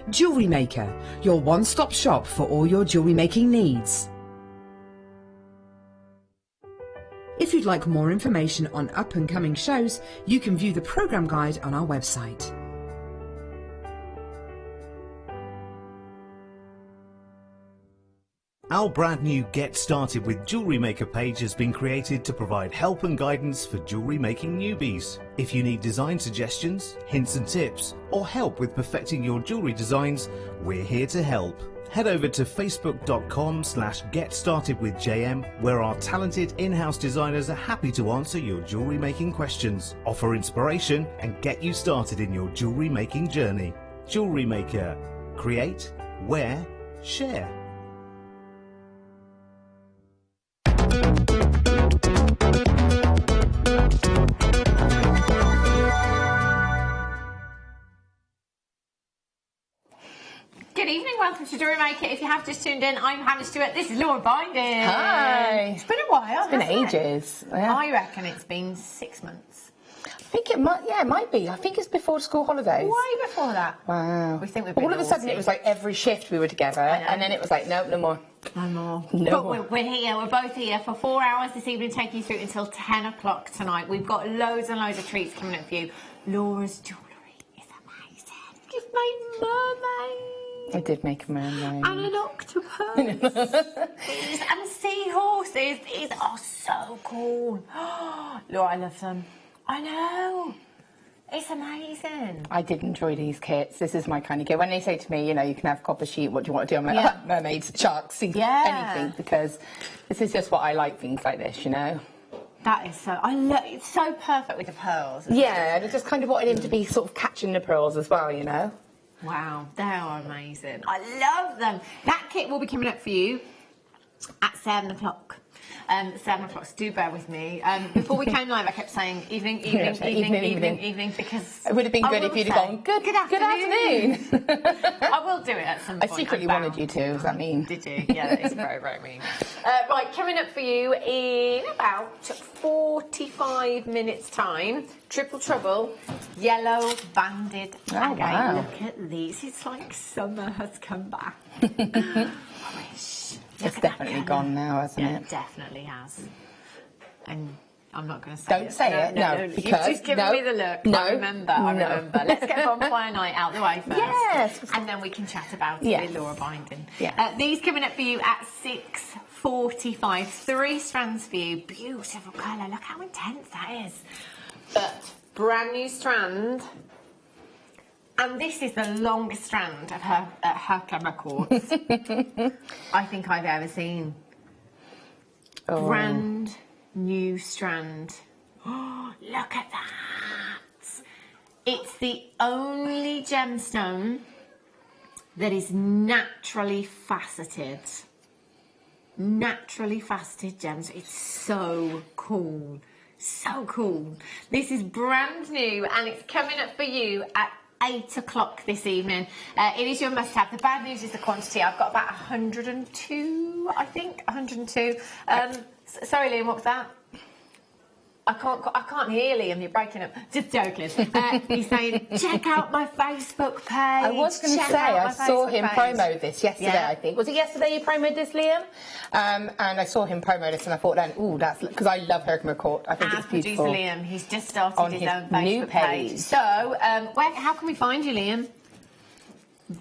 Jewellery Maker, your one-stop shop for all your jewellery making needs. If you'd like more information on up-and-coming shows, you can view the programme guide on our website. Our brand new Get Started with Jewellery Maker page has been created to provide help and guidance for jewellery making newbies. If you need design suggestions, hints and tips, or help with perfecting your jewellery designs, we're here to help. Head over to facebook.com/getstartedwithjm, where our talented in-house designers are happy to answer your jewellery making questions, offer inspiration and get you started in your jewellery making journey. Jewellery Maker. Create, wear, share. Good evening, welcome to Jewellery Maker. If you have just tuned in, I'm Hannah Stuart. This is Laura Binding. Hi. It's been a while. It's been ages. Yeah. I reckon it's been 6 months. I think it might. Yeah, it might be. I think it's before school holidays. Way before that. Wow. We think we've been all of a sudden it was like every shift we were together, and then it was like no more. No more. No but more. We're here. We're both here for 4 hours this evening, taking you through until 10 o'clock tonight. We've got loads and loads of treats coming up for you. Laura's jewellery is amazing. You've made mermaids. I did make a mermaid. And an octopus. And seahorses. These are so cool. Laura, I love them. I know. It's amazing. I did enjoy these kits. This is my kind of kit. When they say to me, you know, you can have copper sheet, what do you want to do? I'm like, oh, mermaids, sharks, anything, because this is just what I like, things like this, you know. That is so, it's so perfect with the pearls. Yeah, and I just kind of wanted him to be sort of catching the pearls as well, you know. Wow, they are amazing. I love them. That kit will be coming up for you at 7 o'clock. 7 o'clock, so do bear with me. Before we came live, I kept saying evening, because... It would have been good if you'd have gone, good afternoon. I will do it at some point. I secretly wanted you to, does that mean? Did you? Yeah, that is very, very mean. Right, coming up for you in about 45 minutes' time, Triple Trouble, yellow banded agate. Wow. Look at these. It's like summer has come back. I wish. It's definitely gone now, hasn't it? It definitely has. And I'm not going to say Don't it. say it, no. You've just given me the look. No. I remember. Let's get Bonfire Night out the way first. Yes. And then we can chat about it with Laura Binding. Yeah. These coming up for you at 6:45. 3 strands for you. Beautiful colour. Look how intense that is. But brand new strand. And this is the longest strand of her camera quartz I think I've ever seen. Oh. Brand new strand. Oh, look at that. It's the only gemstone that is naturally faceted. Naturally faceted gems. It's so cool. So cool. This is brand new and it's coming up for you at 8 o'clock this evening. It is your must-have. The bad news is the quantity. I've got about 102, I think. 102. Sorry, Liam, what was that? I can't hear Liam, you're breaking up. Just joking. He's saying, check out my Facebook page. I was going to say, I saw him promo this yesterday, I think. Was it yesterday you promoted this, Liam? And I saw him promo this and I thought then, ooh, that's... Because I love Herkimer Court. I think it's beautiful. Producer Liam, he's just started his own Facebook new page. So, how can we find you, Liam?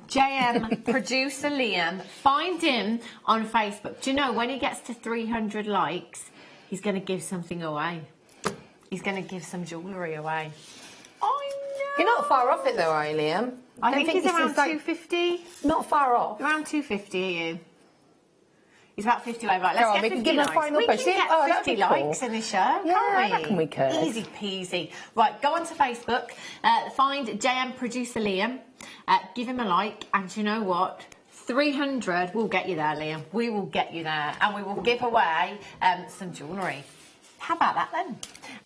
JM, producer Liam. Find him on Facebook. Do you know, when he gets to 300 likes, he's going to give something away. He's going to give some jewellery away. I know. You're not far off it though, are you, Liam? I think he's around 250. Not far off. Around 250, are you? He's about 50 away. Right, let's get 50 give him likes. a final push. We can get 50 likes in this show, can't we? I reckon we could. Easy peasy. Right, go onto Facebook, find JM Producer Liam, give him a like, and you know what? 300 will get you there, Liam. We will get you there, and we will give away some jewellery. How about that then?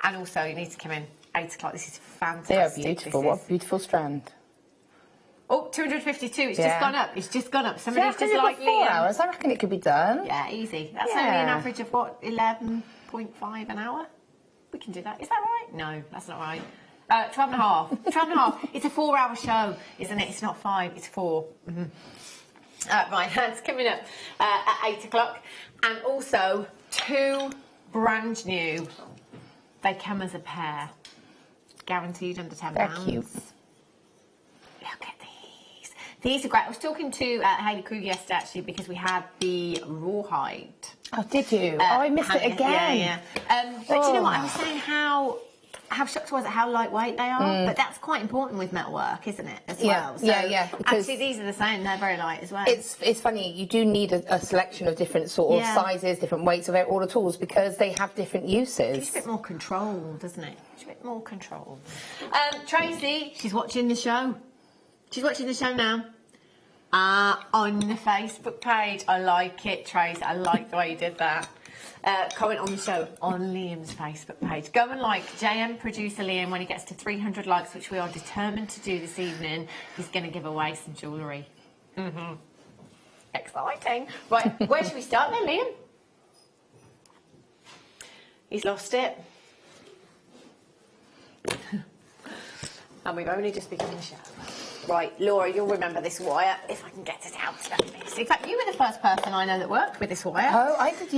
And also, you need to come in 8 o'clock. This is fantastic. They are beautiful. What a beautiful strand. Oh, 252. It's just gone up. It's just gone up. Somebody's just like like 4 Liam. hours. I reckon it could be done. Yeah, easy. That's only an average of what, 11.5 an hour? We can do that. Is that right? No, that's not right. 12 and a half. 12 and a half. It's a 4-hour show, isn't it? It's not 5, it's 4. Mm-hmm. Right, that's coming up at 8 o'clock. And also, 2 brand new. They come as a pair. Guaranteed under £10. They're cute. Look at these. These are great. I was talking to Hayley Krug yesterday, actually, because we had the rawhide. Oh, did you? I missed it again. Yeah. But do you know what? I was saying how shocked I was at how lightweight they are. But that's quite important with metalwork, isn't it, as well? So yeah. Actually, these are the same. They're very light as well. It's funny. You do need a selection of different sort of sizes, different weights of all the tools because they have different uses. It's a bit more control, doesn't it? It's a bit more control. Tracy, she's watching the show. She's watching the show now. On the Facebook page. I like it, Tracy. I like the way you did that. Comment on the show on Liam's Facebook page. Go and like JM producer Liam when he gets to 300 likes, which we are determined to do this evening. He's going to give away some jewellery. Exciting. Right, where should we start then, Liam? He's lost it. And we've only just begun the show. Right, Laura, you'll remember this wire if I can get it out. In fact, you were the first person I know that worked with this wire. Oh, I did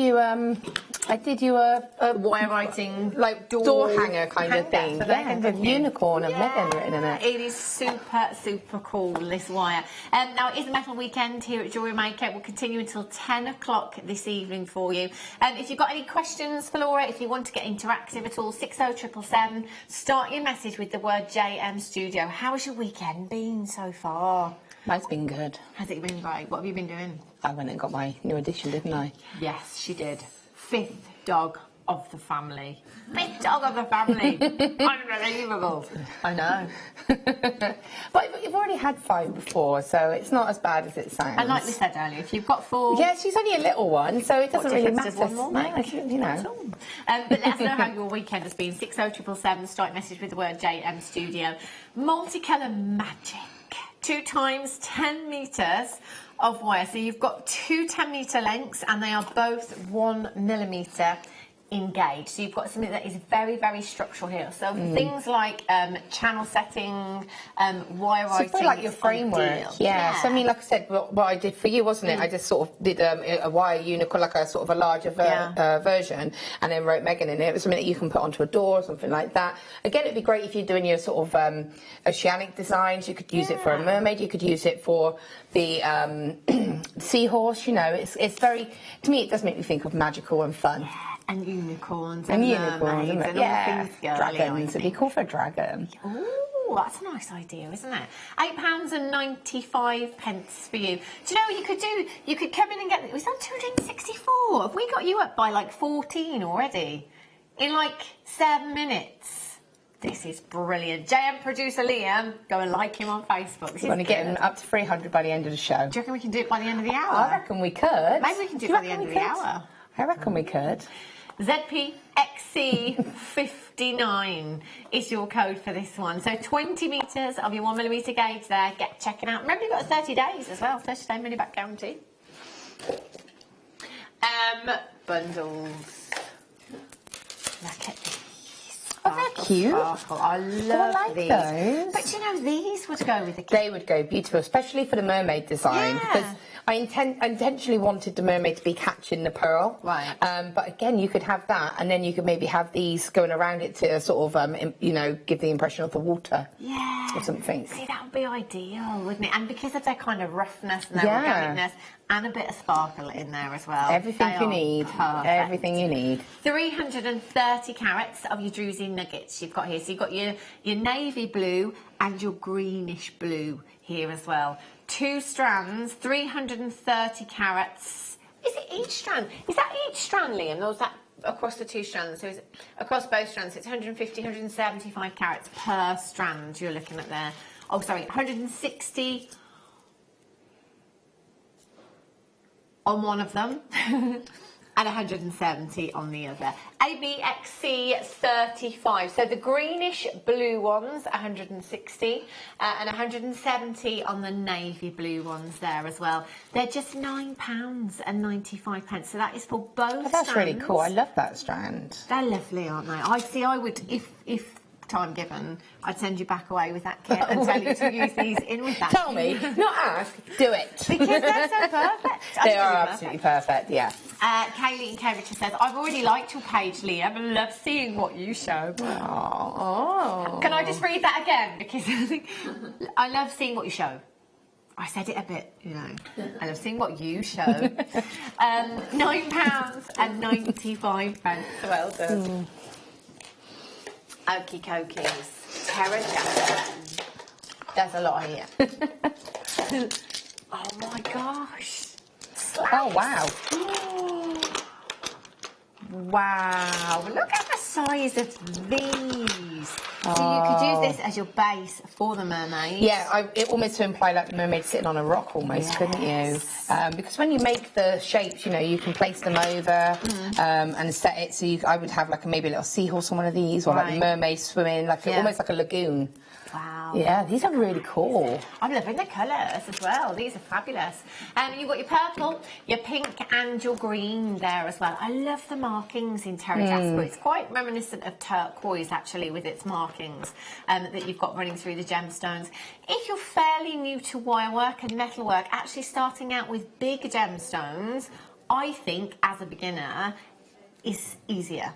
you a wire writing, like door hanger kind of thing. So yeah, with unicorn and Megan written in it. It is super, super cool, this wire. Now, it is a metal weekend here at Jewellery Maker. We'll continue until 10 o'clock this evening for you. If you've got any questions for Laura, if you want to get interactive at all, 60777, start your message with the word JM Studio. How has your weekend been so far? Mine's been good. Has it been great? What have you been doing? I went and got my new edition, didn't I? Yes, she did. 5th dog of the family. 5th dog of the family. Unbelievable. I know. But you've already had 5 before, so it's not as bad as it sounds. And like we said earlier, if you've got 4... Yeah, she's only a little one, so it doesn't really matter. Does one more make? You know. But let us know how your weekend has been. 60777, start message with the word JM Studio. Multicolour magic. 2 times 10 metres of wire. So you've got 2 10-metre lengths and they are both 1 millimetre engaged. So you've got something that is very, very structural here. So things like channel setting, wire writing. So like your framework. Yeah. So I mean, like I said, what I did for you, wasn't it? I just sort of did a wire unicorn, like a sort of a larger version, and then wrote Megan in it. It was something that you can put onto a door or something like that. Again, it'd be great if you're doing your sort of oceanic designs. You could use it for a mermaid. You could use it for the seahorse. You know, it's very, to me, it does make me think of magical and fun. Yeah. And unicorns and unicorns and all things girly. Dragons. It'd be cool for a dragon. Oh, that's a nice idea, isn't it? £8.95 for you. Do you know what you could do? You could come in and get. Was that 264? Have we got you up by like 14 already? In like 7 minutes. This is brilliant. JM producer Liam, go and like him on Facebook. We're going to get him up to 300 by the end of the show. Do you reckon we can do it by the end of the hour? I reckon we could. Maybe we can do it by the end of the hour. I reckon we could. ZPXC59 is your code for this one. So 20 metres of your 1 millimetre gauge there. Get checking out. Remember, you've got 30 days as well. 30-day money back guarantee. Bundles. Look at these. Oh, they're cute. Sparkle. I love these. Those. But you know, these would go with the kids. They would go beautiful, especially for the mermaid design. Yeah. Because I intentionally wanted the mermaid to be catching the pearl. Right. But again, you could have that, and then you could maybe have these going around it to sort of, you know, give the impression of the water. Yeah. Or something. See, that would be ideal, wouldn't it? And because of their kind of roughness and their organicness, and a bit of sparkle in there as well. Everything you need. Perfect. Everything you need. 330 carats of your druzy nuggets you've got here. So you've got your navy blue and your greenish blue here as well. 2 strands, 330 carats. Is it each strand? Is that each strand, Liam? Or is that across the 2 strands? So is it across both strands? It's 150, 175 carats per strand you're looking at there. Oh, sorry, 160 on one of them and 170 on the other. ABXC 35. So the greenish blue ones, 160 and 170 on the navy blue ones there as well. They're just £9.95. So that is for both That's strands. really cool. I love that strand. They're lovely, aren't they? I would, if time given, I'd send you back away with that kit and tell you to use these in with that. Tell me, not ask, do it. Because they're so perfect. They are absolutely perfect, yeah. Kaylee in Cambridge says, I've already liked your page, Liam, and love seeing what you show. Oh. Can I just read that again? Because I love seeing what you show. I said it a bit, you know. I love seeing what you show. £9.95. Well done. Okie dokies. Terra Jackson. There's a lot here. Oh my gosh. Oh, wow. Wow. Look at the size of these. So you could use this as your base for the mermaid. Yeah, it almost to imply like the mermaid sitting on a rock almost, couldn't you? Because when you make the shapes, you know, you can place them over and set it. So I would have like maybe a little seahorse on one of these, or like a mermaid swimming, like almost like a lagoon. Wow. Yeah, these are really cool. I'm loving the colours as well. These are fabulous. You've got your purple, your pink and your green there as well. I love the markings in Terra Jasper. It's quite reminiscent of turquoise actually with its markings that you've got running through the gemstones. If you're fairly new to wire work and metal work, actually starting out with big gemstones, I think as a beginner is easier.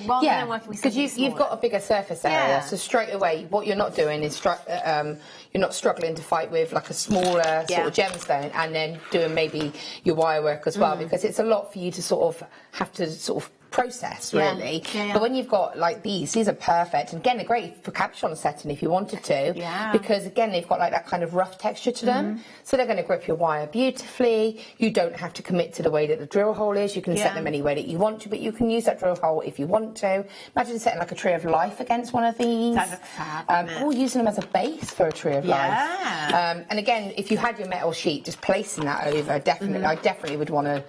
Rather than working with because you've got a bigger surface area, so straight away what you're not doing is you're not struggling to fight with like a smaller sort of gemstone and then doing maybe your wire work as well, because it's a lot for you to sort of have to sort of process really. But when you've got like these are perfect, and again they're great for capuchon setting if you wanted to, because again they've got like that kind of rough texture to them, so they're going to grip your wire beautifully. You don't have to commit to the way that the drill hole is. You can set them any way that you want to, but you can use that drill hole if you want to. Imagine setting like a tree of life against one of these, or using them as a base for a tree of life. And again, if you had your metal sheet, just placing that over, definitely I definitely would want to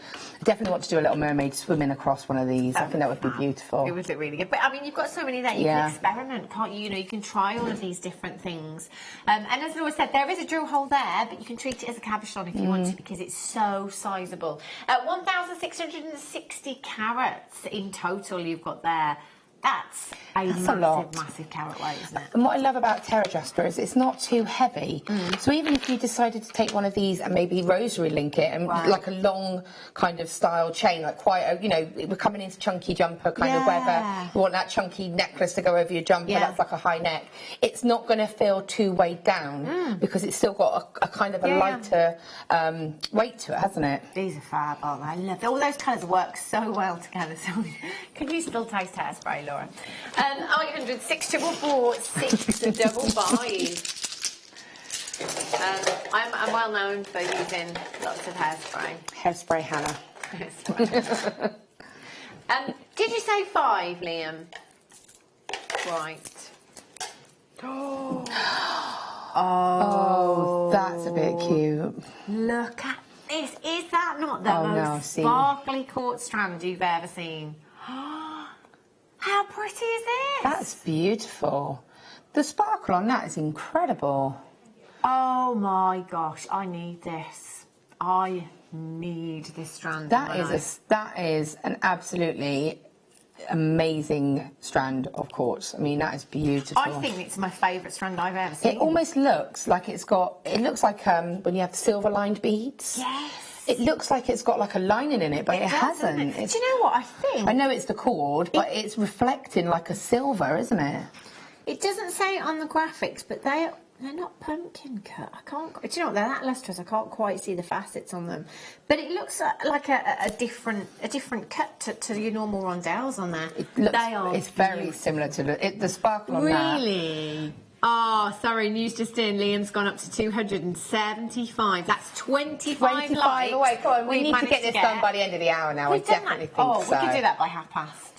want to do a little mermaid swimming across one of these. I think that would be beautiful. It would look really good. But I mean, you've got so many there. You can experiment, can't you? You know, you can try all of these different things. And as Laura said, there is a drill hole there, but you can treat it as a cabochon if you want to, because it's so sizable. 1,660 carats in total you've got there. That's a massive carat weight, isn't it? And what I love about Terra Jasper is it's not too heavy. So even if you decided to take one of these and maybe rosary link it and like a long kind of style chain, like quite a, you know, we're coming into chunky jumper kind of weather. You want that chunky necklace to go over your jumper, that's like a high neck. It's not going to feel too weighed down because it's still got a kind of a lighter weight to it, hasn't it? These are fab, aren't they? I love them. All those colours work so well together. So can you still taste hairspray, Laura? 0800 644 655. I'm well known for using lots of hairspray. Hairspray Hannah. Did you say 5, Liam? Right. Oh, that's a bit cute. Look at this. Is that not the most sparkly quartz strand you've ever seen? How pretty is this? That's beautiful. The sparkle on that is incredible. Oh my gosh, I need this. I need this strand. That is an absolutely amazing strand of quartz. I mean, that is beautiful. I think it's my favourite strand I've ever seen. It almost looks like it looks like when you have silver lined beads. Yes. It looks like it's got like a lining in it, but it hasn't. Do you know what I think? I know it's the cord, but it's reflecting like a silver, isn't it? It doesn't say it on the graphics, but they're not pumpkin cut. I can't. Do you know what? They're that lustrous. I can't quite see the facets on them, but it looks like a different cut to your normal rondelles on there. It's very similar to the sparkle on that. Really. Oh, sorry, news just in. Liam's gone up to 275. That's 25 likes. Away. Come on, we need to get this done by the end of the hour now. I definitely think so. We could do that by past.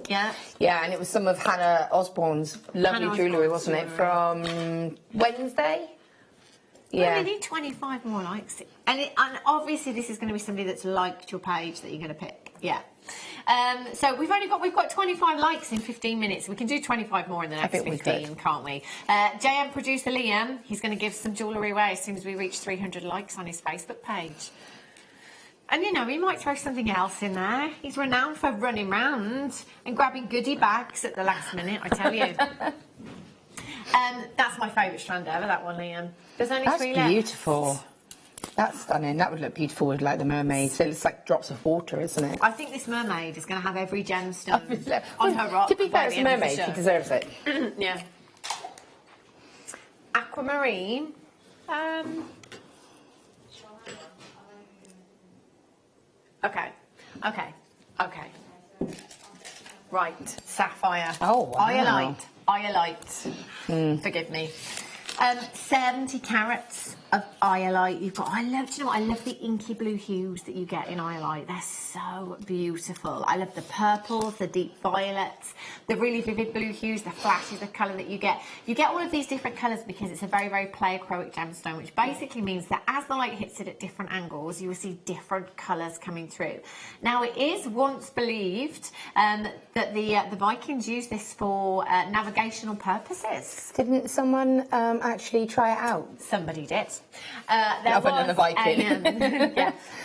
Yeah. Yeah, and it was some of Hannah Osborne's lovely jewellery, wasn't it, from Wednesday? Yeah. Well, we need 25 more likes. And obviously this is going to be somebody that's liked your page that you're going to pick. Yeah. So we've got 25 likes in 15 minutes. We can do 25 more in the next 15, can't we? JM producer Liam, he's going to give some jewellery away as soon as we reach 300 likes on his Facebook page. And you know, he might throw something else in there. He's renowned for running round and grabbing goodie bags at the last minute, I tell you. That's my favourite strand ever, that one, Liam. There's only 3 left. That's beautiful. That's stunning. That would look beautiful with like the mermaid. So it's like drops of water, isn't it? I think this mermaid is going to have every gemstone on her rock. To be fair, it's a mermaid. She deserves it. Yeah. Aquamarine. Okay. Right. Sapphire. Oh, wow. Iolite. Forgive me. 70 carats of iolite. You've got. Do you know what? I love the inky blue hues that you get in iolite. They're so beautiful. I love the purples, the deep violets, the really vivid blue hues, the flashes of colour that you get. You get all of these different colours because it's a very, very pleiochroic gemstone, which basically means that as the light hits it at different angles, you will see different colours coming through. Now, it is once believed that the Vikings used this for navigational purposes. Didn't someone actually try it out? Somebody did. Other than the Viking.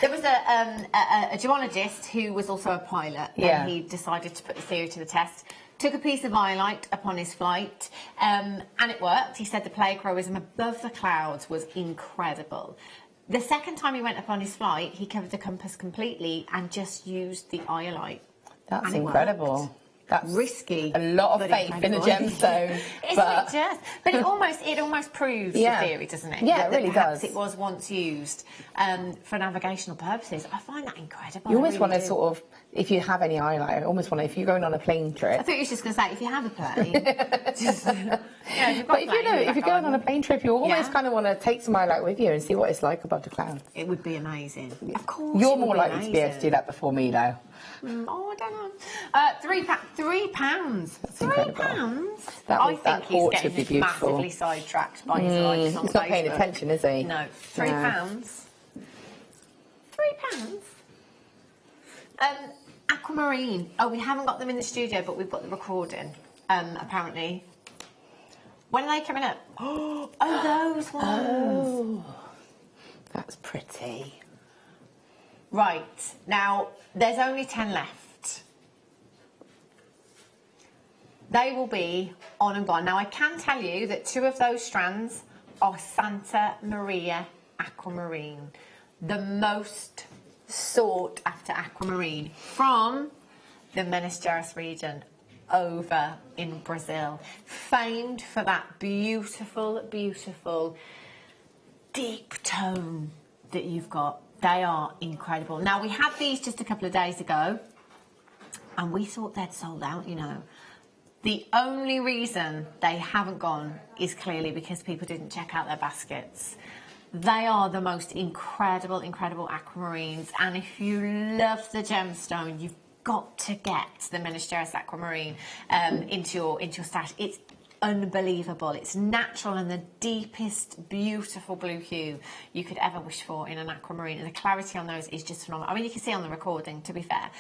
There was a geologist who was also a pilot, and he decided to put the theory to the test. Took a piece of iolite upon his flight, and it worked. He said the pleiochroism above the clouds was incredible. The second time he went upon his flight, he covered the compass completely and just used the iolite. That's incredible. That's risky. A lot of faith in a gemstone. But it almost proves the theory, doesn't it? Yeah, it really does. It was once used for navigational purposes. I find that incredible. You almost want to sort of, if you have any iolite, I almost want to, if you're going on a plane trip. I thought you were just going to say, if you have a plane. If you're going on a plane trip, you almost kind of want to take some iolite with you and see what it's like above the clouds. It would be amazing. Of course. You're more likely to be able to do that before me, though. I don't know. £3. That's incredible. £3? I think he's getting massively sidetracked by his likes on He's not paying attention, is he? No. £3. £3? Aquamarine. Oh, we haven't got them in the studio, but we've got the recording, apparently. When are they coming up? Oh, those ones. Oh, that's pretty. Right, now, there's only 10 left. They will be on and gone. Now, I can tell you that 2 of those strands are Santa Maria aquamarine, the most sought after aquamarine from the Minas Gerais region over in Brazil. Famed for that beautiful, beautiful deep tone that you've got. They are incredible. Now, we had these just a couple of days ago, and we thought they'd sold out, you know. The only reason they haven't gone is clearly because people didn't check out their baskets. They are the most incredible, incredible aquamarines, and if you love the gemstone, you've got to get the Minas Gerais aquamarine into your stash. It's unbelievable. It's natural and the deepest, beautiful blue hue you could ever wish for in an aquamarine, and the clarity on those is just phenomenal. I mean, you can see on the recording, to be fair,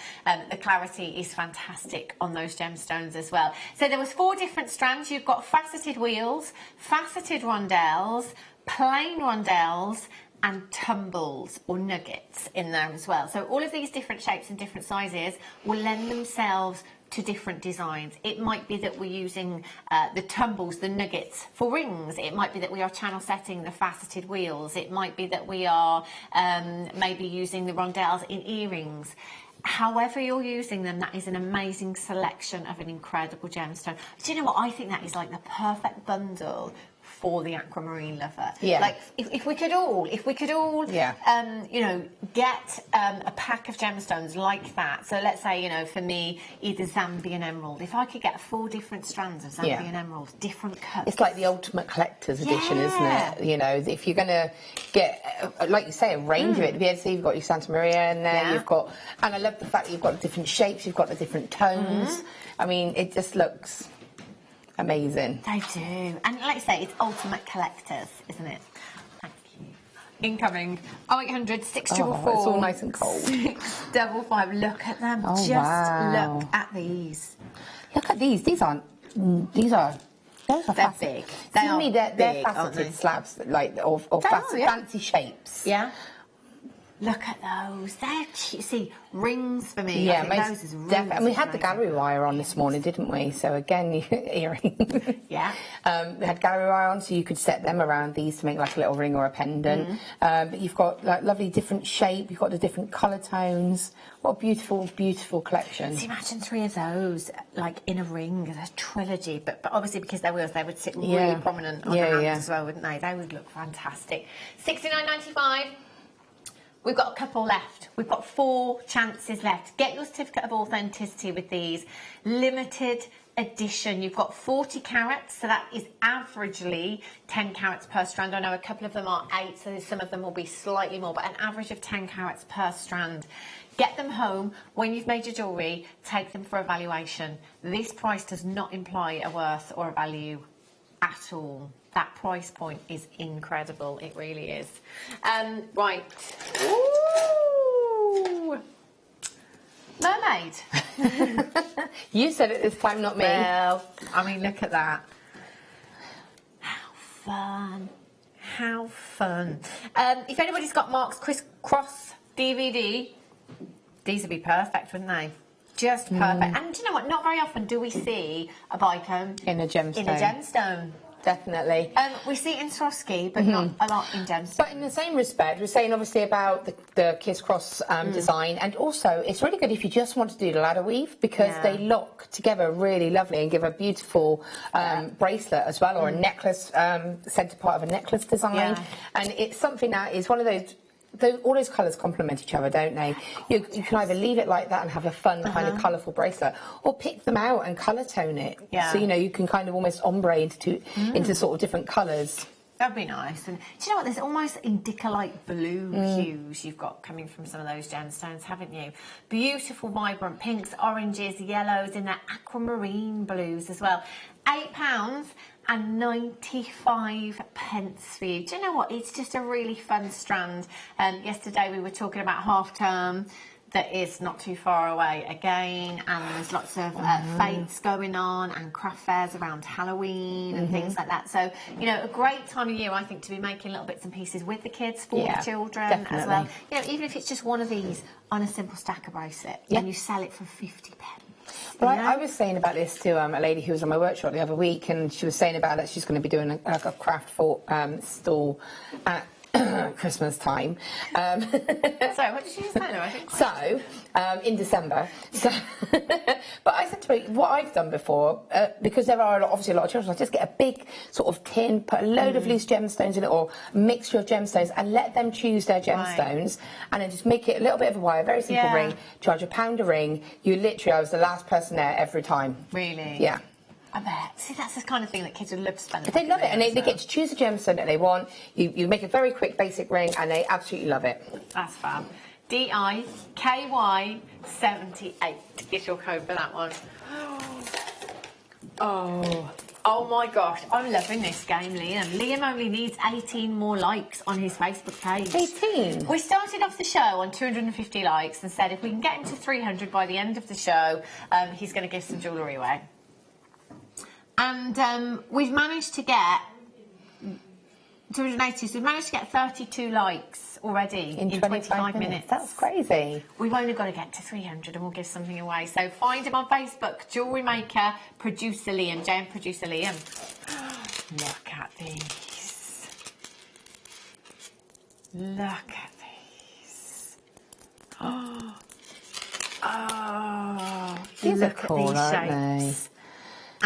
the clarity is fantastic on those gemstones as well. So there was 4 different strands. You've got faceted wheels, faceted rondelles, plain rondelles, and tumbles or nuggets in there as well. So all of these different shapes and different sizes will lend themselves to different designs. It might be that we're using the tumbles, the nuggets for rings. It might be that we are channel setting the faceted wheels. It might be that we are maybe using the rondelles in earrings. However you're using them, that is an amazing selection of an incredible gemstone. Do you know what? I think that is like the perfect bundle for the aquamarine lover. Yeah. Like if we could all, you know, get a pack of gemstones like that. So let's say, you know, for me, either Zambian emerald. If I could get 4 different strands of Zambian emeralds, different cuts. It's like the ultimate collector's edition, isn't it? You know, if you're going to get, like you say, a range of it, to be able to see you've got your Santa Maria in there, you've got, and I love the fact that you've got the different shapes, you've got the different tones. I mean, it just looks amazing. They do. And like I say, it's ultimate collectors, isn't it? Thank you. Incoming 0800 644. It's all nice and cold. 655. Look at them. Oh, Just wow. look at these. Look at these. Those are they're big. They are they're big, faceted slabs, like of fancy shapes. Yeah. Look at those. They're cute. See, rings for me. Yeah, I think those is really and we had the amazing. gallery wire on this morning, didn't we? So again, earring. Yeah. We had gallery wire on, so you could set them around these to make like a little ring or a pendant. But you've got like lovely different shape. You've got the different colour tones. What a beautiful, beautiful collection. So imagine 3 of those, like in a ring, as a trilogy. But obviously, because they're wheels, they would sit really prominent on the hand as well, wouldn't they? They would look fantastic. $69.95. We've got a couple left. We've got 4 chances left. Get your certificate of authenticity with these. Limited edition. You've got 40 carats, so that is averagely 10 carats per strand. I know a couple of them are 8, so some of them will be slightly more, but an average of 10 carats per strand. Get them home. When you've made your jewellery, take them for evaluation. This price does not imply a worth or a value at all. That price point is incredible. It really is. Right. Ooh. Mermaid. You said it this time, not me. Well, I mean, look at that. How fun. How fun. If anybody's got Mark's crisscross DVD, these would be perfect, wouldn't they? Just perfect. And do you know what? Not very often do we see a bicone In a gemstone. in a gemstone. Definitely. We see it in Swarovski, but not a lot in gemstones. But in the same respect, we're saying obviously about the Kiss Cross design, and also it's really good if you just want to do the ladder weave, because they lock together really lovely and give a beautiful bracelet as well, or a necklace, centre part of a necklace design. And it's something that is one of those. All those colours complement each other, don't they? You can either leave it like that and have a fun kind of colourful bracelet, or pick them out and colour tone it. So you know you can kind of almost ombre into sort of different colours. That'd be nice. And do you know what? There's almost indica-like blue hues you've got coming from some of those gemstones, haven't you? Beautiful, vibrant pinks, oranges, yellows, in their aquamarine blues as well. £8.95 for you. Do you know what? It's just a really fun strand. Yesterday we were talking about half term. That is not too far away again, and there's lots of fates going on and craft fairs around Halloween and things like that. So, you know, a great time of year, I think, to be making little bits and pieces with the kids, for the children as well. You know, even if it's just one of these on a simple stacker bracelet, and you sell it for 50 pence. Well, I was saying about this to a lady who was on my workshop the other week, and she was saying about that she's going to be doing a craft stall at Christmas time. Sorry, what did she say? No, I think so, in December. So, but I said to her, what I've done before, because there are obviously a lot of children, I just get a big sort of tin, put a load of loose gemstones in it, or a mixture of gemstones, and let them choose their gemstones, and then just make it a little bit of a wire, very simple ring, charge £1 a ring. You literally, I was the last person there every time. Really? Yeah. I bet. See, that's the kind of thing that kids would love to spend. They love it, and they get to choose a gemstone that they want. You make a very quick basic ring, and they absolutely love it. That's fab. DIKY78 is your code for that one. Oh my gosh, I'm loving this game, Liam. Liam only needs 18 more likes on his Facebook page. 18? We started off the show on 250 likes and said if we can get him to 300 by the end of the show, he's going to give some jewellery away. And we've managed to get 280, so we've managed to get 32 likes already in 25 minutes. That's crazy. We've only got to get to 300 and we'll give something away. So find him on Facebook, Jewellery Maker, Producer Liam, JM Producer Liam. Look at these. Look at these. These are cool, aren't they?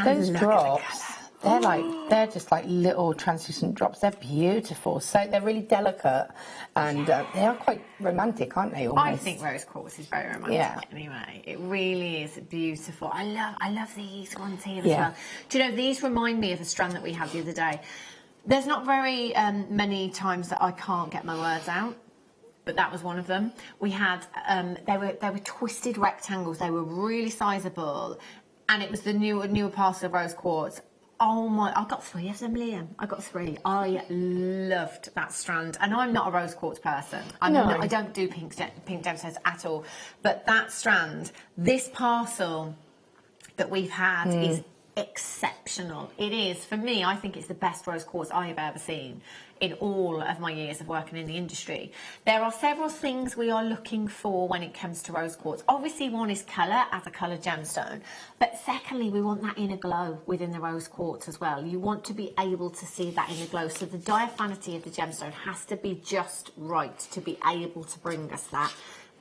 Those drops, they're just like little translucent drops. They're beautiful. So they're really delicate, and they are quite romantic, aren't they? Almost. I think rose quartz is very romantic. Anyway, it really is beautiful. I love these ones here as well. Do you know, these remind me of a strand that we had the other day. There's not very many times that I can't get my words out, but that was one of them. We had they were twisted rectangles. They were really sizable. And it was the newer parcel of rose quartz. Oh my, I got 3 of them, Liam. I got 3. I loved that strand. And I'm not a rose quartz person. I don't do pink gemstones at all. But that strand, this parcel that we've had is exceptional. It is, for me, I think it's the best rose quartz I have ever seen in all of my years of working in the industry. There are several things we are looking for when it comes to rose quartz. Obviously, one is colour as a coloured gemstone, but secondly, we want that inner glow within the rose quartz as well. You want to be able to see that inner glow, so the diaphanity of the gemstone has to be just right to be able to bring us that.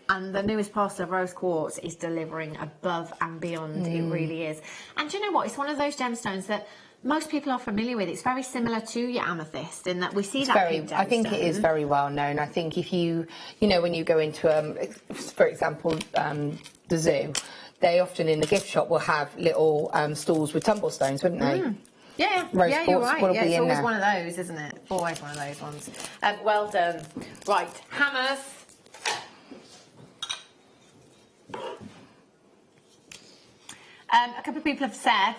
And the newest parcel of rose quartz is delivering above and beyond. It really is. And do you know what? It's one of those gemstones that most people are familiar with. It's very similar to your amethyst in that we see that pink gemstone. I think it is very well known. I think if you know, when you go into, for example, the zoo, they often in the gift shop will have little stalls with tumble stones, wouldn't they? Yeah, rose yeah, you're quartz right. will Yeah, be it's in always there. one of those, isn't it? Always one of those ones. Well done. Right, hammers. A couple of people have said,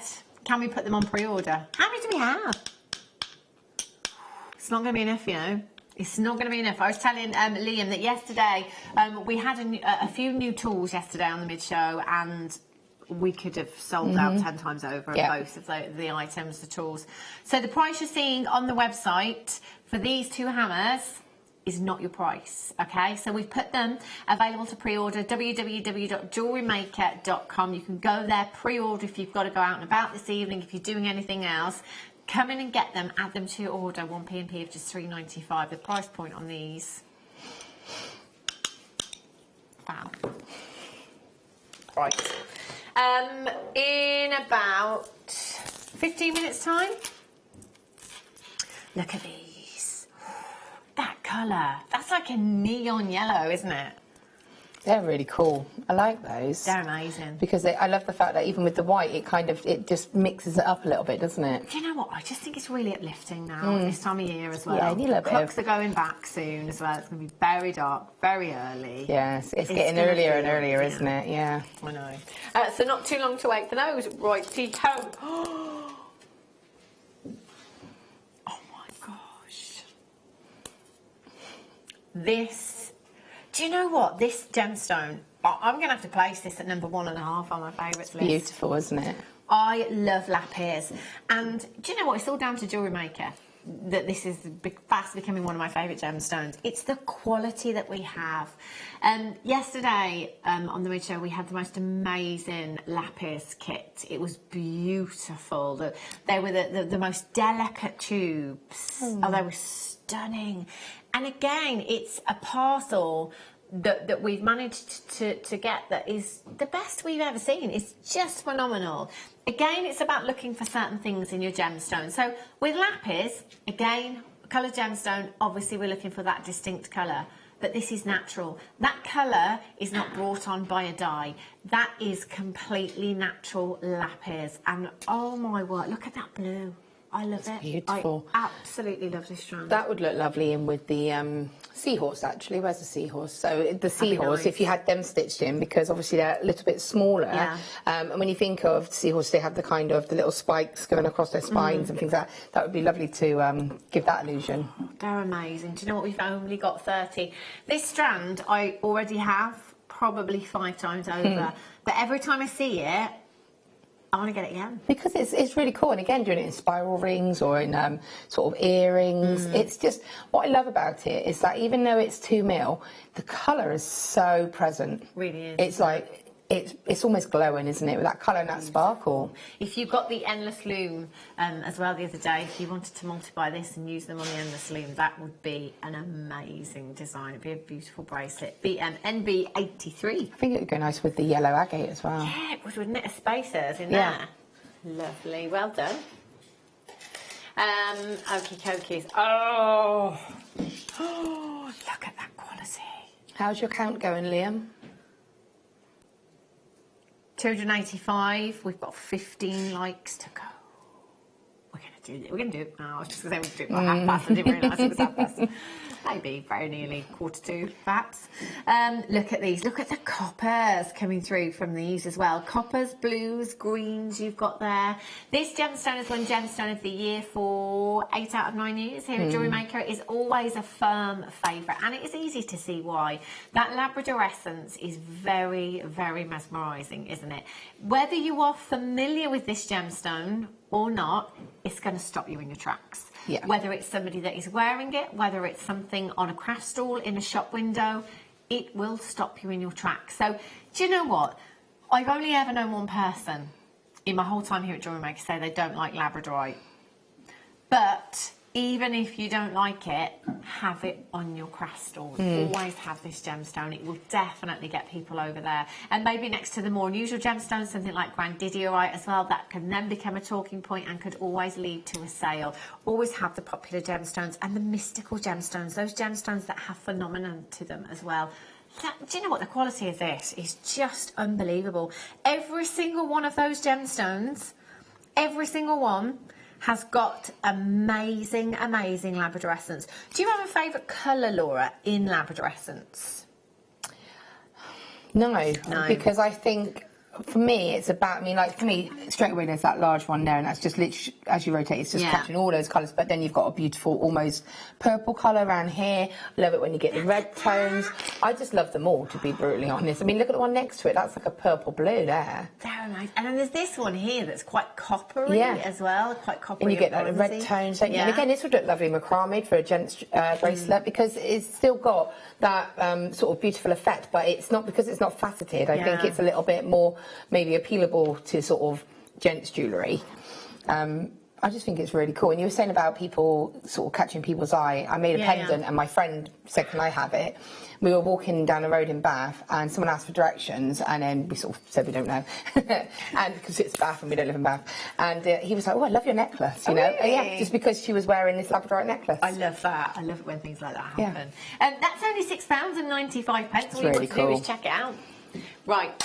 can we put them on pre-order? How many do we have? It's not going to be enough, you know. It's not going to be enough. I was telling Liam that yesterday we had a few new tools yesterday on the mid-show, and we could have sold out 10 times over both of the items, the tools. So the price you're seeing on the website for these two hammers is not your price, okay? So we've put them available to pre-order, www.jewellerymaker.com. You can go there, pre-order if you've got to go out and about this evening, if you're doing anything else. Come in and get them, add them to your order, 1p of just $3.95. The price point on these, wow. Right. In about 15 minutes time, look at these. That colour, that's like a neon yellow, isn't it? They're really cool. I like those. They're amazing. Because I love the fact that even with the white, it just mixes it up a little bit, doesn't it? Do you know what? I just think it's really uplifting now, this time of year as well. Yeah, you love it. Clocks are going back soon as well. It's going to be very dark, very early. Yes, it's getting earlier and earlier, isn't it? Yeah. I know. So not too long to wait for those. Righty-ho. Oh my gosh. This, do you know what? This gemstone, I'm going to have to place this at number 1.5 on my favourites list. Beautiful, isn't it? I love lapis. And do you know what? It's all down to Jewellery Maker that this is fast becoming one of my favourite gemstones. It's the quality that we have. Yesterday on the mid-show we had the most amazing lapis kit. It was beautiful. They were the most delicate tubes. Oh, they were stunning. And again, it's a parcel that we've managed to get that is the best we've ever seen. It's just phenomenal. Again, it's about looking for certain things in your gemstone. So with lapis, again, coloured gemstone, obviously we're looking for that distinct colour, but this is natural. That colour is not brought on by a dye. That is completely natural lapis. And oh my word, look at that blue. I love it. Beautiful. I absolutely love this strand. That would look lovely in with the seahorse, actually. Where's the seahorse? So the seahorse, nice. if you had them stitched in, because obviously they're a little bit smaller. Yeah. And when you think of seahorse, they have the kind of the little spikes going across their spines and things like that. That would be lovely to give that illusion. They're amazing. Do you know what? We've only got 30. This strand I already have probably 5 times over. But every time I see it, I want to get it again. Because it's really cool. And again, doing it in spiral rings or in sort of earrings. It's just, what I love about it is that even though it's 2 mil, the colour is so present. Really is. It's like, it's almost glowing, isn't it? With that colour and that sparkle. If you got the endless loom as well the other day, if you wanted to multiply this and use them on the endless loom, that would be an amazing design. It'd be a beautiful bracelet. NB83. I think it would go nice with the yellow agate as well. Yeah, it would, wouldn't it? A spacers in Yeah. there. Lovely. Well done. Okie dokies. Oh, look at that quality. How's your count going, Liam? 285. We've got 15 likes to go. We're going to We're going to do it. Oh, I was just going to say we're going to do it by 1:30. I didn't realise it was 1:30. Maybe very nearly 1:45, perhaps. Look at these. Look at the coppers coming through from these as well. Coppers, blues, greens you've got there. This gemstone has won Gemstone of the Year for 8 out of 9 years here at Jewellery Maker. It is always a firm favourite, and it is easy to see why. That Labrador essence is very, very mesmerising, isn't it? Whether you are familiar with this gemstone or not, it's going to stop you in your tracks. Yeah. Whether it's somebody that is wearing it, whether it's something on a craft stall in a shop window, it will stop you in your tracks. So, do you know what? I've only ever known one person in my whole time here at Jewellery Maker say they don't like Labradorite. But even if you don't like it, have it on your craft stall. Always have this gemstone. It will definitely get people over there. And maybe next to the more unusual gemstones, something like Grandidiorite as well, that can then become a talking point and could always lead to a sale. Always have the popular gemstones and the mystical gemstones, those gemstones that have phenomenon to them as well. Do you know what? The quality of this is just unbelievable. Every single one of those gemstones, every single one, has got amazing, amazing Labrador essence. Do you have a favourite colour, Laura, in Labrador essence? No, because I think for me it's about, I mean, like for me straight away there's that large one there, and that's just literally as you rotate it's just catching all those colours, but then you've got a beautiful almost purple colour around here. Love it when you get the red tones. I just love them all, to be brutally honest. I mean, look at the one next to it, that's like a purple blue there. Very nice. And then there's this one here that's quite coppery as well, quite coppery. And you get like the red tones, don't you? And again, this would look lovely macrame for a gent's bracelet, because it's still got that sort of beautiful effect, but it's not, because it's not faceted. I think it's a little bit more maybe appealable to sort of gents jewellery. I just think it's really cool. And you were saying about people sort of catching people's eye. I made a pendant and my friend said, can I have it? We were walking down the road in Bath and someone asked for directions, and then we sort of said we don't know. And because it's Bath and we don't live in Bath. And he was like, oh, I love your necklace, you know? Really? Yeah, just because she was wearing this Labradorite necklace. I love that. I love it when things like that happen. And that's only £6.95. It's All you really want to cool. do is check it out. Right.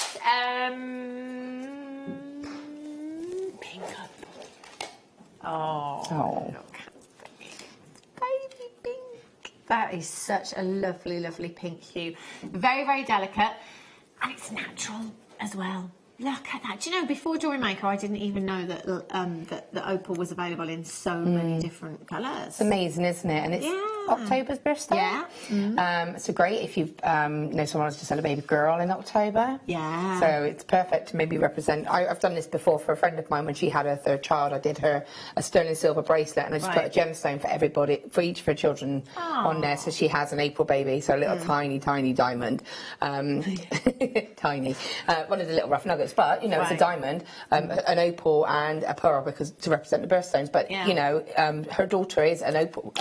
Pink opal. Oh. Look at baby pink. That is such a lovely, lovely pink hue. Very, very delicate. And it's natural as well. Look at that. Do you know, before Jewellery Maker, I didn't even know that that the opal was available in so many different colours. It's amazing, isn't it? And it's October's birthday. Yeah. So great if you know someone wants to sell a baby girl in October. Yeah. So it's perfect to maybe represent. I've done this before for a friend of mine when she had her third child. I did her a sterling silver bracelet, and I just put a gemstone for everybody, for each of her children on there. So she has an April baby, so a little tiny, tiny diamond. Tiny. One of the little rough nuggets. But, you know, it's a diamond, an opal and a pearl, because to represent the birthstones. But, you know, her daughter is an opal,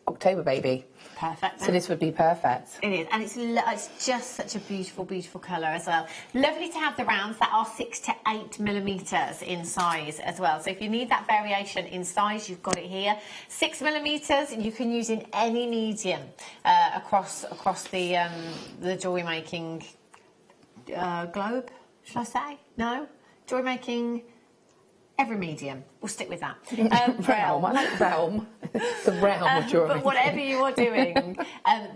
October baby. Perfect. So this would be perfect. It is, and it's just such a beautiful, beautiful colour as well. Lovely to have the rounds that are 6 to 8 millimetres in size as well. So if you need that variation in size, you've got it here. 6 millimetres, you can use in any medium across the jewellery making globe. Should I say? No? Jewellery making, every medium. We'll stick with that. Realm. I like realm. The realm of jewellery making. But whatever you are doing,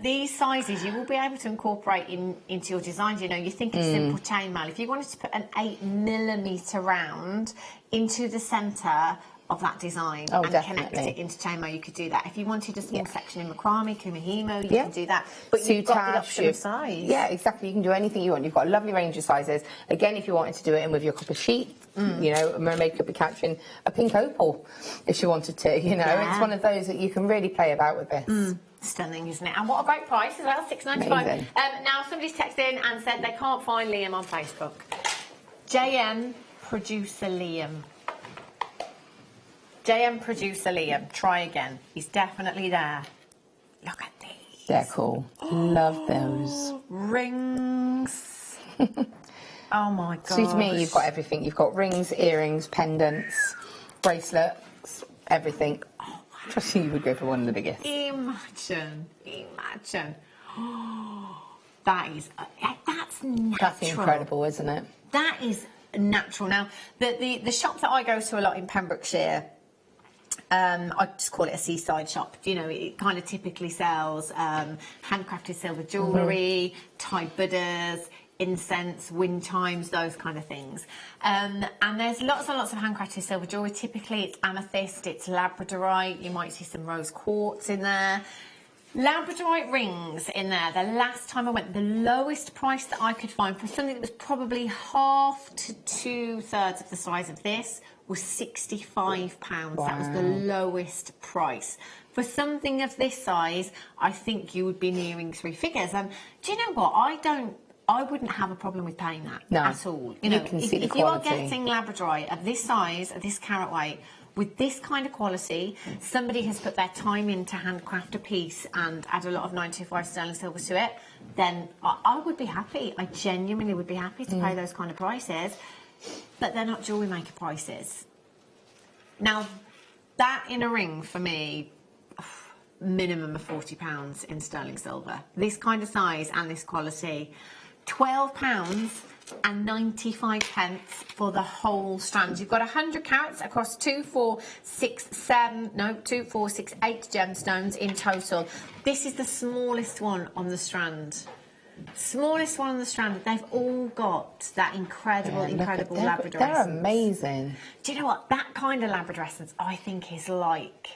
these sizes you will be able to incorporate into your designs. You know, you're thinking simple chainmail. If you wanted to put an 8 millimetre round into the centre of that design and connect it into chainmail, you could do that. If you wanted a small section in macrame, kumihimo, you can do that. But you've got the option of size. Yeah, exactly. You can do anything you want. You've got a lovely range of sizes. Again, if you wanted to do it in with your copper sheet, you know, a mermaid could be catching a pink opal if she wanted to. You know, it's one of those that you can really play about with this. Stunning, isn't it? And what a great price as well, $6.95. Now somebody's texted in and said they can't find Liam on Facebook. JM Producer Liam. JM Producer Liam, try again. He's definitely there. Look at these. They're cool. Love those. Rings. Oh my god. So to me, you've got everything. You've got rings, earrings, pendants, bracelets, everything. Oh, I trust you would go for one of the biggest. Imagine. That is, that's natural. That's incredible, isn't it? That is natural. Now, the shop that I go to a lot in Pembrokeshire, I just call it a seaside shop. You know, it kind of typically sells handcrafted silver jewellery, Thai Buddhas, incense, wind chimes, those kind of things. And there's lots and lots of handcrafted silver jewellery. Typically it's amethyst, it's labradorite, you might see some rose quartz in there. Labradorite rings in there. The last time I went, the lowest price that I could find for something that was probably half to 2/3 of the size of this was £65. Wow. That was the lowest price. For something of this size, I think you would be nearing 3 figures. And do you know what? I wouldn't have a problem with paying that at all. You know, can see the if you are quality. getting labradorite of this size, of this carat weight, with this kind of quality, somebody has put their time in to handcraft a piece and add a lot of 925 sterling silver to it, then I would be happy. I genuinely would be happy to pay those kind of prices, but they're not Jewellery Maker prices. Now, that in a ring for me, minimum of £40 in sterling silver. This kind of size and this quality, £12.95 for the whole strand. You've got 100 carats across 2, 4, 6, 8 gemstones in total. This is the smallest one on the strand. Smallest one on the strand. They've all got that incredible labrador they're essence. amazing. Do you know what? That kind of labrador essence, I think, is like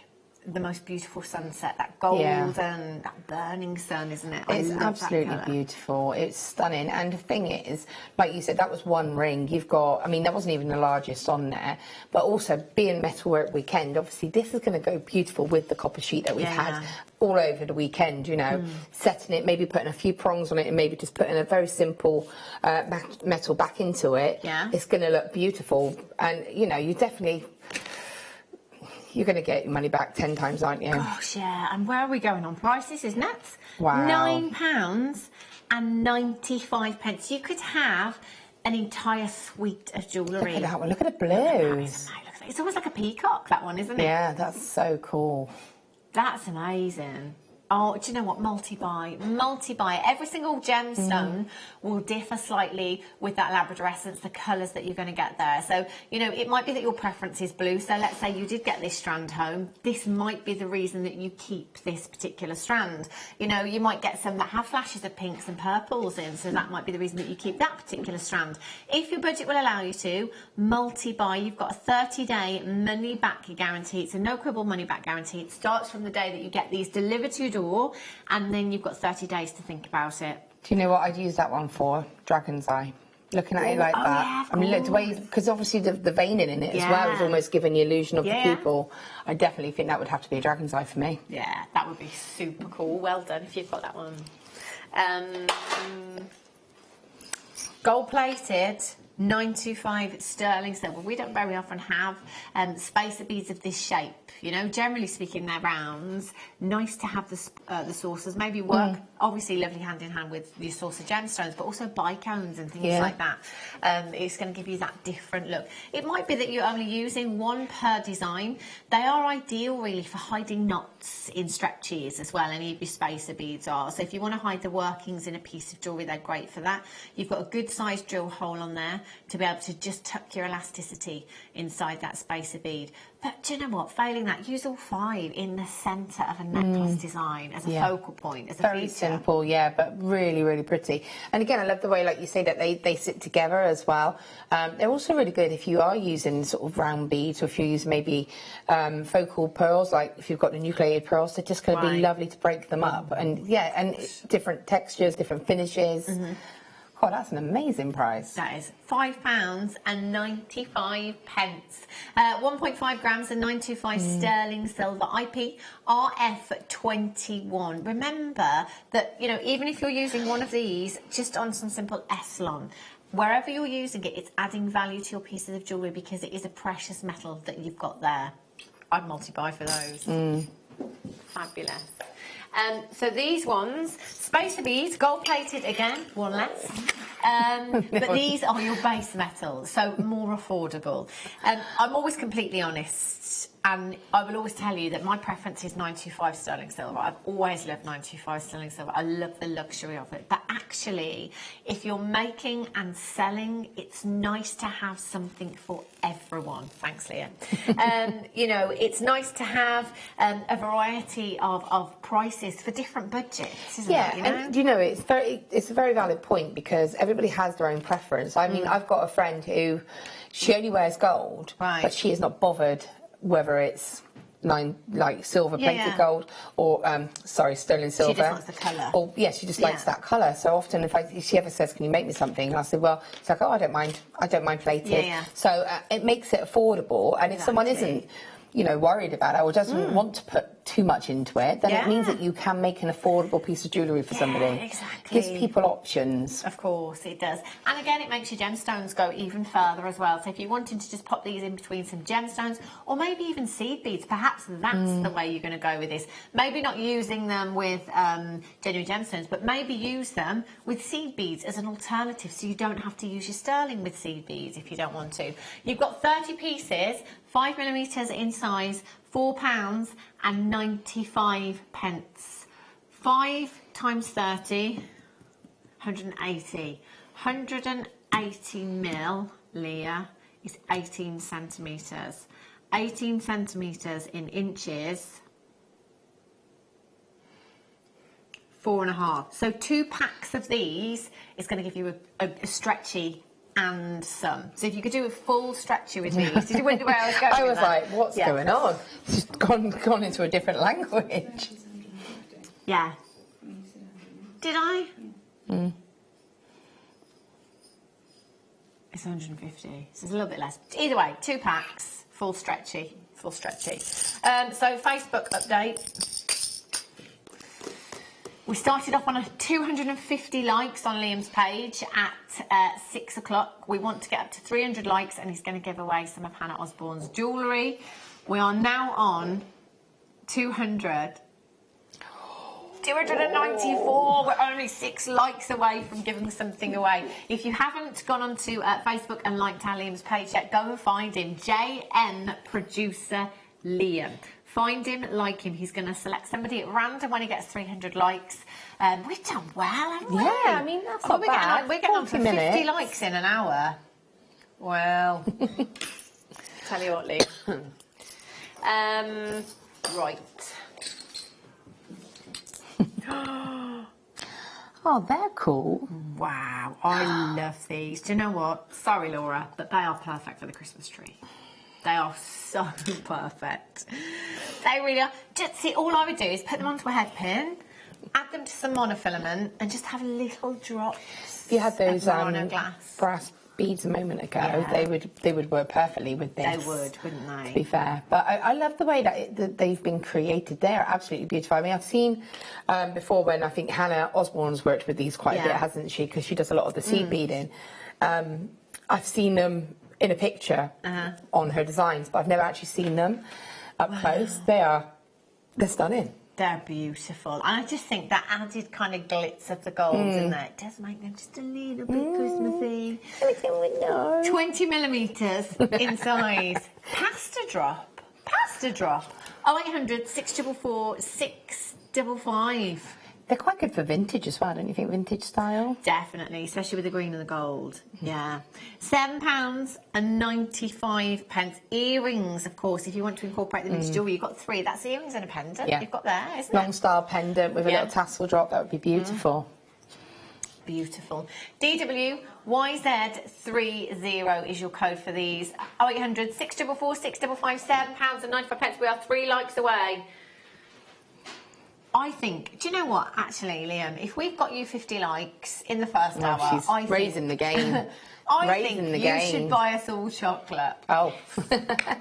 the most beautiful sunset, that golden, that burning sun, isn't it? It's absolutely beautiful. It's stunning. And the thing is, like you said, that was one ring. You've got, I mean, that wasn't even the largest on there, but also being metalwork weekend, obviously this is going to go beautiful with the copper sheet that we've had all over the weekend, you know, setting it, maybe putting a few prongs on it and maybe just putting a very simple metal back into it. Yeah. It's going to look beautiful. And, you know, you definitely... You're going to get your money back 10 times, aren't you? Gosh, yeah. And where are we going on price? This is nuts. Wow. £9.95. You could have an entire suite of jewellery. Look at that one. Look at the blues. It's almost like a peacock, that one, isn't it? Yeah, that's so cool. That's amazing. Oh, do you know what? Multi-buy. Multi-buy. Every single gemstone will differ slightly with that labrador essence, the colours that you're going to get there. So, you know, it might be that your preference is blue. So let's say you did get this strand home. This might be the reason that you keep this particular strand. You know, you might get some that have flashes of pinks and purples in. So that might be the reason that you keep that particular strand. If your budget will allow you to, multi-buy. You've got a 30-day money-back guarantee. It's a no-quibble money-back guarantee. It starts from the day that you get these delivered to your door, and then you've got 30 days to think about it. Do you know what I'd use that one for? Dragon's eye. Looking at it like that. Yeah, I mean, look, the way, because obviously the veining in it as well is almost giving the illusion of the pupil. I definitely think that would have to be a dragon's eye for me. Yeah, that would be super cool. Well done if you've got that one. Gold-plated 925 sterling silver. We don't very often have spacer beads of this shape. You know, generally speaking, they're rounds. Nice to have the saucers. Maybe work, obviously, lovely hand in hand with your saucer gemstones, but also bicones and things like that. It's going to give you that different look. It might be that you're only using one per design. They are ideal, really, for hiding knots in stretches as well. Any of your spacer beads are. So if you want to hide the workings in a piece of jewellery, they're great for that. You've got a good sized drill hole on there to be able to just tuck your elasticity inside that spacer bead. But do you know what? Failing that, use all 5 in the centre of a necklace design as a focal point, as a Very simple, but really, really pretty. And again, I love the way, like you say, that they sit together as well. They're also really good if you are using sort of round beads, or if you use maybe focal pearls, like if you've got the nucleated pearls, they're just going to be lovely to break them up. And and different textures, different finishes. Oh, that's an amazing price. That is £5.95. 1.5 grams and 925 sterling silver IP RF21. Remember that, you know, even if you're using one of these just on some simple Eslon, wherever you're using it, it's adding value to your pieces of jewellery because it is a precious metal that you've got there. I'd multi-buy for those. Fabulous. So these ones, spacer beads, gold-plated again, one less. But these are your base metals, so more affordable. I'm always completely honest, And I will always tell you that my preference is 925 sterling silver. I've always loved 925 sterling silver. I love the luxury of it. But actually, if you're making and selling, it's nice to have something for everyone. Thanks, Leah. You know, it's nice to have a variety of prices for different budgets, isn't it? You know? And you know, it's a very valid point because everybody has their own preference. I mean, I've got a friend who she only wears gold, but she is not bothered whether it's silver plated gold or sterling silver. She just wants the colour. Or she just likes that colour. So often if she ever says, "Can you make me something?" I said, "Well," it's like, "Oh, I don't mind plated." So it makes it affordable, and if someone isn't, you know, worried about it or doesn't want to put too much into it, then it means that you can make an affordable piece of jewellery for somebody. Exactly. Gives people options. Of course it does. And again, it makes your gemstones go even further as well. So if you're wanting to just pop these in between some gemstones or maybe even seed beads, perhaps that's the way you're going to go with this. Maybe not using them with genuine gemstones, but maybe use them with seed beads as an alternative, so you don't have to use your sterling with seed beads if you don't want to. You've got 30 pieces, 5mm in size, £4.95. 5 times 30, 180. 180 mil, Leah, is 18 centimetres. 18 centimetres in inches, 4.5. So 2 packs of these is going to give you a stretchy and some. So if you could do a full stretchy with these, did you wonder where I was going? I was like, what's going on? It's just gone into a different language. Yeah. Did I? It's 150. So it's a little bit less. Either way, 2 packs, full stretchy. So Facebook update. We started off on 250 likes on Liam's page at 6 o'clock. We want to get up to 300 likes and he's going to give away some of Hannah Osborne's jewellery. We are now on 294. We're only 6 likes away from giving something away. If you haven't gone onto Facebook and liked our Liam's page yet, go and find him. JN Producer Liam. Find him, like him. He's going to select somebody at random when he gets 300 likes. We've done well, haven't we? Yeah, I mean, that's not bad. We're getting on for 50 likes in an hour. Well, tell you what, Lee. Right. Oh, they're cool. Wow, I love these. Do you know what? Sorry, Laura, but they are perfect for the Christmas tree. They are so perfect. They really are. Just see, all I would do is put them onto a head pin, add them to some monofilament, and just have little drops. You had those glass brass beads a moment ago. They would work perfectly with this. They would, wouldn't they? To be fair, but I love the way that they've been created. They're absolutely beautiful. I mean, I've seen before when I think Hannah Osborne's worked with these quite a bit, hasn't she? Because she does a lot of the seed beading. I've seen them in a picture on her designs, but I've never actually seen them up close. They're stunning. They're beautiful. And I just think that added kind of glitz of the gold in there, it does make them just a little bit Christmassy. 20mm in size. Pasta drop. 0800 644 655. They're quite good for vintage as well, don't you think? Vintage style? Definitely, especially with the green and the gold. Yeah. £7.95. Earrings, of course, if you want to incorporate them into jewellery. You've got 3. That's earrings and a pendant you've got there, isn't it? Long style pendant with a little tassel drop. That would be beautiful. Beautiful. DWYZ30 is your code for these. 0800 644 655, £7.95. We are 3 likes away. I think, do you know what, actually, Liam, if we've got you 50 likes in the first hour, she's raising the game. I think you should buy us all chocolate. Oh.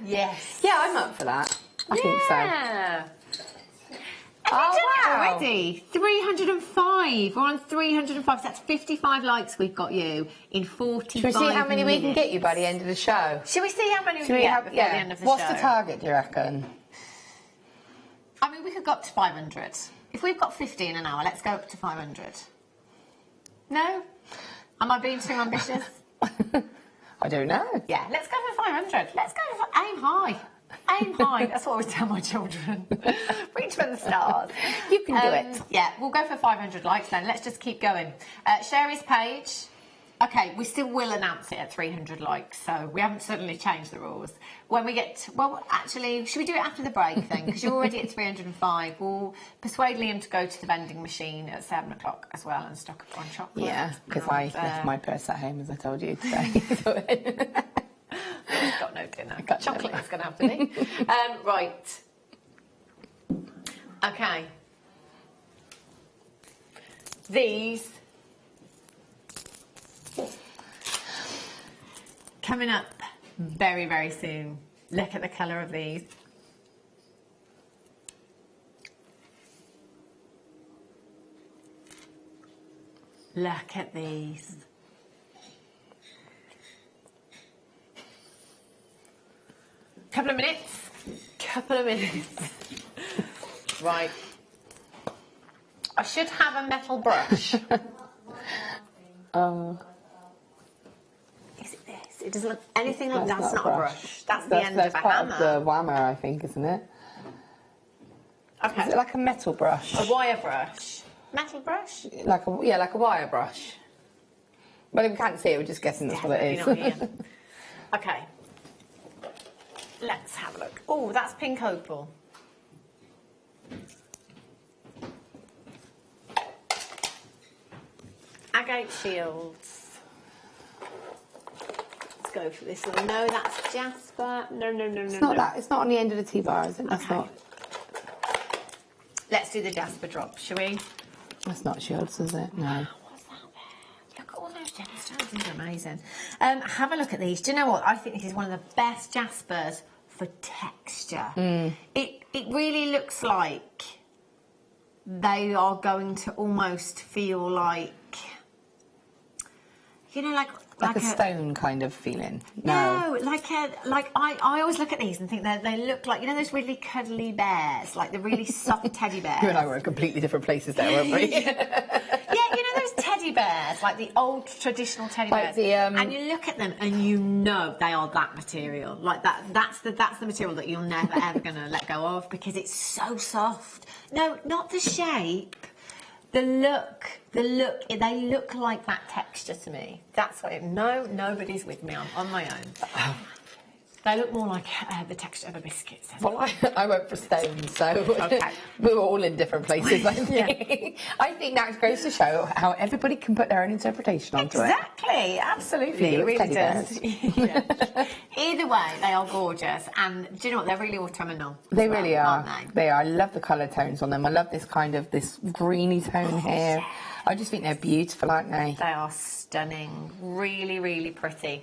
Yes. Yeah, I'm up for that. I think so. Have you done it already? 305. We're on 305. So that's 55 likes we've got you in 45 Should we see how many we can get you by the end of the show? Should we see how many we can get before the end of the show? What's the target, do you reckon? I mean, we could go up to 500. If we've got 50 in an hour, let's go up to 500. No? Am I being too ambitious? I don't know. Yeah, let's go for 500. Let's go for aim high. Aim high. That's what I always tell my children. Reach for the stars. You can do it. Yeah, we'll go for 500 likes then. Let's just keep going. Share his page. Okay, we still will announce it at 300 likes, so we haven't suddenly changed the rules. When we get, well, actually, should we do it after the break then? Because you're already at 305. We'll persuade Liam to go to the vending machine at 7 o'clock as well and stock up on chocolate. Yeah, because I left my purse at home, as I told you today. Got no dinner. Chocolate is going to have to be. Right. Okay. These coming up very, very soon. Look at the colour of these. Look at these. Couple of minutes. Right. I should have a metal brush. Is it this? It doesn't look anything like that's not a brush. That's the end of a part hammer. Of the whammer, I think, isn't it? Okay. Is it like a metal brush? A wire brush. Metal brush? Like a wire brush. But if we can't see it, we're just guessing that's what it is. Not here. Okay. Let's have a look. Oh, that's pink opal. Agate shields. Let's go for this one. No, that's jasper. No. It's not that. It's not on the end of the T-bar, is it? That's not. Let's do the jasper drop, shall we? That's not shields, is it? No. What's that there? Look at all those gemstones. These are amazing. Have a look at these. Do you know what? I think this is one of the best jaspers for texture. It really looks like they are going to almost feel like, you know, like a stone kind of feeling. No, I always look at these and think that they look like, you know, those really cuddly bears, like the really soft teddy bears. You and I were in completely different places there, weren't we? Yeah, you know those teddy bears, like the old traditional teddy bears. And you look at them and you know they are that material. Like that's the material that you're never ever going to let go of because it's so soft. No, not the shape. The look, they look like that texture to me. That's what nobody's with me. I'm on my own. They look more like the texture of a biscuit. Well, I went for stones, so okay. We were all in different places, I think. I think that goes to show how everybody can put their own interpretation onto it. Exactly, absolutely. It really does. Yeah. Either way, they are gorgeous. And do you know what? They're really autumnal. They really are. Aren't They are. I love the colour tones on them. I love this kind of, this greeny tone here. Yeah. I just think they're beautiful, aren't they? They are stunning. Really, really pretty.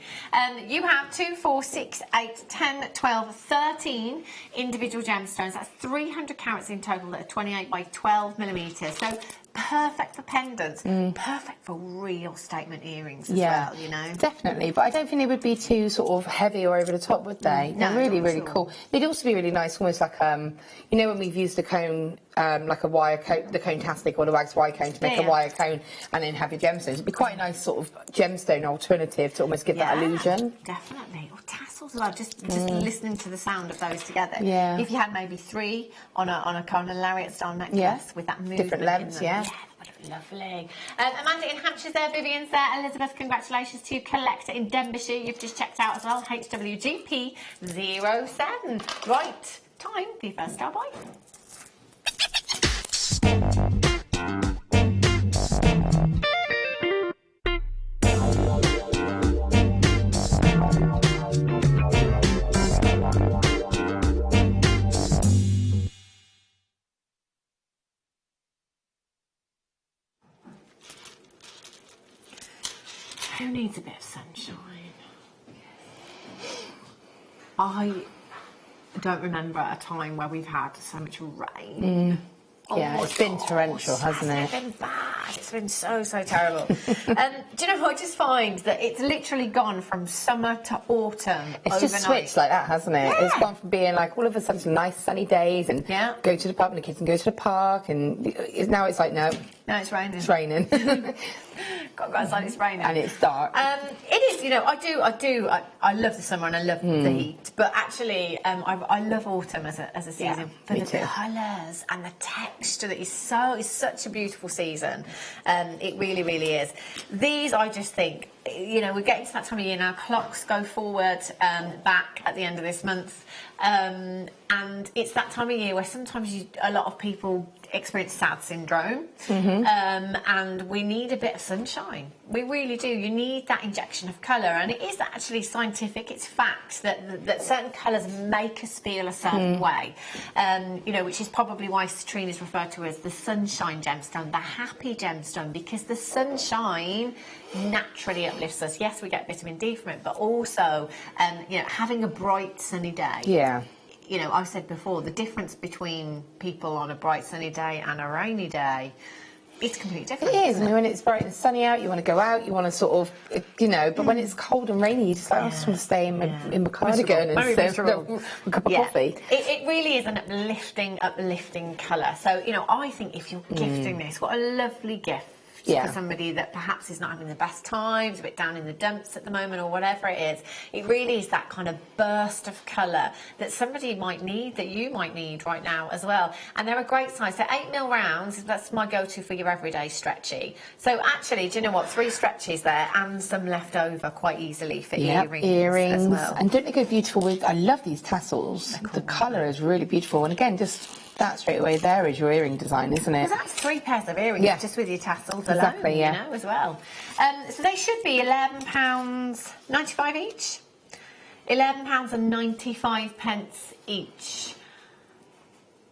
You have 2, 4, 6, 8, 10, 12, 13 individual gemstones. That's 300 carats in total that are 28 by 12 millimetres. So perfect for pendants. Perfect for real statement earrings as well, you know. Definitely. But I don't think they would be too sort of heavy or over the top, would they? No, they're really, really cool. They'd also be really nice, almost like, you know, when we've used the cone, like a wire cone, the cone-tastic or the wax wire cone to make a wire cone and then have your gemstones. It'd be quite a nice sort of gemstone alternative to almost give that illusion. Definitely. Or tassels as well, just listening to the sound of those together. Yeah. If you had maybe 3 on a kind of lariat style necklace with that movement different lengths, in them. Yeah, that would be lovely. Amanda in Hampshire's there, Vivian's there, Elizabeth, congratulations to you. Collector in Denbighshire, you've just checked out as well, HWGP07. Right, time for your first star buy. Who needs a bit of sunshine? I don't remember a time where we've had so much rain. Yeah, it's been torrential, hasn't it? It's been bad. It's been so terrible. Do you know what? I just find that it's literally gone from summer to autumn It's overnight. just switched like that, hasn't it? Yeah. It's gone from being like all of a sudden some nice sunny days and go to the pub and the kids can go to the park and now it's like, no, No, it's raining. It's raining. Got to go outside, it's raining. And it's dark. It is, you know, I love the summer and I love the heat, but actually I love autumn as a season for the colours and the texture that is such a beautiful season. It really, really is. These, I just think, you know, we're getting to that time of year now, clocks go forward back at the end of this month, and it's that time of year where sometimes a lot of people experience sad syndrome, and we need a bit of sunshine. We really do. You need that injection of colour, and it is actually scientific. It's fact that certain colours make us feel a certain way, you know, which is probably why citrine is referred to as the sunshine gemstone, the happy gemstone, because the sunshine naturally uplifts us. Yes, we get vitamin D from it, but also, you know, having a bright sunny day. Yeah. You know, I've said before, the difference between people on a bright sunny day and a rainy day, it's completely different. It is. I mean, when it's bright and sunny out, you want to go out, you want to sort of, you know, but when it's cold and rainy, you just like, I just want to stay in my cardigan and have a cup of coffee. It really is an uplifting colour. So, you know, I think if you're gifting this, what a lovely gift. For somebody that perhaps is not having the best times, a bit down in the dumps at the moment or whatever it is. It really is that kind of burst of colour that somebody might need, that you might need right now as well. And they're a great size. So 8mm rounds, that's my go-to for your everyday stretchy. So actually, do you know what? 3 stretches there and some left over quite easily for earrings as well. And don't they go beautiful with, I love these tassels. The colour is really beautiful. And again, just that straight away there is your earring design, isn't it? Because that's 3 pairs of earrings just with your tassels alone, exactly, you know, as well. So they should be £11.95 each. £11.95 each.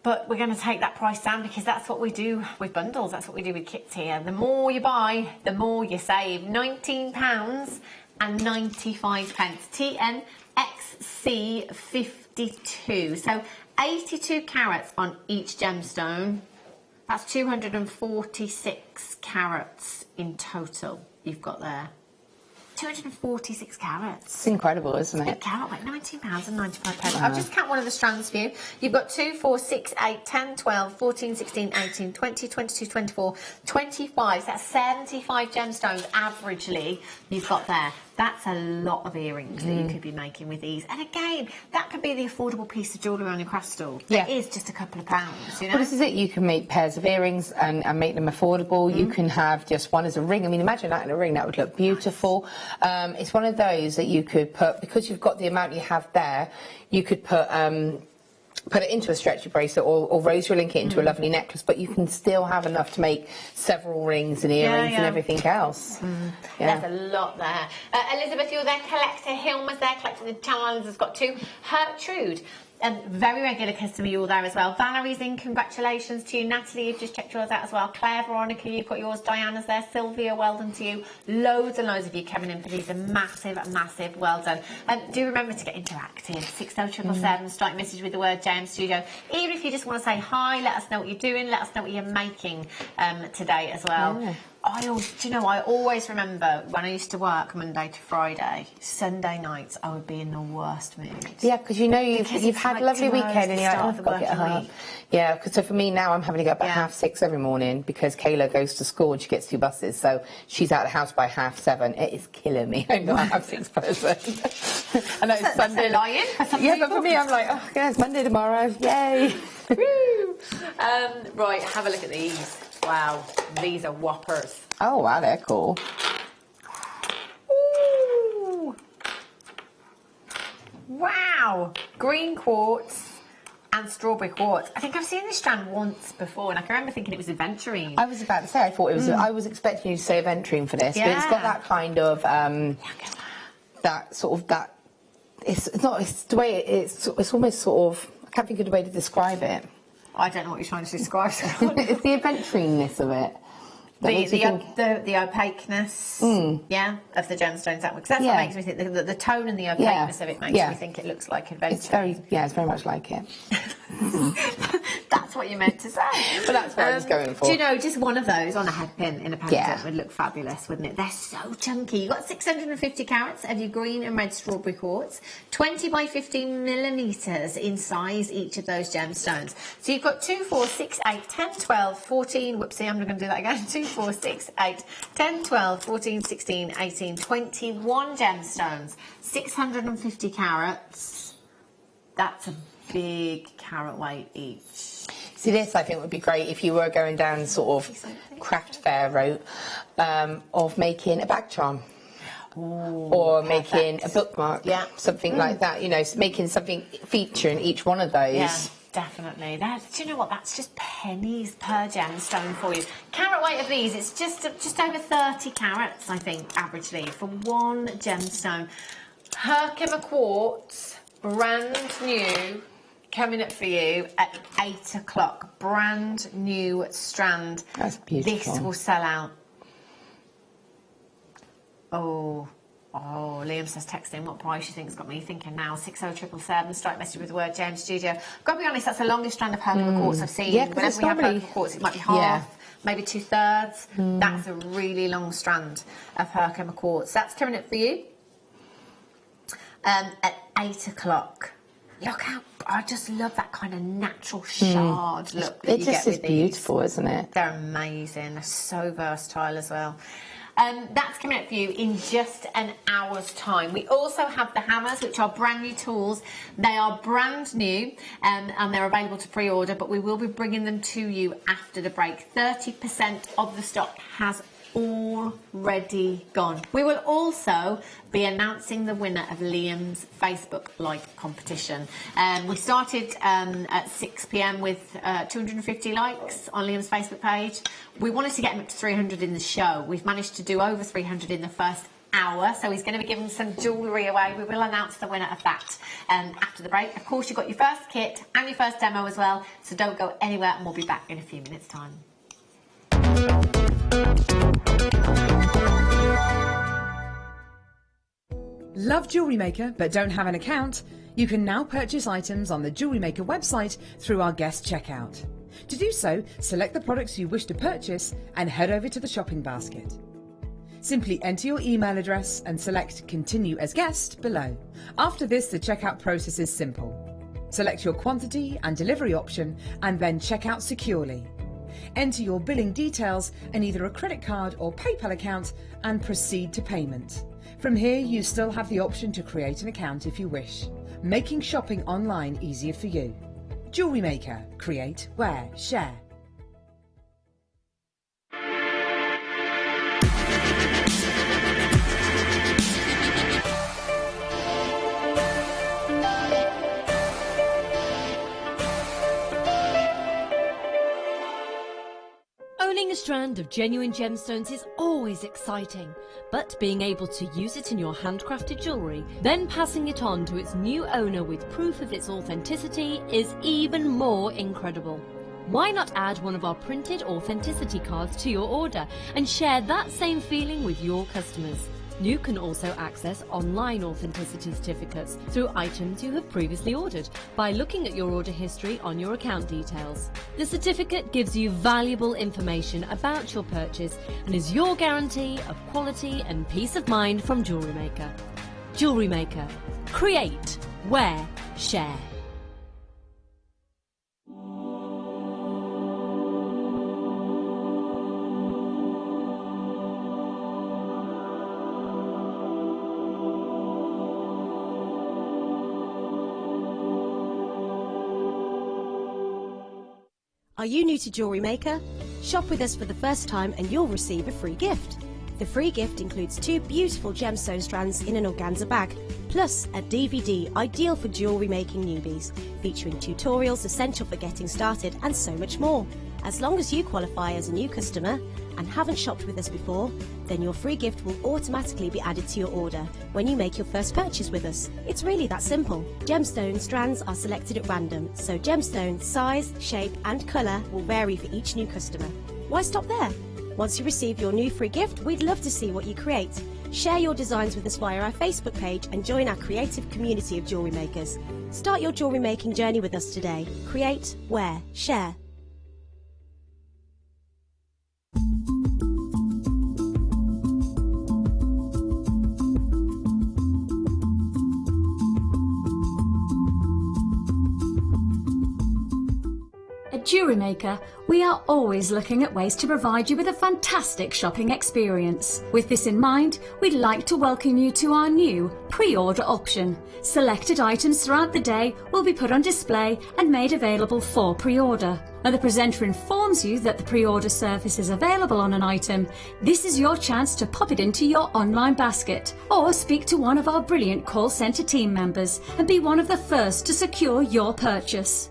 But we're going to take that price down because that's what we do with bundles. That's what we do with kits here. The more you buy, the more you save. £19.95. TNXC52. So 82 carats on each gemstone. That's 246 carats in total you've got there. 246 carats. It's incredible, isn't it? A carat, like £19.95. I'll just count one of the strands for you. You've got 2, 4, 6, 8, 10, 12, 14, 16, 18, 20, 22, 24, 25. So that's 75 gemstones averagely you've got there. That's a lot of earrings that you could be making with these. And again, that could be the affordable piece of jewellery on your craft stall. Yeah. It is just a couple of pounds, you know? Well, this is it. You can make pairs of earrings and make them affordable. You can have just one as a ring. I mean, imagine that in a ring. That would look beautiful. It's one of those that you could put, because you've got the amount you have there, you could put it into a stretchy bracelet or rosary link it into a lovely necklace, but you can still have enough to make several rings and earrings and everything else. There's a lot there. Elizabeth, you're there, collector. Hilma's there, collecting the channels has got 2. Gertrude, very regular customer, you're there as well. Valerie's in, congratulations to you. Natalie, you've just checked yours out as well. Claire, Veronica, you've got yours. Diana's there. Sylvia, well done to you. Loads and loads of you coming in for these. A massive, massive well done. Do remember to get interactive. 60777, start your message with the word JM Studio. Even if you just want to say hi, let us know what you're doing, let us know what you're making today as well. I always remember when I used to work Monday to Friday, Sunday nights I would be in the worst mood. Yeah, because you know you've had a lovely weekend and you're like, oh, I've got to get up. Yeah, because so for me now I'm having to get up at 6:30 every morning because Kayla goes to school and she gets 2 buses, so she's out of the house by 7:30. It is killing me. I'm not a 6 person. I know it's Sunday. Lying. Yeah, but for me I'm like, oh yeah, it's Monday tomorrow. Yay. Right, have a look at these. Wow, these are whoppers. Oh, wow, they're cool. Ooh. Wow, green quartz and strawberry quartz. I think I've seen this strand once before, and I can remember thinking it was aventurine. I was about to say, I thought it was. I was expecting you to say aventurine for this, but it's got that kind of that sort of that. It's not. It's the way it's almost sort of. I can't think of the way to describe it. I don't know what you're trying to describe. It's the aventuriness of it. The opaqueness, of the gemstones. Because that's what makes me think the tone and the opaqueness of it makes me think it looks like adventure. It's very much like it. That's what you meant to say. But that's what I was going for. Do you know, just one of those on a headpin in a pendant Yeah. would look fabulous, wouldn't it? They're so chunky. You've got 650 carats of your green and red strawberry quartz, 20 by 15 millimetres in size, each of those gemstones. So you've got 2, 4, 6, 8, 10, 12, 14, whoopsie, I'm not going to do that again, 2, 4, 6, 8, 10, 12, 14, 16, 18, 21 gemstones, 650 carats. That's a big carat weight each. See, this I think would be great if you were going down sort of craft fair route of making a bag charm. Ooh, or making a bookmark, something like that, you know, making something featuring each one of those. Yeah, definitely. Do you know what? That's just pennies per gemstone for you. Carat weight of these, it's just over 30 carats, I think, averagely, for one gemstone. Herkimer quartz, brand new, coming up for you at 8 o'clock. Brand new strand. That's beautiful. This will sell out. Oh, Liam says texting, what price you think's got me thinking now? 60777, strike message with the word James Studio. I've got to be honest, that's the longest strand of Herkimer quartz I've seen. Yeah, whenever we have Herkimer quartz, it might be half, maybe 2/3. That's a really long strand of Herkimer quartz. That's coming up for you at 8 o'clock. Look how, I just love that kind of natural shard look that you get with these. It just is beautiful, isn't it? They're amazing. They're so versatile as well. That's coming up for you in just an hour's time. We also have the hammers, which are brand new tools. They are brand new and they're available to pre-order, but we will be bringing them to you after the break. 30% of the stock has already gone. We will also be announcing the winner of Liam's Facebook like competition. We started at 6 p.m. with 250 likes on Liam's Facebook page. We wanted to get him up to 300 in the show. We've managed to do over 300 in the first hour, so he's going to be giving some jewellery away. We will announce the winner of that after the break. Of course, you've got your first kit and your first demo as well, so don't go anywhere, and we'll be back in a few minutes' time. Love Jewellery Maker but don't have an account? You can now purchase items on the Jewellery Maker website through our guest checkout. To do so, select the products you wish to purchase and head over to the shopping basket. Simply enter your email address and select Continue as Guest below. After this, the checkout process is simple. Select your quantity and delivery option and then check out securely. Enter your billing details and either a credit card or PayPal account and proceed to payment. From here, you still have the option to create an account if you wish, making shopping online easier for you. Jewellery Maker. Create, wear, share. Owning a strand of genuine gemstones is always exciting, but being able to use it in your handcrafted jewellery, then passing it on to its new owner with proof of its authenticity is even more incredible. Why not add one of our printed authenticity cards to your order and share that same feeling with your customers? You can also access online authenticity certificates through items you have previously ordered by looking at your order history on your account details. The certificate gives you valuable information about your purchase and is your guarantee of quality and peace of mind from Jewellery Maker. Jewellery Maker. Create, wear, share. Are you new to Jewellery Maker? Shop with us for the first time and you'll receive a free gift. The free gift includes 2 beautiful gemstone strands in an organza bag, plus a DVD ideal for jewellery making newbies, featuring tutorials essential for getting started and so much more. As long as you qualify as a new customer and haven't shopped with us before, then your free gift will automatically be added to your order when you make your first purchase with us. It's really that simple. Gemstone strands are selected at random, so gemstone size, shape and colour will vary for each new customer. Why stop there? Once you receive your new free gift, we'd love to see what you create. Share your designs with us via our Facebook page and join our creative community of jewellery makers. Start your jewellery making journey with us today. Create, wear, share. At Jewellery Maker, we are always looking at ways to provide you with a fantastic shopping experience. With this in mind, we'd like to welcome you to our new pre-order option. Selected items throughout the day will be put on display and made available for pre-order. When the presenter informs you that the pre-order service is available on an item, this is your chance to pop it into your online basket or speak to one of our brilliant call centre team members and be one of the first to secure your purchase.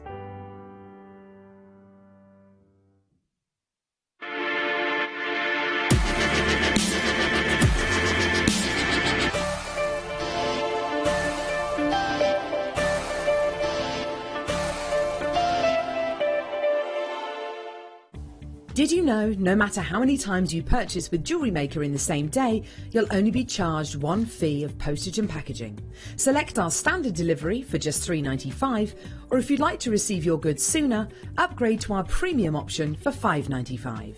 Did you know no matter how many times you purchase with Jewellery Maker in the same day, you'll only be charged one fee of postage and packaging? Select our standard delivery for just $3.95, or if you'd like to receive your goods sooner, upgrade to our premium option for $5.95.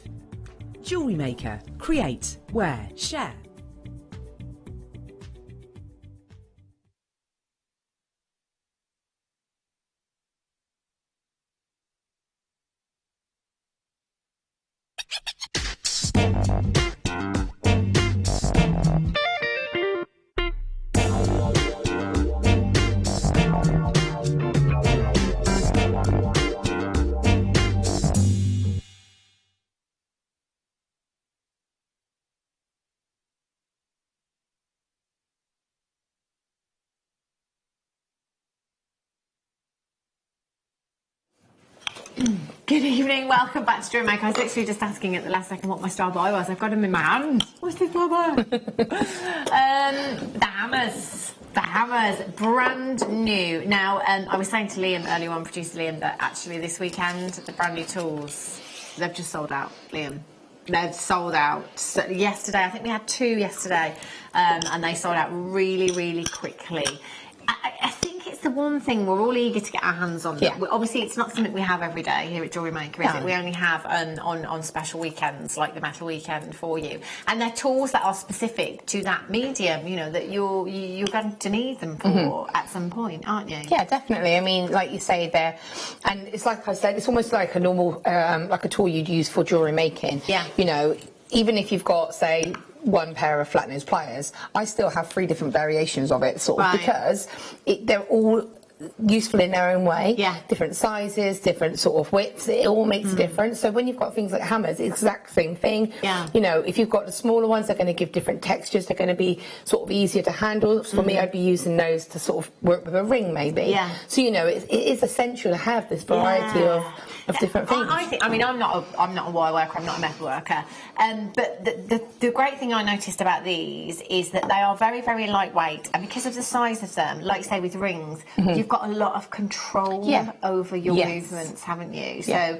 Jewellery Maker. Create, wear, share. Good evening, welcome back to Jewellery Maker. I was literally just asking at the last second what my star buy was. I've got them in my hand. What's this star buy? The hammers, brand new. Now, I was saying to Liam earlier on, producer Liam, that actually this weekend, the brand new tools, they've just sold out, Liam. They've sold out. So yesterday, I think we had 2 yesterday, and they sold out really, really quickly. I think it's the one thing we're all eager to get our hands on. Yeah. Obviously, it's not something we have every day here at Jewellery Maker, is it? We only have on special weekends, like the metal weekend for you. And they're tools that are specific to that medium, you know, that you're going to need them for at some point, aren't you? Yeah, definitely. I mean, like you say there, and it's like I said, it's almost like a normal, like a tool you'd use for jewellery making. Yeah. You know, even if you've got, say, 1 pair of flat nose pliers, I still have 3 different variations of it, sort of, because they're all useful in their own way. Yeah. Different sizes, different sort of widths, it all makes a difference. So when you've got things like hammers, it's the exact same thing. Yeah. You know, if you've got the smaller ones, they're going to give different textures, they're going to be sort of easier to handle. For me, I'd be using those to sort of work with a ring, maybe. Yeah. So, you know, it is essential to have this variety of different things. I think, I mean, I'm not a wire worker, I'm not a metal worker, but the great thing I noticed about these is that they are very, very lightweight, and because of the size of them, like you say with rings, you've got a lot of control over your movements, haven't you? So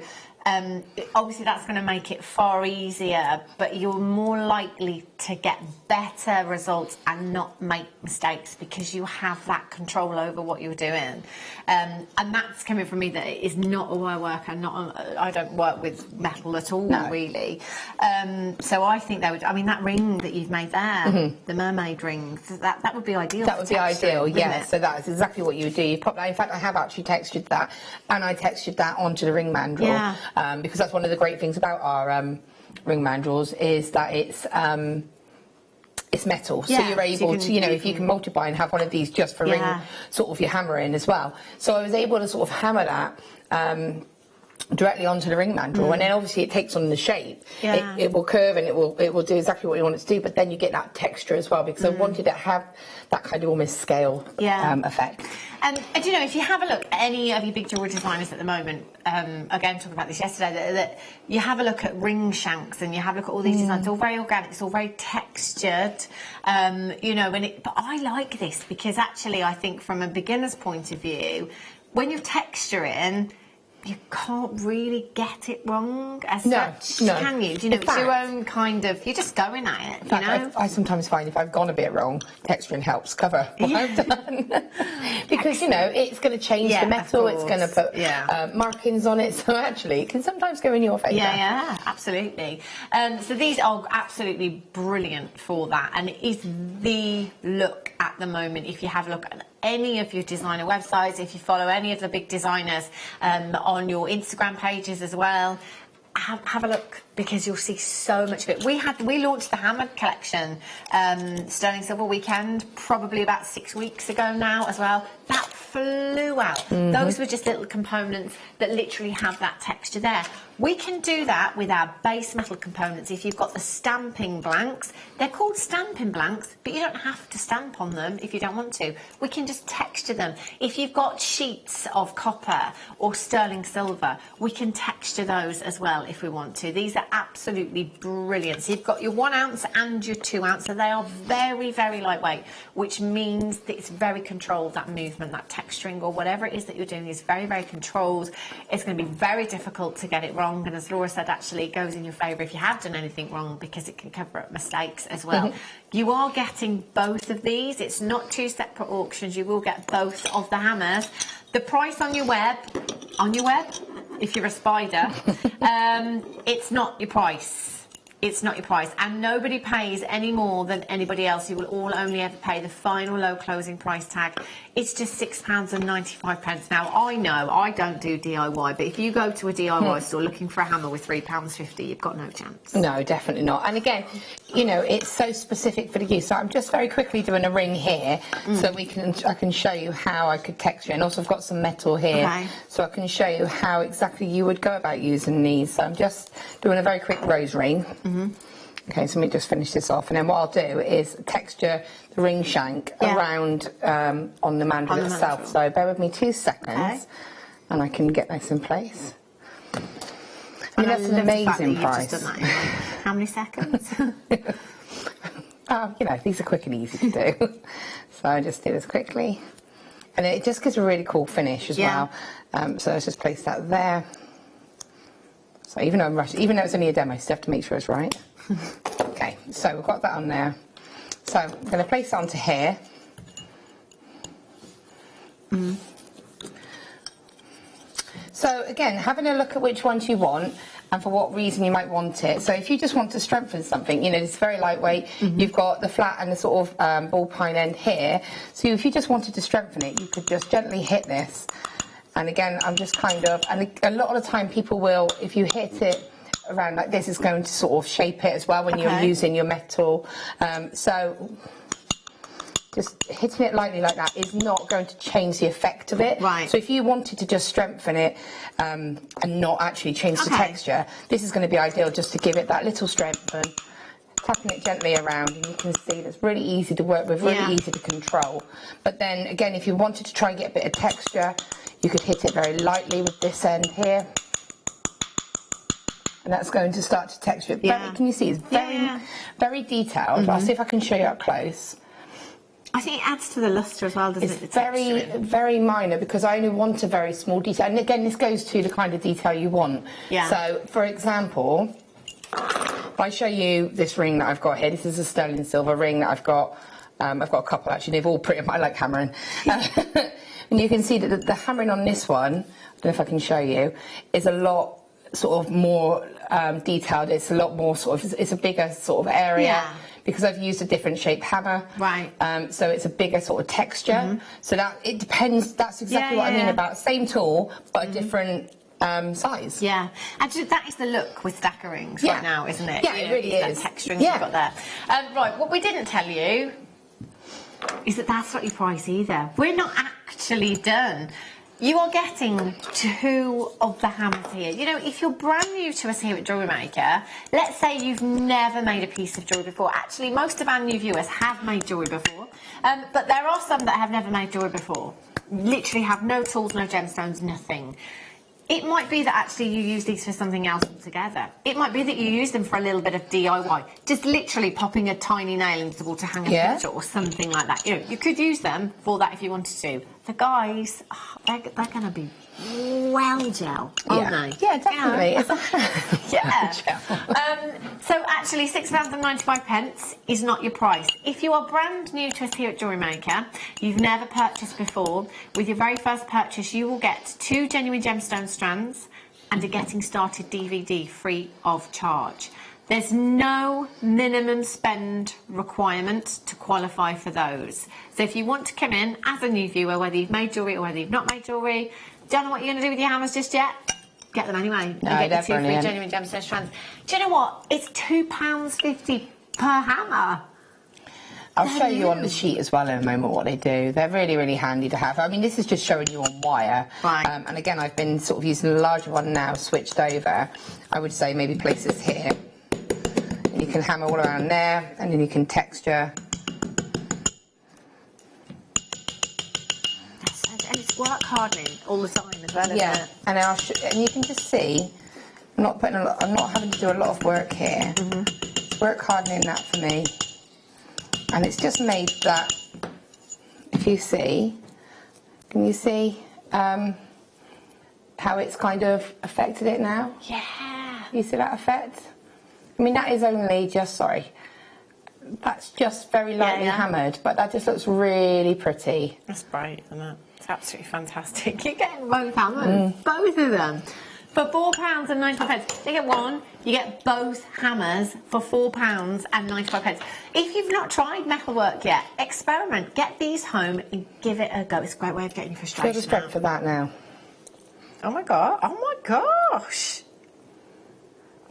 obviously that's going to make it far easier, but you're more likely to get better results and not make mistakes because you have that control over what you're doing. And that's coming from me that is not a wire worker, I don't work with metal at all, really. So I think they would, I mean, that ring that you've made there, the mermaid ring, that would be ideal. That would be ideal, yeah. So that is exactly what you would do. You pop that, in fact, I have actually textured that, and I textured that onto the ring mandrel. Because that's one of the great things about our ring mandrels is that it's metal, so you're able to, you know, if you can multiply and have one of these just for ring, sort of your hammering as well. So I was able to sort of hammer that directly onto the ring mandrel, and then obviously it takes on the shape. It will curve and it will do exactly what you want it to do, but then you get that texture as well, because I wanted to have that kind of almost scale effect. And do you know, if you have a look at any of your big jewellery designers at the moment, again, talking about this yesterday, that you have a look at ring shanks and you have a look at all these designs, it's all very organic, it's all very textured, you know, but I like this because actually I think from a beginner's point of view, when you're texturing, you can't really get it wrong as No, such, no. can you? You know, In it's your fact- own kind of, you're just going at it, In fact, you know? I sometimes find if I've gone a bit wrong, texturing helps cover what I've done. Because, you know, it's going to change Yeah, the metal, of it's going to course. put Yeah. markings on it, so actually it can sometimes go in your favour. Yeah, absolutely. So these are absolutely brilliant for that, and it is the look at the moment. If you have a look at any of your designer websites, if you follow any of the big designers on your Instagram pages as well, have a look, because you'll see so much of it. We launched the hammered collection, Sterling Silver Weekend, probably about 6 weeks ago now as well. That flew out. Those were just little components that literally have that texture there. We can do that with our base metal components. If you've got the stamping blanks, they're called stamping blanks, but you don't have to stamp on them if you don't want to. We can just texture them. If you've got sheets of copper or sterling silver, we can texture those as well if we want to. These are absolutely brilliant. So you've got your 1 ounce and your 2 ounce, so they are very, very lightweight, which means that it's very controlled, that movement, that texturing, or whatever it is that you're doing is very, very controlled. It's going to be very difficult to get it wrong, and as Laura said, actually it goes in your favour if you have done anything wrong, because it can cover up mistakes as well. You are getting both of these. It's not 2 separate auctions. You will get both of the hammers. The price on your web, if you're a spider, it's not your price. It's not your price, and nobody pays any more than anybody else. You will all only ever pay the final low closing price tag. It's just £6.95. Now, I know I don't do DIY, but if you go to a DIY store looking for a hammer with £3.50, you've got no chance. No, definitely not. And again, you know, it's so specific for the use. So I'm just very quickly doing a ring here, so I can show you how I could texture it. And also I've got some metal here, so I can show you how exactly you would go about using these. So I'm just doing a very quick rose ring. Okay, so let me just finish this off, and then what I'll do is texture the ring shank around on the mandrel itself. So bear with me 2 seconds, and I can get this in place. I mean, that's an amazing price. Just done that in how many seconds? You know, these are quick and easy to do. So I just do this quickly, and it just gives a really cool finish as well. So let's just place that there. So even though I'm rushing, even though it's only a demo, you still have to make sure it's right. Okay, so we've got that on there. So I'm going to place it onto here. So again, having a look at which ones you want and for what reason you might want it. So if you just want to strengthen something, you know, it's very lightweight. You've got the flat and the sort of ball pine end here. So if you just wanted to strengthen it, you could just gently hit this. And again, I'm just kind of, and a lot of the time people will, if you hit it around like this, it's going to sort of shape it as well when you're using your metal. So just hitting it lightly like that is not going to change the effect of it. Right. So if you wanted to just strengthen it and not actually change the texture, this is going to be ideal just to give it that little strength, and tapping it gently around, and you can see that's really easy to work with, really easy to control. But then again, if you wanted to try and get a bit of texture, you could hit it very lightly with this end here, and that's going to start to texture it. Can you see it's very, very detailed? I'll see if I can show you up close. I think it adds to the lustre as well, doesn't it? It's very, very minor, because I only want a very small detail. And again, this goes to the kind of detail you want. So, for example, if I show you this ring that I've got here, this is a sterling silver ring that I've got a couple actually, they've all pretty much, I like hammering. And you can see that the hammering on this one, I don't know if I can show you, is a lot sort of more detailed. It's a lot more sort of, it's a bigger sort of area. Because I've used a different shape hammer. So it's a bigger sort of texture. So that, it depends, that's exactly what I mean about same tool, but a different size. Actually, that is the look with stacker rings right now, isn't it? It really is. That texturing you've got there. Right, what we didn't tell you is that that's not your price either. We're not actually done. You are getting 2 of the hammers here. You know, if you're brand new to us here at Jewellery Maker, let's say you've never made a piece of jewellery before. Actually, most of our new viewers have made jewellery before, but there are some that have never made jewellery before. Literally have no tools, no gemstones, nothing. It might be that actually you use these for something else altogether. It might be that you use them for a little bit of DIY, just literally popping a tiny nail into the wall to hang a picture or something like that. You know, you could use them for that if you wanted to. The guys, they're going to be well gel, aren't they? Yeah, definitely. Yeah. So actually, £6.95 is not your price. If you are brand new to us here at Jewellery Maker, you've never purchased before, with your very first purchase, you will get 2 genuine gemstone strands and a Getting Started DVD free of charge. There's no minimum spend requirement to qualify for those. So if you want to come in as a new viewer, whether you've made jewellery or whether you've not made jewellery, don't know what you're going to do with your hammers just yet, get them anyway. No, you get they're 2 free brilliant. genuine gemstone strands. Do you know what? It's £2.50 per hammer. I'll show you on the sheet as well in a moment what they do. They're really, really handy to have. I mean, this is just showing you on wire. Right. And again, I've been sort of using the larger one now, switched over. I would say maybe place this here. And you can hammer all around there, and then you can texture. And it's work hardening all the time as well, isn't it? And and you can just see, I'm not having to do a lot of work here. It's work hardening that for me. And it's just made that, if you see, can you see how it's kind of affected it now? Yeah. You see that effect? I mean, that is only just, that's just very lightly hammered, but that just looks really pretty. That's great, isn't it? It's absolutely fantastic. You're getting both hammers, both of them. For £4.95, you get one, you get both hammers for £4.95. If you've not tried metalwork yet, experiment, get these home and give it a go. It's a great way of getting your frustration Feel the strength for that now. Oh my god! Oh my gosh!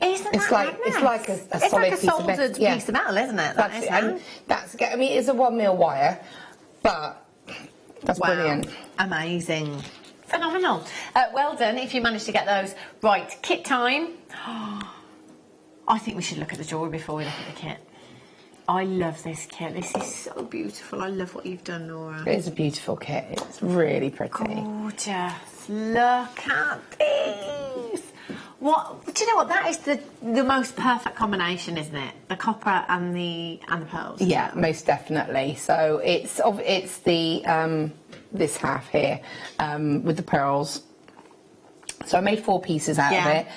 Isn't It's that like madness? it's like a It's solid like a piece of soldered metal. Yeah. piece of metal, isn't it? That's it. And I mean, it's a 1mm wire, but that's brilliant. Amazing. Phenomenal. Well done if you managed to get those. Right, kit time. I think we should look at the jewellery before we look at the kit. I love this kit. This is so beautiful. I love what you've done, Laura. It is a beautiful kit. It's really pretty. Gorgeous. Look at this. What? Do you know what? That is the most perfect combination, isn't it? The copper and the pearls. Yeah, most definitely. So it's the this half here with the pearls. So I made 4 pieces out of it.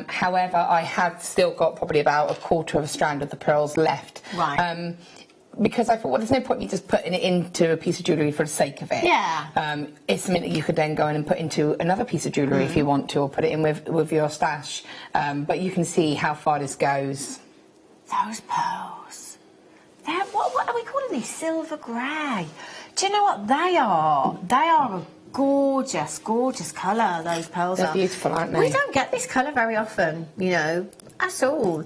However, I have still got probably about a quarter of a strand of the pearls left. Right. Because I thought, well, there's no point in me just putting it into a piece of jewellery for the sake of it. Yeah. It's something that you could then go in and put into another piece of jewellery if you want to, or put it in with your stash. But you can see how far this goes. Those pearls. What are we calling these? Silver grey. Do you know what they are? They are a gorgeous, gorgeous colour, those pearls They're are. beautiful, aren't they? We don't get this colour very often, you know, at all.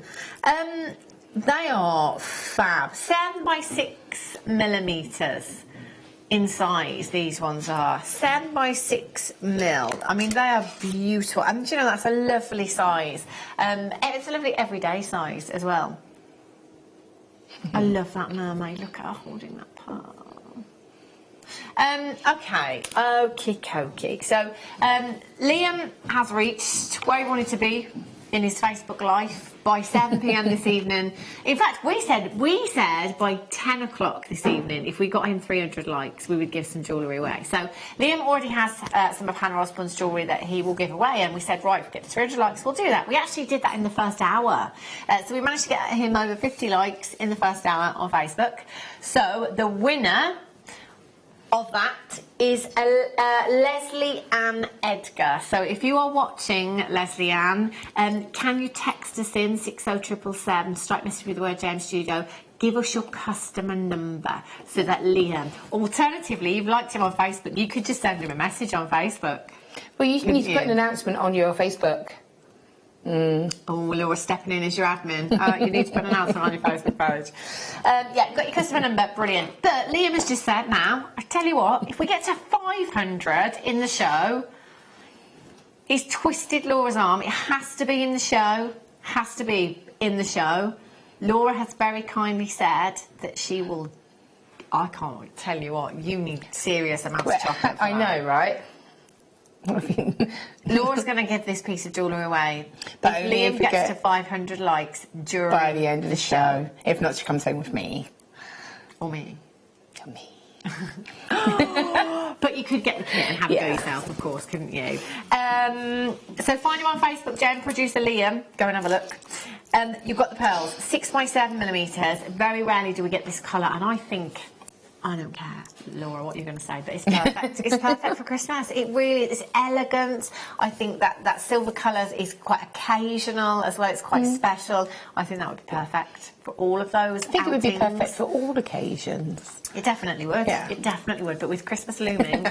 They are fab. 7 by 6 millimetres in size, these ones are. 7 by 6 mil. I mean, they are beautiful. And, you know, that's a lovely size. It's a lovely everyday size as well. I love that mermaid. Look at her holding that pearl. Okay, okie. So, Liam has reached where he wanted to be in his Facebook Live by 7 p.m. this evening. In fact, we said by 10 o'clock this evening, if we got him 300 likes, we would give some jewellery away. So Liam already has some of Hannah Osborne's jewellery that he will give away, and we said, right, if we get to 300 likes, we'll do that. We actually did that in the first hour. So we managed to get him over 50 likes in the first hour on Facebook. So the winner of that is Leslie Ann Edgar. So if you are watching, Leslie Ann, can you text us in 60777, strike message with the word James Studio, give us your customer number so that Liam, alternatively, you've liked him on Facebook, you could just send him a message on Facebook. Well, you need to put an announcement on your Facebook. Oh, Laura stepping in as your admin. You need to put an announcement on your Facebook page. Yeah, got your customer number, brilliant. But Liam has just said now, I tell you what, if we get to 500 in the show, he's twisted Laura's arm. It has to be in the show. Has to be in the show. Laura has very kindly said that she will... I can't tell you what, you need serious amounts of chocolate for I know, right? Laura's going to give this piece of jewellery away. But if only Liam if we gets get to 500 likes during by the end of the show. If not, she comes home with me. Or me. Or me. But you could get the kit and have it go yourself, of course, couldn't you? So find you on Facebook, Jen, producer Liam. Go and have a look. You've got the pearls, 6x7mm. Very rarely do we get this colour, and I think, I don't care, Laura, what you're going to say, but it's perfect. It's perfect for Christmas. It really is elegant. I think that silver colour is quite occasional as well. It's quite special. I think that would be perfect for all of those. I think it would be perfect for all occasions. It definitely would. Yeah. It definitely would. But with Christmas looming,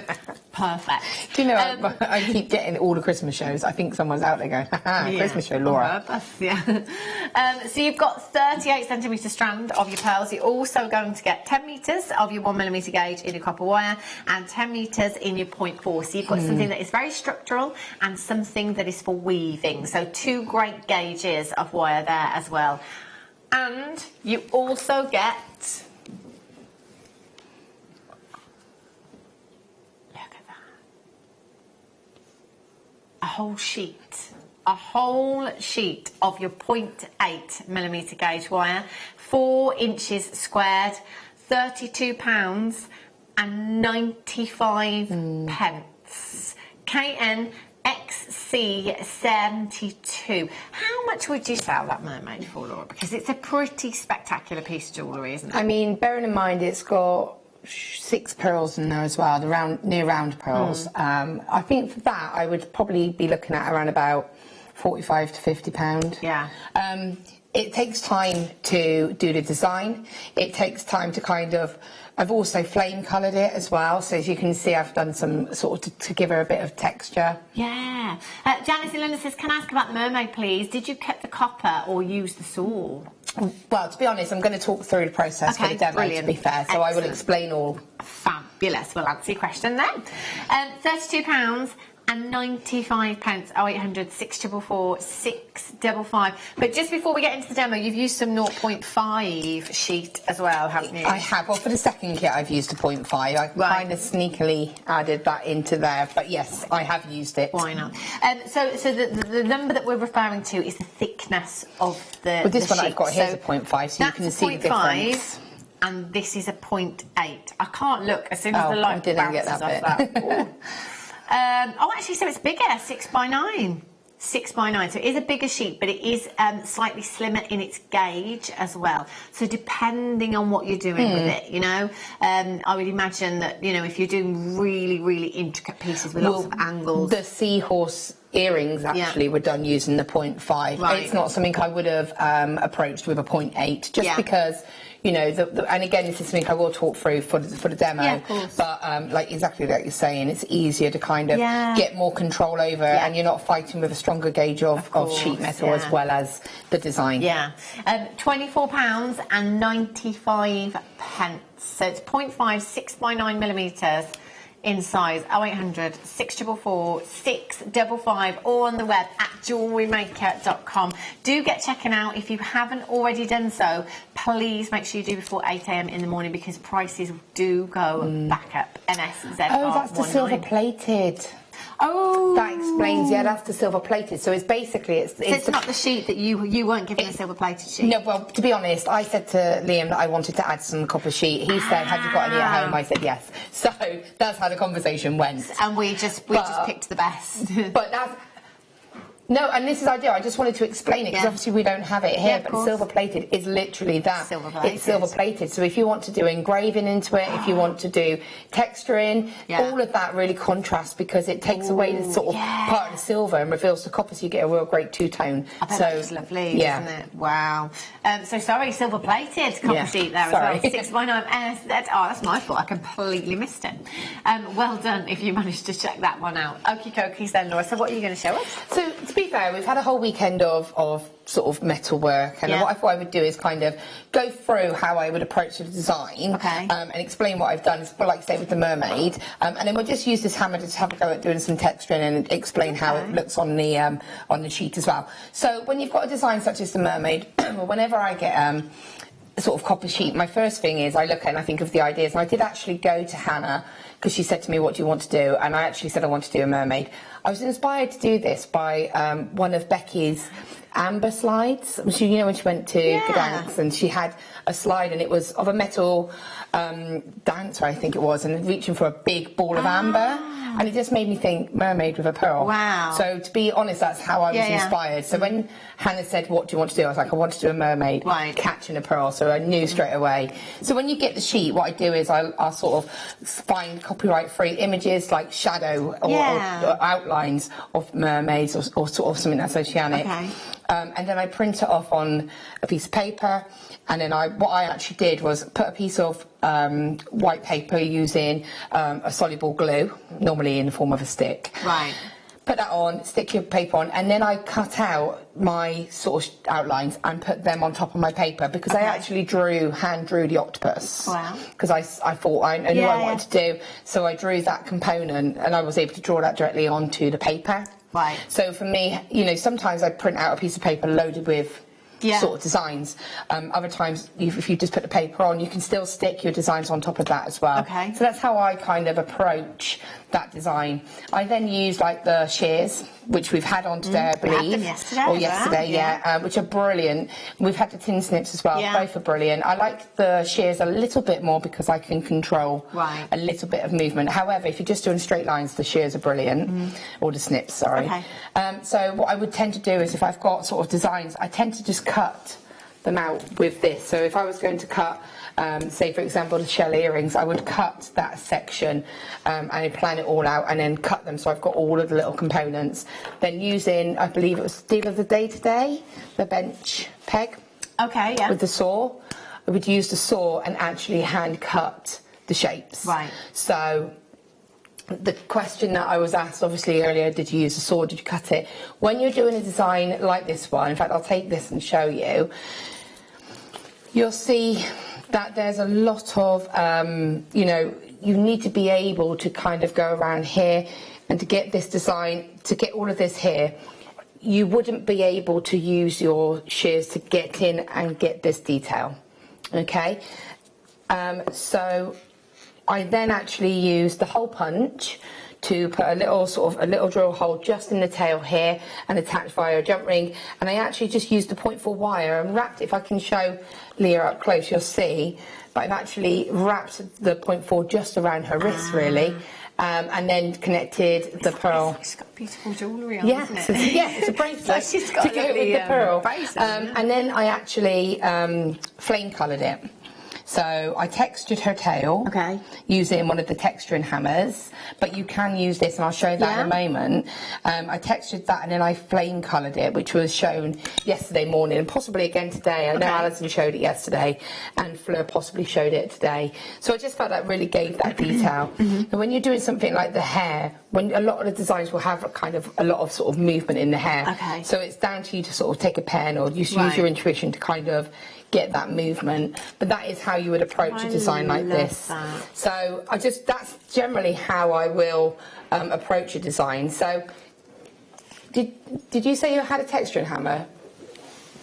perfect. Do you know, I keep getting all the Christmas shows. I think someone's out there going, haha, Christmas show, Laura. So you've got 38cm strand of your pearls. You're also going to get 10 metres of your 1mm gauge in your copper wire and 10 metres in your 0.4. So you've got something that is very structural and something that is for weaving. So 2 great gauges of wire there as well. And you also get... a whole sheet of your 0.8mm gauge wire, 4 inches squared, £32 and 95 pence. KN XC72. How much would you sell that mermaid for, Laura? Because it's a pretty spectacular piece of jewellery, isn't it? I mean, bearing in mind it's got 6 pearls in there as well, the near round pearls. I think for that I would probably be looking at around about £45 to £50. Yeah. It takes time to do the design. It takes time to kind of... I've also flame coloured it as well, so as you can see I've done some sort of to give her a bit of texture. Yeah. Janice in London says, can I ask about the mermaid, please? Did you cut the copper or use the saw? Well, to be honest, I'm going to talk through the process for the demo, brilliant. to be fair, so I will explain all. Fabulous. We'll answer your question then. £32 and 95 pence. 0800 644 655. But just before we get into the demo, you've used some 0.5 sheet as well, haven't you? I have. Well, for the second kit, I've used a 0.5. I kind of sneakily added that into there, but yes, I have used it. Why not? So the number that we're referring to is the thickness of the Well, this one sheet. I've got here is a 0.5, so you can see the difference. And this is a 0.8. I can't look as soon as the light bounces off that. Oh, actually, so it's bigger, 6x9. 6x9, so it is a bigger sheet, but it is slightly slimmer in its gauge as well. So depending on what you're doing with it, you know, I would imagine that, you know, if you're doing really, really intricate pieces with lots of angles. The seahorse earrings actually were done using the 0.5. Right. It's not something I would have approached with a 0.8, just because... You know, and again, this is something I will talk through for the demo. Yeah, of course. But like exactly like you're saying, it's easier to kind of get more control over, and you're not fighting with a stronger gauge of sheet metal as well as the design. Yeah, £24 and 95 pence. So it's 0.5, 6x9mm. In size, 0800 644 655, or on the web at JewelleryMaker.com. Do get checking out. If you haven't already done so, please make sure you do before 8 AM in the morning, because prices do go back up. NSZR19. Oh, that's the silver plated. Oh, that explains. Yeah, that's the silver plated. So it's basically it's not the sheet that you weren't given a silver plated sheet. No, well, to be honest, I said to Liam that I wanted to add some copper sheet. He said, "Have you got any at home?" I said, "Yes." So that's how the conversation went. And we just picked the best. But that's. No, and this is ideal. I just wanted to explain it because obviously we don't have it here, but silver plated is literally that. It's silver plated. So if you want to do engraving into it, if you want to do texturing, all of that really contrasts because it takes away the sort of part of the silver and reveals the copper, so you get a real great two-tone. I bet that's lovely, isn't it? Wow. So sorry, silver plated copper sheet there as well. 6x9. That's my fault. I completely missed it. Well done if you managed to check that one out. Okie dokies then, Laura. So what are you going to show us? So to be fair, we've had a whole weekend of sort of metal work, and what I thought I would do is kind of go through how I would approach the design, and explain what I've done, like I say, with the mermaid, and then we'll just use this hammer to have a go at doing some texturing and explain how it looks on the sheet as well. So when you've got a design such as the mermaid, whenever I get sort of copper sheet, my first thing is I look at and I think of the ideas, and I did actually go to Hannah because she said to me, what do you want to do? And I actually said I want to do a mermaid. I was inspired to do this by one of Becky's amber slides. She, you know, when she went to Gdansk, and she had a slide, and it was of a metal dancer, I think it was, and reaching for a big ball of amber. And it just made me think mermaid with a pearl. Wow. So to be honest, that's how I was inspired. So when Hannah said, what do you want to do? I was like, I want to do a mermaid catching a pearl. So I knew straight away. So when you get the sheet, what I do is I'll sort of find copyright-free images like shadow or outlines of mermaids or sort of something that's oceanic. Okay. And then I print it off on a piece of paper. And then what I actually did was put a piece of white paper using a soluble glue, normally in the form of a stick. Right. Put that on, stick your paper on, and then I cut out my sort of outlines and put them on top of my paper, because I actually hand drew the octopus. Wow. Because I thought I knew what I wanted to do, so I drew that component, and I was able to draw that directly onto the paper. Right. So for me, you know, sometimes I print out a piece of paper loaded with sort of designs. Other times, if you just put the paper on, you can still stick your designs on top of that as well. Okay. So that's how I kind of approach that design. I then use like the shears, which we've had on today, I believe. We had them yesterday. Or yesterday, which are brilliant. We've had the tin snips as well. Both are brilliant. I like the shears a little bit more because I can control a little bit of movement. However, if you're just doing straight lines, the shears are brilliant. Or the snips, sorry. Okay. So what I would tend to do is, if I've got sort of designs, I tend to just cut them out with this. So if I was going to cut, say for example the shell earrings, I would cut that section and I'd plan it all out and then cut them, so I've got all of the little components. Then using, I believe it was Steel of the Day today, the bench peg. Okay, yeah. With the saw. I would use the saw and actually hand cut the shapes. Right. So the question that I was asked obviously earlier, did you use a saw, did you cut it? When you're doing a design like this one, in fact I'll take this and show you, you'll see that there's a lot of, you know, you need to be able to kind of go around here, and to get this design, to get all of this here, you wouldn't be able to use your shears to get in and get this detail, okay? So I then actually use the hole punch to put a little drill hole just in the tail here and attach via a jump ring, and I actually just used the 0.4 wire and wrapped, if I can show Leah up close you'll see, but I've actually wrapped the 0.4 just around her wrist really, and then connected the pearl. She's got beautiful jewellery on, isn't it? It's a bracelet She's got to go with the pearl. bracelet, and then I actually flame coloured it. So I textured her tail using one of the texturing hammers, but you can use this, and I'll show that in a moment. I textured that and then I flame coloured it, which was shown yesterday morning and possibly again today. I know Alison showed it yesterday and Fleur possibly showed it today. So I just felt that really gave that detail. And when you're doing something like the hair, when a lot of the designs will have a lot of sort of movement in the hair. So it's down to you to sort of take a pen or use your intuition to kind of get that movement, but that is how you would approach a design like this. So that's generally how I will approach a design. So did you say you had a texturing hammer?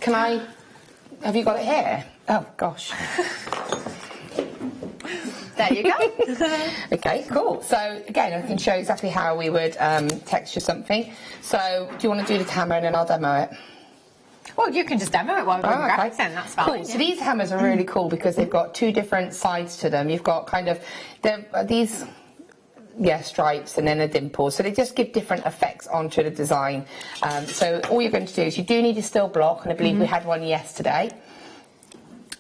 Have you got it here? Oh gosh. There you go. Okay, cool. So again, I can show exactly how we would texture something. So do you want to do the hammer and then I'll demo it? Well, you can just demo it while we're doing graphics then, that's fine. Cool. So these hammers are really cool because they've got two different sides to them. You've got kind of these stripes and then a dimple, so they just give different effects onto the design. So all you're going to do is you do need a steel block, and I believe we had one yesterday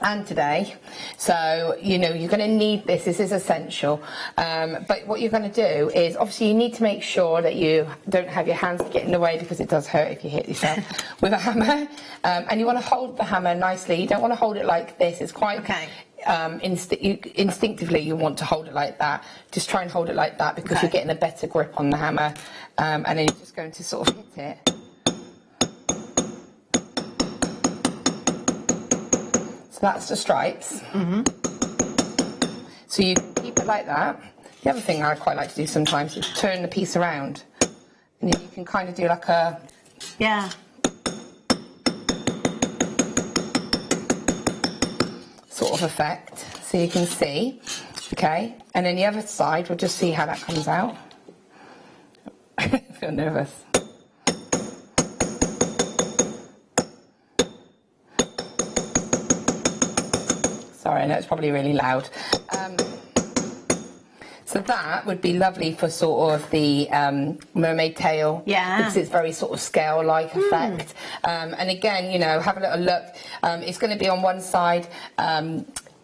and today, so you know you're going to need this. This is essential, but what you're going to do is obviously you need to make sure that you don't have your hands get in the way, because it does hurt if you hit yourself with a hammer, and you want to hold the hammer nicely. You don't want to hold it like this. It's quite instinctively you want to hold it like that. Just try and hold it like that, because you're getting a better grip on the hammer, and then you're just going to sort of hit it. So that's the stripes. So you keep it like that. The other thing I quite like to do sometimes is turn the piece around, and you can kind of do like a sort of effect, so you can see. Okay, and then the other side, we'll just see how that comes out. I feel nervous. Sorry, I know it's probably really loud. So that would be lovely for sort of the mermaid tail. Yeah. Because it's very sort of scale-like effect. And again, you know, have a little look. It's going to be on one side.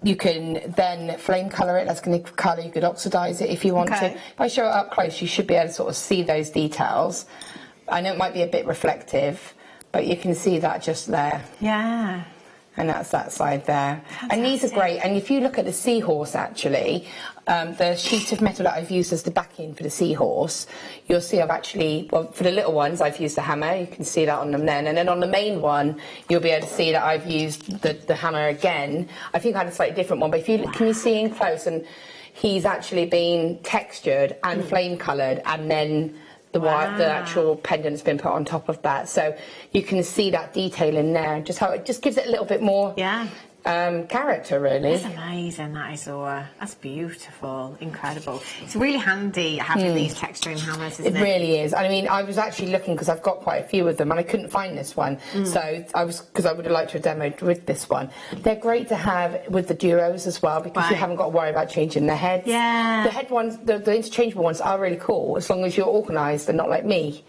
You can then flame colour it. That's going to colour. You could oxidise it if you want to. If I show it up close, you should be able to sort of see those details. I know it might be a bit reflective, but you can see that just there. Yeah. And that's that side there. Fantastic. And these are great. And if you look at the seahorse, actually, the sheet of metal that I've used as the backing for the seahorse, you'll see I've actually, well, for the little ones, I've used the hammer. You can see that on them then. And then on the main one, you'll be able to see that I've used the hammer again. I think I had a slightly different one, but if you can you see in close, and he's actually been textured and flame coloured, and then the actual pendant's been put on top of that, so you can see that detail in there. Just how it just gives it a little bit more character, really. That's amazing. That is Laura. That's beautiful, incredible. It's really handy having these texturing hammers, isn't it? It really is. I mean, I was actually looking because I've got quite a few of them, and I couldn't find this one. So because I would have liked to have demoed with this one. They're great to have with the duos as well, because you haven't got to worry about changing the heads. Yeah. The head ones, the interchangeable ones, are really cool as long as you're organised and not like me,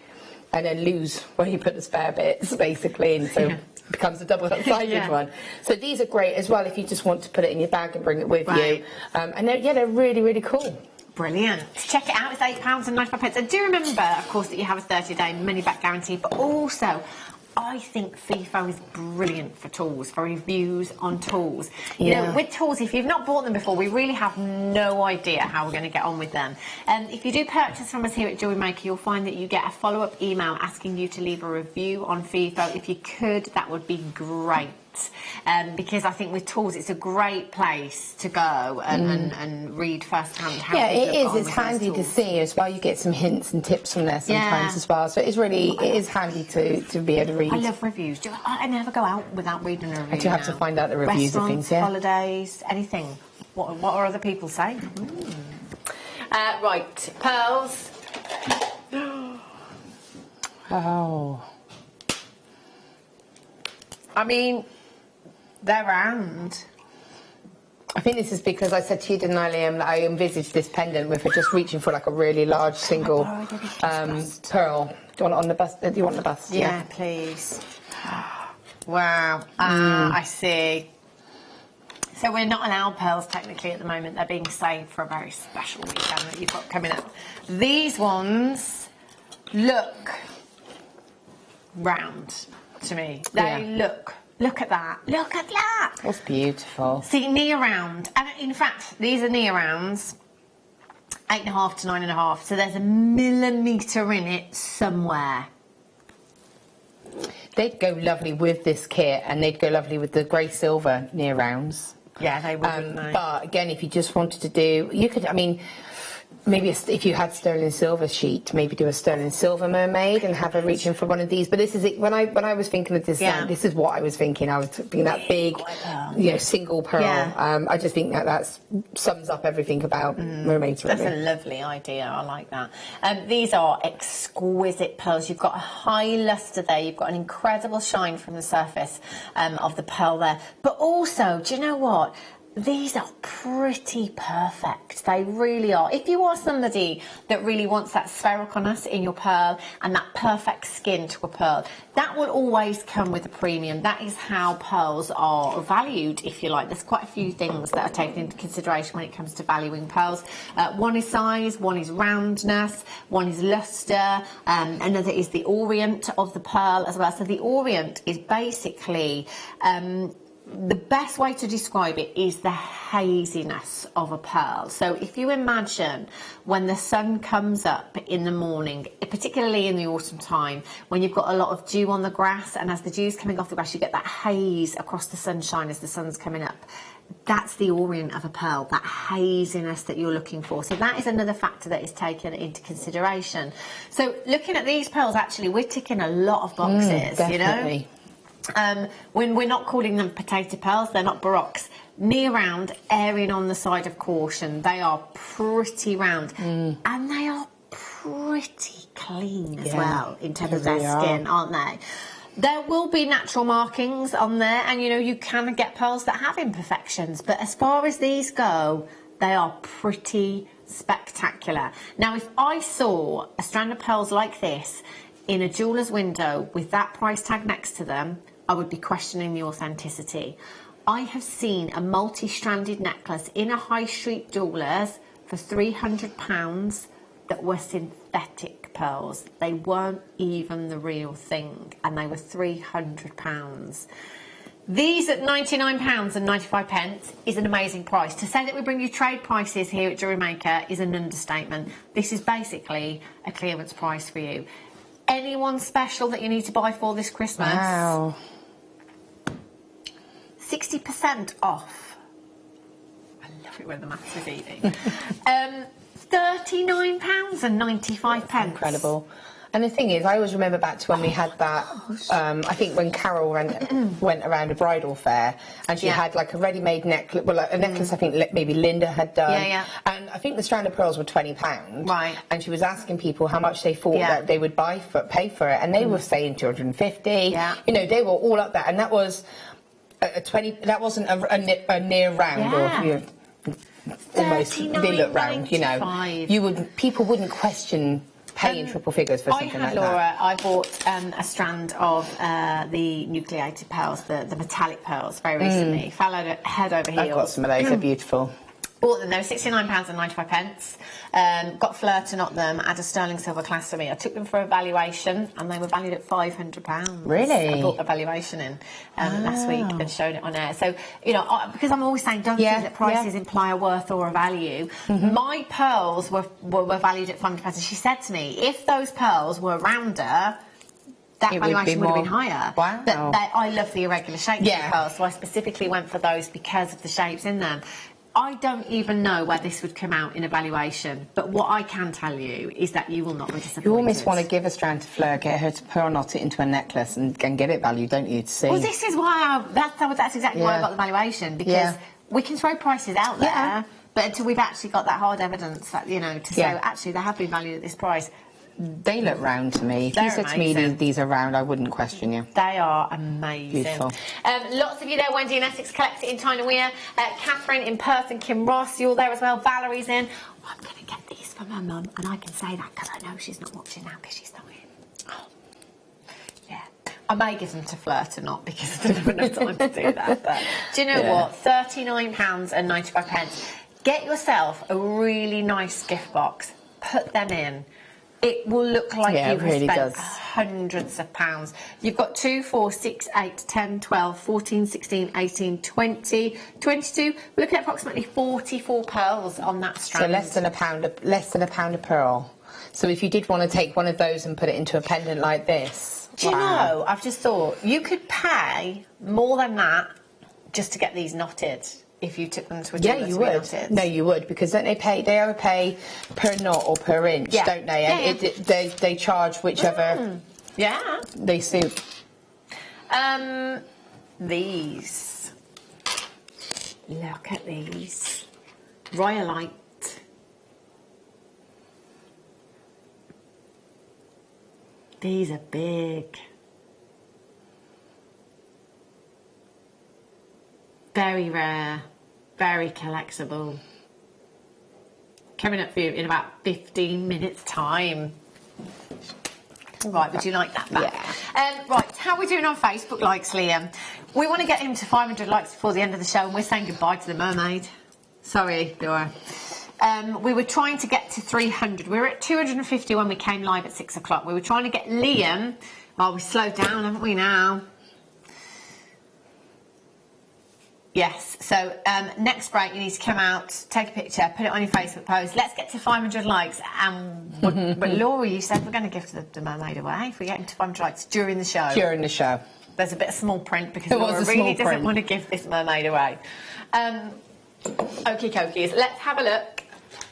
and then lose where you put the spare bits, basically, and so. Becomes a double-sided one. So these are great as well if you just want to put it in your bag and bring it with you. And they're really, really cool. Brilliant. Check it out. It's £8.95. And do remember, of course, that you have a 30-day money-back guarantee, but also I think FIFO is brilliant for tools, for reviews on tools. You know, with tools, if you've not bought them before, we really have no idea how we're going to get on with them. If you do purchase from us here at Jewellery Maker, you'll find that you get a follow-up email asking you to leave a review on FIFO. If you could, that would be great. Because I think with tools, it's a great place to go and read firsthand how it is. It's handy to see as well. You get some hints and tips from there sometimes as well. So it is handy to be able to read. I love reviews. I never go out without reading a review. I do have to find out the reviews of things. Holidays, anything. What are other people saying? Right, pearls. Oh. I mean, they're round. I think this is because I said to you, didn't I, Liam, that I envisaged this pendant with her just reaching for like a really large single pearl. Do you want it on the bust? Do you want the bust? Yeah, please. Wow. I see. So we're not allowed pearls technically at the moment. They're being saved for a very special weekend that you've got coming up. These ones look round to me. They look at that. Look at that. That's beautiful. See, near round. And in fact, these are near rounds. 8.5 to 9.5. So there's a millimetre in it somewhere. They'd go lovely with this kit, and they'd go lovely with the grey silver near rounds. Yeah, they would, wouldn't they? But again, if you just wanted to do, you could, I mean, maybe if you had sterling silver sheet, maybe do a sterling silver mermaid and have her reaching for one of these. But this is it. When I was thinking of this, this is what I was thinking. I was thinking that big, single pearl. Yeah. I just think that sums up everything about mermaids. Really. That's a lovely idea. I like that. These are exquisite pearls. You've got a high lustre there. You've got an incredible shine from the surface of the pearl there. But also, do you know what? These are pretty perfect. They really are. If you are somebody that really wants that sphericalness in your pearl and that perfect skin to a pearl, that will always come with a premium. That is how pearls are valued, if you like. There's quite a few things that are taken into consideration when it comes to valuing pearls. One is size, one is roundness, one is lustre, another is the orient of the pearl as well. So the orient is basically... the best way to describe it is the haziness of a pearl. So if you imagine when the sun comes up in the morning, particularly in the autumn time, when you've got a lot of dew on the grass, and as the dew's coming off the grass, you get that haze across the sunshine as the sun's coming up. That's the orient of a pearl, that haziness that you're looking for. So that is another factor that is taken into consideration. So looking at these pearls, actually, we're ticking a lot of boxes, definitely. you know? when we're not calling them potato pearls, they're not barocks. Knee round, erring on the side of caution. They are pretty round, and they are pretty clean as well in terms of their skin, aren't they? There will be natural markings on there, and you know, you can get pearls that have imperfections, but as far as these go, they are pretty spectacular. Now, if I saw a strand of pearls like this in a jeweller's window with that price tag next to them, I would be questioning the authenticity. I have seen a multi-stranded necklace in a high street jeweller's for £300 that were synthetic pearls. They weren't even the real thing, and they were £300. These at £99.95 is an amazing price. To say that we bring you trade prices here at Jewellery Maker is an understatement. This is basically a clearance price for you. Anyone special that you need to buy for this Christmas? Wow. 60% off. I love it when the maths is easy. £39.95. Incredible. And the thing is, I always remember back to when we had that, I think when Carol went around a bridal fair, and she had like a ready-made necklace, well, like a necklace I think maybe Linda had done. And I think the strand of pearls were £20. Right. And she was asking people how much they thought that they would pay for it, and they were saying 250. Yeah. You know, they were all up there, and that was a 20. That wasn't a near round or. You know, almost they look round, you know. People wouldn't question paying triple figures for something like Laura, that. I bought a strand of the nucleated pearls, the metallic pearls, very recently. Fell head over heels. I've got some of those. They're beautiful. Bought them. They were £69.95. Got Fleur to knot them at a sterling silver class for me. I took them for a valuation, and they were valued at £500. Really? I bought a valuation in last week and showed it on air. So, you know, because I'm always saying don't think that prices imply a worth or a value. My pearls were valued at £500. And she said to me, if those pearls were rounder, that valuation would have been higher. Wow. But I love the irregular shapes of the pearls, so I specifically went for those because of the shapes in them. I don't even know where this would come out in a valuation, but what I can tell you is that you will not be disappointed. You almost want to give a strand to Fleur, get her to pearl knot it into a necklace and get it valued, don't you, to see? Well, this is why that's exactly why I got the valuation, because we can throw prices out there, but until we've actually got that hard evidence, that, you know, to say, actually, they have been valued at this price. They look round to me. If you said to me these are round, I wouldn't question you. They are amazing. Beautiful. Lots of you there. Wendy in Essex, collected in China Weir. Catherine in Perth, and Kim Ross, you're there as well. Valerie's in. Oh, I'm going to get these for my mum, and I can say that because I know she's not watching now because she's not in. Oh. Yeah. I may give them to Fleur to knot because I don't have enough time to do that. But do you know what? £39.95. Get yourself a really nice gift box. Put them in. It will look like you've spent hundreds of pounds. You've got 2, 4, 6, 8, 10, 12, 14, 16, 18, 20, 22. We're looking at approximately 44 pearls on that strand. So less than a pound of pearl. So if you did want to take one of those and put it into a pendant like this. Do you know, I've just thought, you could pay more than that just to get these knotted. If you took them to a jeweler. Yeah, you would. No, you would, because don't they pay? They either pay per knot or per inch, don't they? And they charge whichever. They suit. These. Look at these. Royalite. These are big. Very rare, very collectible. Coming up for you in about 15 minutes' time. Right, would you like that back? Yeah. Right, how are we doing on Facebook likes, Liam? We want to get him to 500 likes before the end of the show, and we're saying goodbye to the mermaid. Sorry, Laura. We were trying to get to 300. We were at 250 when we came live at 6 o'clock. We were trying to get Liam. Oh, we slowed down, haven't we now? Yes, so next break you need to come out, take a picture, put it on your Facebook post. Let's get to 500 likes. But Laura, you said we're going to give the mermaid away if we get to 500 likes during the show. During the show. There's a bit of small print because Laura really doesn't want to give this mermaid away. Okie dokies, let's have a look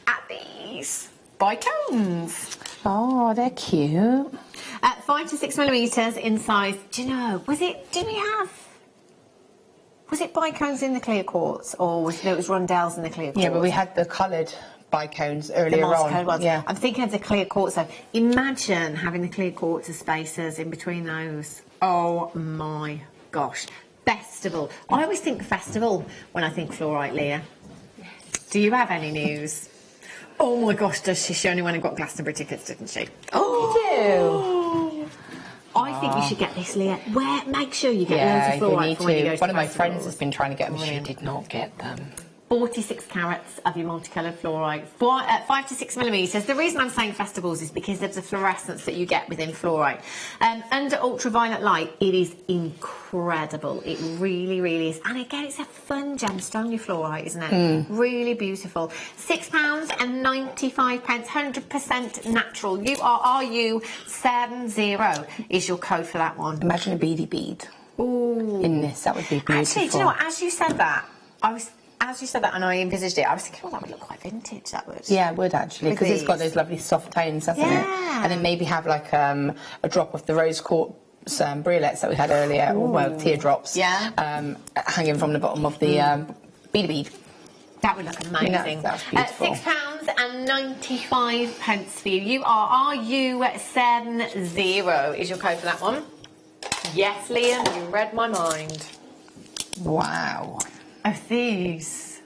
at these by cones. Oh, they're cute. 5 to 6 millimetres in size. Do you know, was it bicones in the clear quartz, or was it was rondelles in the clear quartz? Yeah, but we had the coloured bicones earlier on. Ones. Yeah. I'm thinking of the clear quartz though. Imagine having the clear quartz spacers in between those. Oh my gosh. Festival. I always think festival when I think fluorite, Leah. Do you have any news? Oh my gosh, does she? She only went and got Glastonbury tickets, didn't she? Oh, I think you should get this, Leah. Make sure you get loads of fluorite for when you go to One of my festivals. friends has been trying to get them. She did not get them. 46 carats of your multicoloured fluorite, 5 to 6 millimetres. The reason I'm saying festivals is because of the fluorescence that you get within fluorite. Under ultraviolet light, it is incredible. It really, really is. And again, it's a fun gemstone, your fluorite, isn't it? Really beautiful. £6.95, 100% natural. RU70 is your code for that one. Imagine a beady bead. Ooh. In this, that would be beautiful. Actually, do you know what? As you said that, and I envisaged it, I was thinking, oh, that would look quite vintage, that would. Yeah, it would actually, because it's got those lovely soft tones, hasn't it? And then maybe have like a drop of the rose quartz briolettes that we had earlier, or well, teardrops, hanging from the bottom of the beady bead. That would look amazing. That's beautiful. £6.95 for you. RU70 is your code for that one. Yes, Liam, you read my mind. Wow. Oh, these.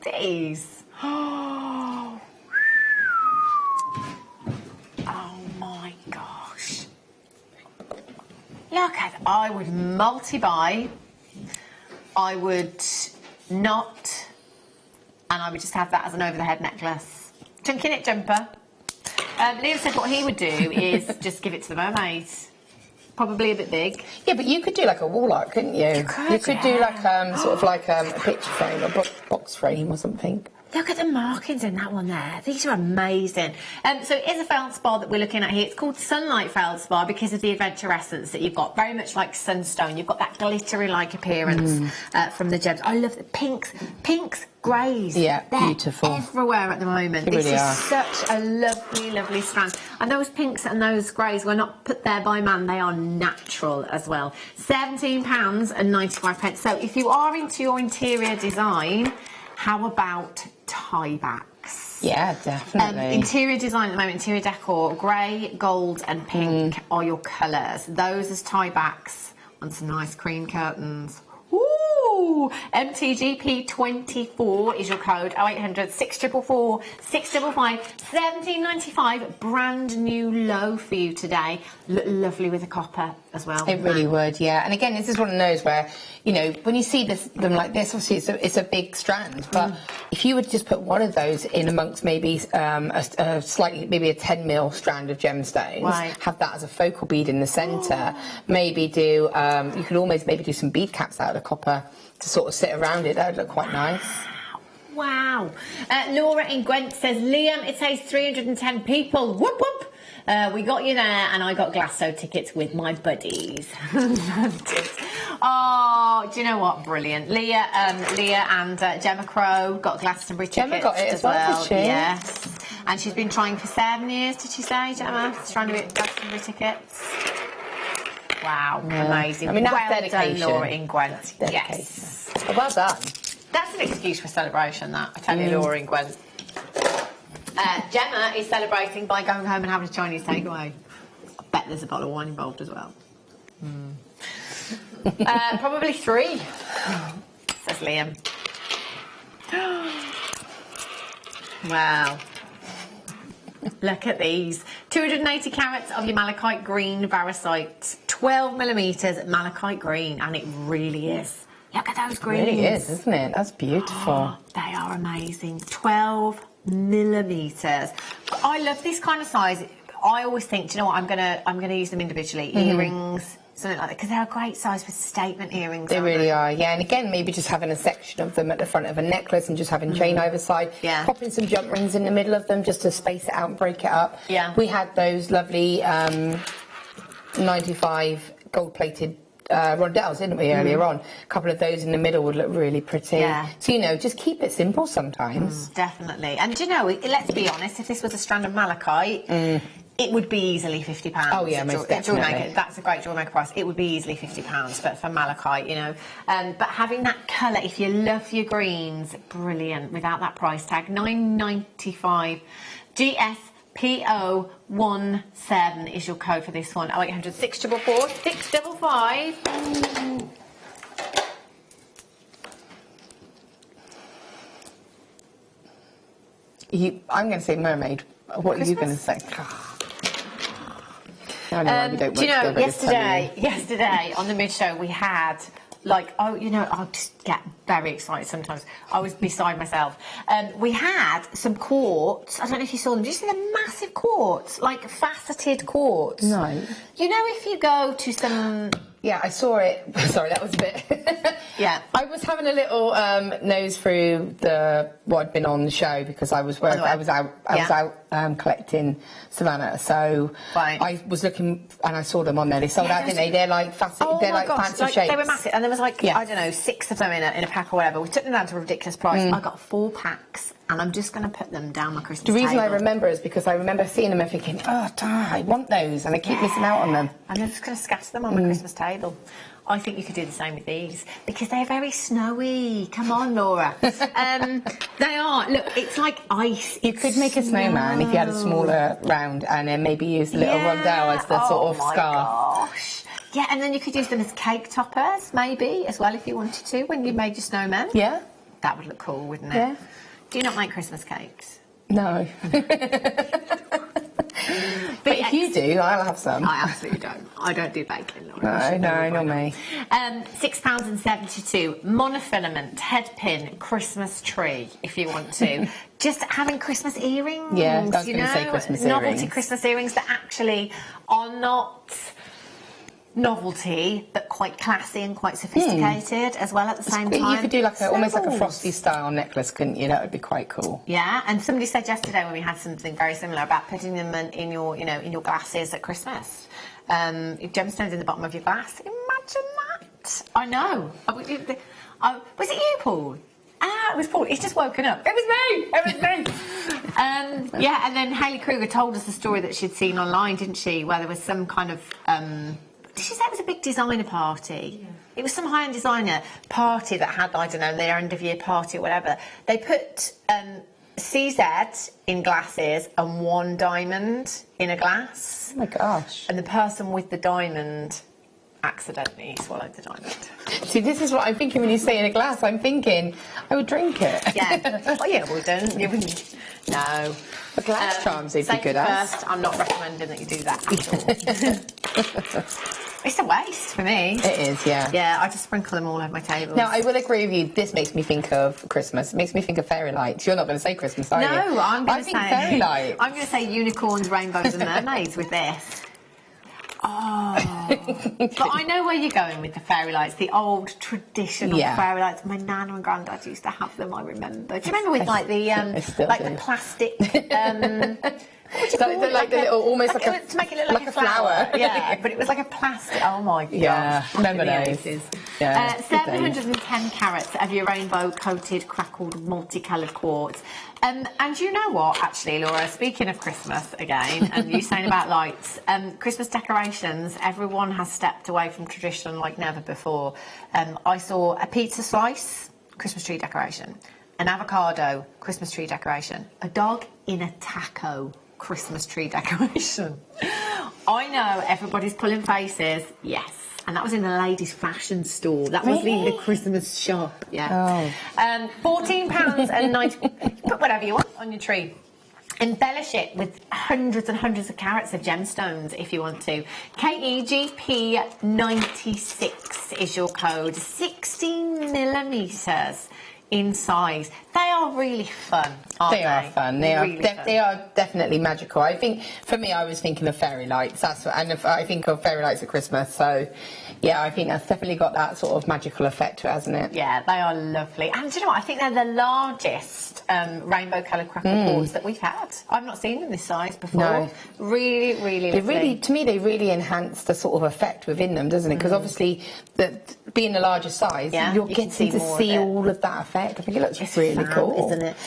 These. Oh my gosh. Look at, I would multi-buy. I would not, and I would just have that as an over-the-head necklace. Chunky knit jumper. Liam said what he would do is just give it to the mermaids. Probably a bit big. Yeah, but you could do like a wall art, couldn't you? You could do like sort of like a picture frame, a box frame or something. Look at the markings in that one there. These are amazing. So it is a feldspar that we're looking at here. It's called Sunlight Feldspar because of the adventure essence that you've got. Very much like sunstone. You've got that glittery-like appearance from the gems. I love the pinks, greys. Yeah, they're beautiful. Everywhere at the moment. They This really is are. such a lovely, lovely strand. And those pinks and those greys were not put there by man. They are natural as well. £17.95. So if you are into your interior design, how about tie-backs? Yeah, definitely. Interior design at the moment, interior decor, grey, gold and pink are your colours. Those as tie-backs on some nice cream curtains. Ooh! MTGP24 is your code. 0800 644 655 £17.95. Brand new low for you today. Look lovely with a copper as well. It really would, yeah. And again, this is one of those where, you know, when you see them like this, obviously it's a big strand, but if you would just put one of those in amongst maybe a slightly, maybe a 10mm strand of gemstones, have that as a focal bead in the centre, maybe do, you could almost maybe do some bead caps out of copper to sort of sit around it. That would look quite nice. Wow. Laura in Gwent says, Liam, it says 310 people. Whoop, whoop. We got you there, and I got Glasso tickets with my buddies. Loved it. Oh, do you know what? Brilliant. Leah and Gemma Crow got Glastonbury tickets. Gemma got it as well, did she? Yes. And she's been trying for 7 years, did she say, Gemma? She's trying to get Glastonbury tickets. Wow, amazing. I mean, that's dedication. Done, Laura in Gwent. Yes. Oh, well done. That's an excuse for celebration, that. I tell you, Laura in Gwent. Gemma is celebrating by going home and having a Chinese takeaway. I bet there's a bottle of wine involved as well. Probably 3, says Liam. Wow. Look at these. 280 carats of your malachite green variscite. 12mm malachite green, and it really is. Look at those greens. It really is, isn't it? That's beautiful. Oh, they are amazing. 12mm. I love this kind of size. I always think, do you know what? I'm gonna use them individually. Earrings, something like that, because they're a great size for statement earrings. They really are, yeah. And again, maybe just having a section of them at the front of a necklace and just having chain over side. Yeah. Popping some jump rings in the middle of them just to space it out and break it up. Yeah. We had those lovely 95 gold-plated rondelles, didn't we, earlier on? A couple of those in the middle would look really pretty. Yeah. So, you know, just keep it simple sometimes. Definitely. And, you know, let's be honest, if this was a strand of malachite, it would be easily £50. Oh yeah, most definitely. That's a great Jewellery Maker price. It would be easily £50, but for malachite, you know. But having that colour, if you love your greens, brilliant. Without that price tag, $9.95. GSPO17 is your code for this one. 0800 644 655. I'm going to say mermaid. What are you going to say? I know why we don't do you know, work together, yesterday on the mid-show we had, like, oh, you know, I just get very excited sometimes. I was beside myself. We had some quartz. I don't know if you saw them. Did you see the massive quartz? Like faceted quartz? No. You know, if you go to some... Yeah, I saw it. Sorry, that was a bit... Yeah. I was having a little nose through what had been on the show because I was working. I was out collecting Savannah, so I was looking and I saw them on there. They sold out, didn't they? They're like they're like fancy shapes. They were massive, and there was like I don't know 6 of them in a pack or whatever. We took them down to a ridiculous price. I got 4 packs, and I'm just going to put them down my Christmas table. The reason I remember is because I remember seeing them and thinking, oh, I want those, and I keep missing out on them. And I'm just going to scatter them on my Christmas table. I think you could do the same with these because they're very snowy. Come on, Laura. They are. Look, it's like ice. You could make a snowman if you had a smaller round and then maybe use a little rondelle as the sort of scarf. Gosh. Yeah, and then you could use them as cake toppers, maybe, as well, if you wanted to, when you made your snowman. Yeah. That would look cool, wouldn't it? Yeah. Do you not make Christmas cakes? No. But if you do, I'll have some. I absolutely don't. I don't do baking, Laura. No, not me. £6.72. Monofilament head pin Christmas tree, if you want to. Just having Christmas earrings. Yeah, I was going to say Christmas earrings. Novelty Christmas earrings that actually are not novelty, but quite classy and quite sophisticated as well at the same time. You could do like almost like a Frosty style necklace, couldn't you? That would be quite cool. Yeah, and somebody said yesterday when we had something very similar about putting them in your, in your glasses at Christmas. Gemstones in the bottom of your glass. Imagine that. I know. Was it you, Paul? It was Paul. He's just woken up. It was me. Yeah, and then Hayley Kruger told us the story that she'd seen online, didn't she? Where there was some kind of did she say it was a big designer party? Yeah. It was some high-end designer party that had, I don't know, their end-of-year party or whatever. They put CZ in glasses and 1 diamond in a glass. Oh my gosh. And the person with the diamond accidentally swallowed the diamond. See, this is what I'm thinking when you say in a glass. I'm thinking I would drink it. Yeah. Well, yeah, wouldn't. You wouldn't. No. A glass charms they'd be good at. First, I'm not recommending that you do that at all. It's a waste for me. It is, yeah. Yeah, I just sprinkle them all over my table. Now, I will agree with you, this makes me think of Christmas. It makes me think of fairy lights. You're not going to say Christmas, are you? No, I'm going to say... fairy lights. I'm going to say unicorns, rainbows and mermaids with this. Oh. But I know where you're going with the fairy lights, the old traditional fairy lights. My nana and granddad used to have them, I remember. Do you remember with like the the plastic like the little, almost like a, to make it look like a flower. Yeah, but it was like a plastic. Oh my gosh. Yeah, remember those. Yeah, 710 carats of your rainbow coated, crackled, multicoloured quartz. And you know what, actually, Laura, speaking of Christmas again, and you saying about lights, Christmas decorations, everyone has stepped away from tradition like never before. I saw a pizza slice, Christmas tree decoration, an avocado, Christmas tree decoration, a dog in a taco, Christmas tree decoration. I know everybody's pulling faces, yes. And that was in the ladies' fashion store. That was in the Christmas shop. Yeah. Oh. £14.90. Put whatever you want on your tree. Embellish it with hundreds and hundreds of carats of gemstones if you want to. KEGP96 is your code. 16mm in size. They are really fun, aren't they? They are fun. They are definitely magical. I think, for me, I was thinking of fairy lights. That's what, and I think of fairy lights at Christmas. So, yeah, I think that's definitely got that sort of magical effect to it, hasn't it? Yeah, they are lovely. And do you know what? I think they're the largest rainbow-coloured crackle quartz that we've had. I've not seen them this size before. No. Really, really lovely. To me, they really enhance the sort of effect within them, doesn't it? Because obviously, being a larger size, you're getting to see all of that effect. I think it looks really cool, isn't it?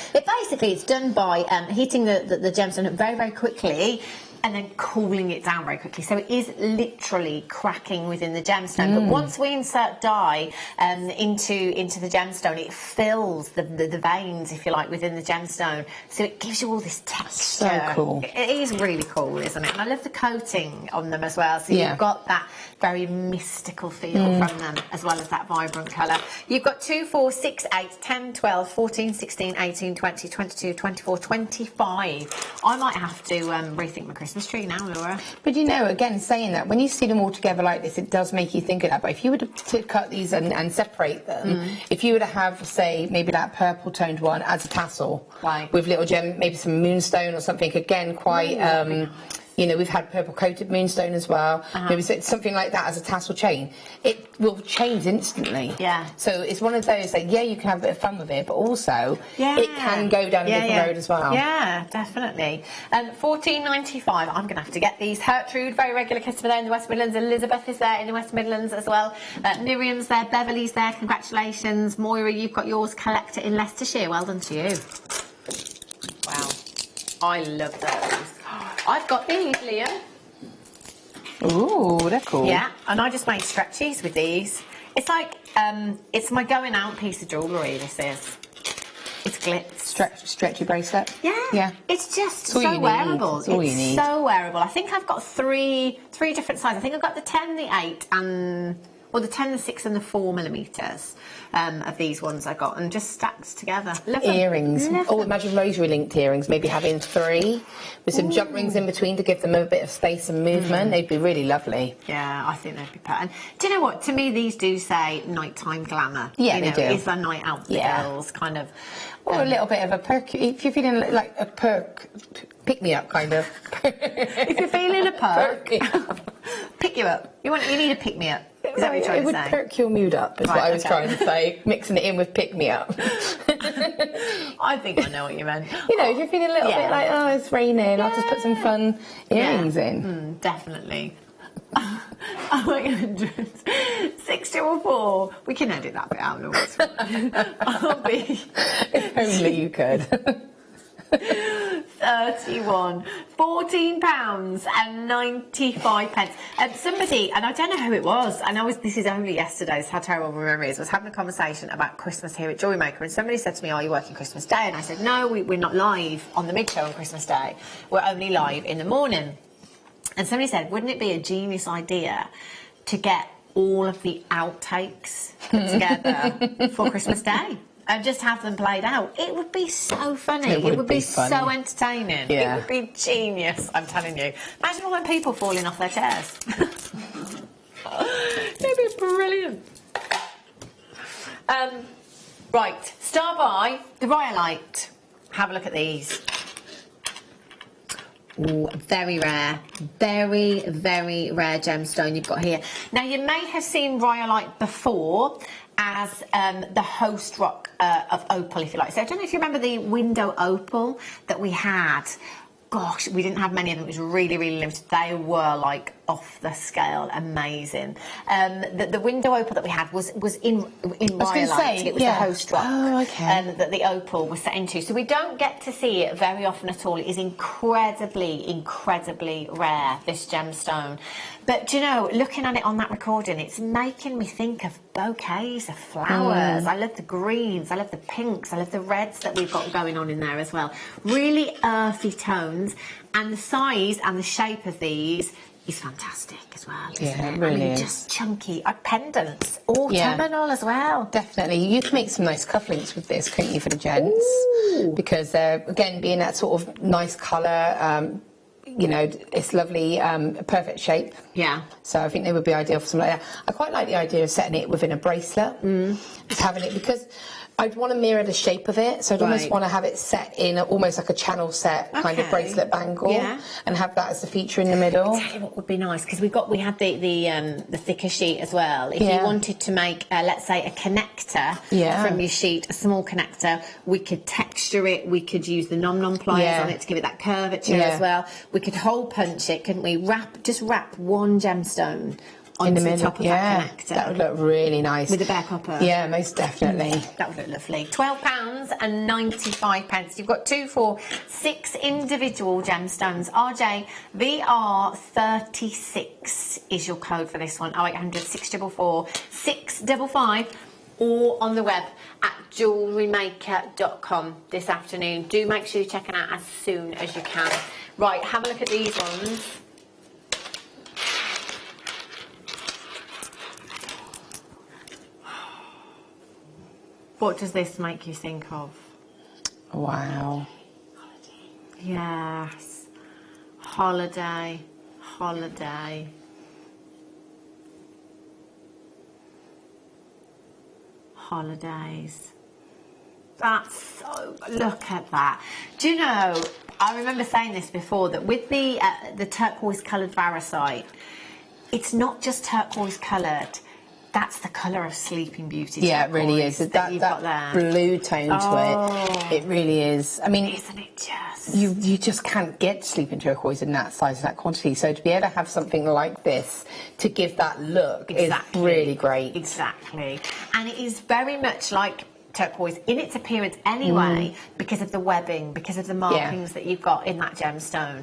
It's done by heating the gemstone very, very quickly. and then cooling it down very quickly. So it is literally cracking within the gemstone. But once we insert dye into the gemstone, it fills the veins, if you like, within the gemstone. So it gives you all this texture. So cool. It is really cool, isn't it? And I love the coating on them as well. So you've got that very mystical feel from them, as well as that vibrant colour. You've got 2, 4, 6, 8, 10, 12, 14, 16, 18, 20, 22, 24, 25. I might have to rethink my Christmas tree now, Laura. But you know, again, saying that, when you see them all together like this, it does make you think of that. But if you were to cut these and separate them, if you were to have, say, maybe that purple toned one as a tassel, with little gem, maybe some moonstone or something, again, quite... you know, we've had purple coated moonstone as well. Maybe something like that as a tassel chain. It will change instantly. Yeah. So it's one of those that, yeah, you can have a bit of fun with it, but also it can go down a different road as well. Yeah, definitely. And $14.95. I'm going to have to get these. Gertrude, very regular customer there in the West Midlands. Elizabeth is there in the West Midlands as well. Miriam's there. Beverly's there. Congratulations. Moira, you've got yours. Collector in Leicestershire. Well done to you. Wow. I love those. I've got these, Liam. Ooh, they're cool. Yeah, and I just made stretchies with these. It's like, it's my going out piece of jewellery, this is. It's glitz. Stretchy bracelet? Yeah. Yeah. It's just so wearable. It's all you need. So wearable. I think I've got three different sizes. I think I've got the 10, the 8, and... Well, the 10, the 6 and the 4 millimetres of these ones I got, and just stacked together. Earrings. Oh, imagine rosary linked earrings, maybe having 3 with some jump rings in between to give them a bit of space and movement. They'd be really lovely. Yeah, I think they'd be perfect. And do you know what? To me, these do say nighttime glamour. Yeah, they do. It's a night out for girls, kind of. Or a little bit of a perk. If you're feeling like a perk, pick me up, kind of. If you're feeling a perk, pick you up. You need a pick me up. Is that what you're trying to say? It would perk your mood up, is what I was trying to say. Mixing it in with pick me up. I think I know what you meant. You know, if you're feeling a little bit like, oh, it's raining, I'll just put some fun earrings in. Definitely. 800 604. We can edit that bit out, Laura. I'll be. If only you could. 31, £14.95. Somebody, and I don't know who it was, and this is only yesterday, so how terrible my memory is, was having a conversation about Christmas here at Jewellery Maker, and somebody said to me, are you working Christmas Day? And I said, no, we're not live on the mid-show on Christmas Day. We're only live in the morning. And somebody said, wouldn't it be a genius idea to get all of the outtakes put together for Christmas Day? And just have them played out. It would be so funny. It would be so entertaining. Yeah. It would be genius, I'm telling you. Imagine all them people falling off their chairs. It'd be brilliant. Right, Star by the Rhyolite. Have a look at these. Ooh, very rare. Very, very rare gemstone you've got here. Now, you may have seen Rhyolite before as the host rock of opal, if you like. So I don't know if you remember the window opal that we had. Gosh, we didn't have many of them. It was really, really limited. They were like off the scale, amazing. The window opal that we had was in Rhyolite. It was the host rock that the opal was set into. So we don't get to see it very often at all. It is incredibly, incredibly rare, this gemstone. But, you know, looking at it on that recording, it's making me think of bouquets of flowers. I love the greens, I love the pinks, I love the reds that we've got going on in there as well. Really earthy tones, and the size and the shape of these is fantastic as well, isn't it? Really is. Just chunky. Pendants, autumnal as well. Definitely. You can make some nice cufflinks with this, couldn't you, for the gents? Ooh. Because, again, being that sort of nice colour, you know, it's lovely, perfect shape. Yeah. So I think they would be ideal for something like that. I quite like the idea of setting it within a bracelet. Just having it, because I'd want to mirror the shape of it, so I'd almost want to have it set in almost like a channel set kind of bracelet bangle, and have that as the feature in the middle. I'll tell you what would be nice, because we had the thicker sheet as well. If you wanted to make, let's say, a connector from your sheet, a small connector, we could texture it. We could use the nom pliers on it to give it that curvature as well. We could hole punch it, couldn't we? Just wrap one gemstone onto the top of that connector. That would look really nice. With a bare copper. Yeah, most definitely. That would look lovely. £12.95. You've got 2 for 6 individual gemstones. RJ, VR36 is your code for this one. 0800 644 655, or on the web at JewelleryMaker.com this afternoon. Do make sure you check it out as soon as you can. Right, have a look at these ones. What does this make you think of? Wow. Yes. Holiday. Holiday. Holidays. That's so... Look at that. Do you know, I remember saying this before, that with the turquoise coloured varicite, it's not just turquoise coloured. That's the colour of Sleeping Beauty. Yeah, it really is. That blue tone to it really is. I mean, isn't it just? You just can't get Sleeping Turquoise in that size, that quantity. So to be able to have something like this to give that look is really great. Exactly. And it is very much like turquoise in its appearance anyway, because of the webbing, because of the markings that you've got in that gemstone.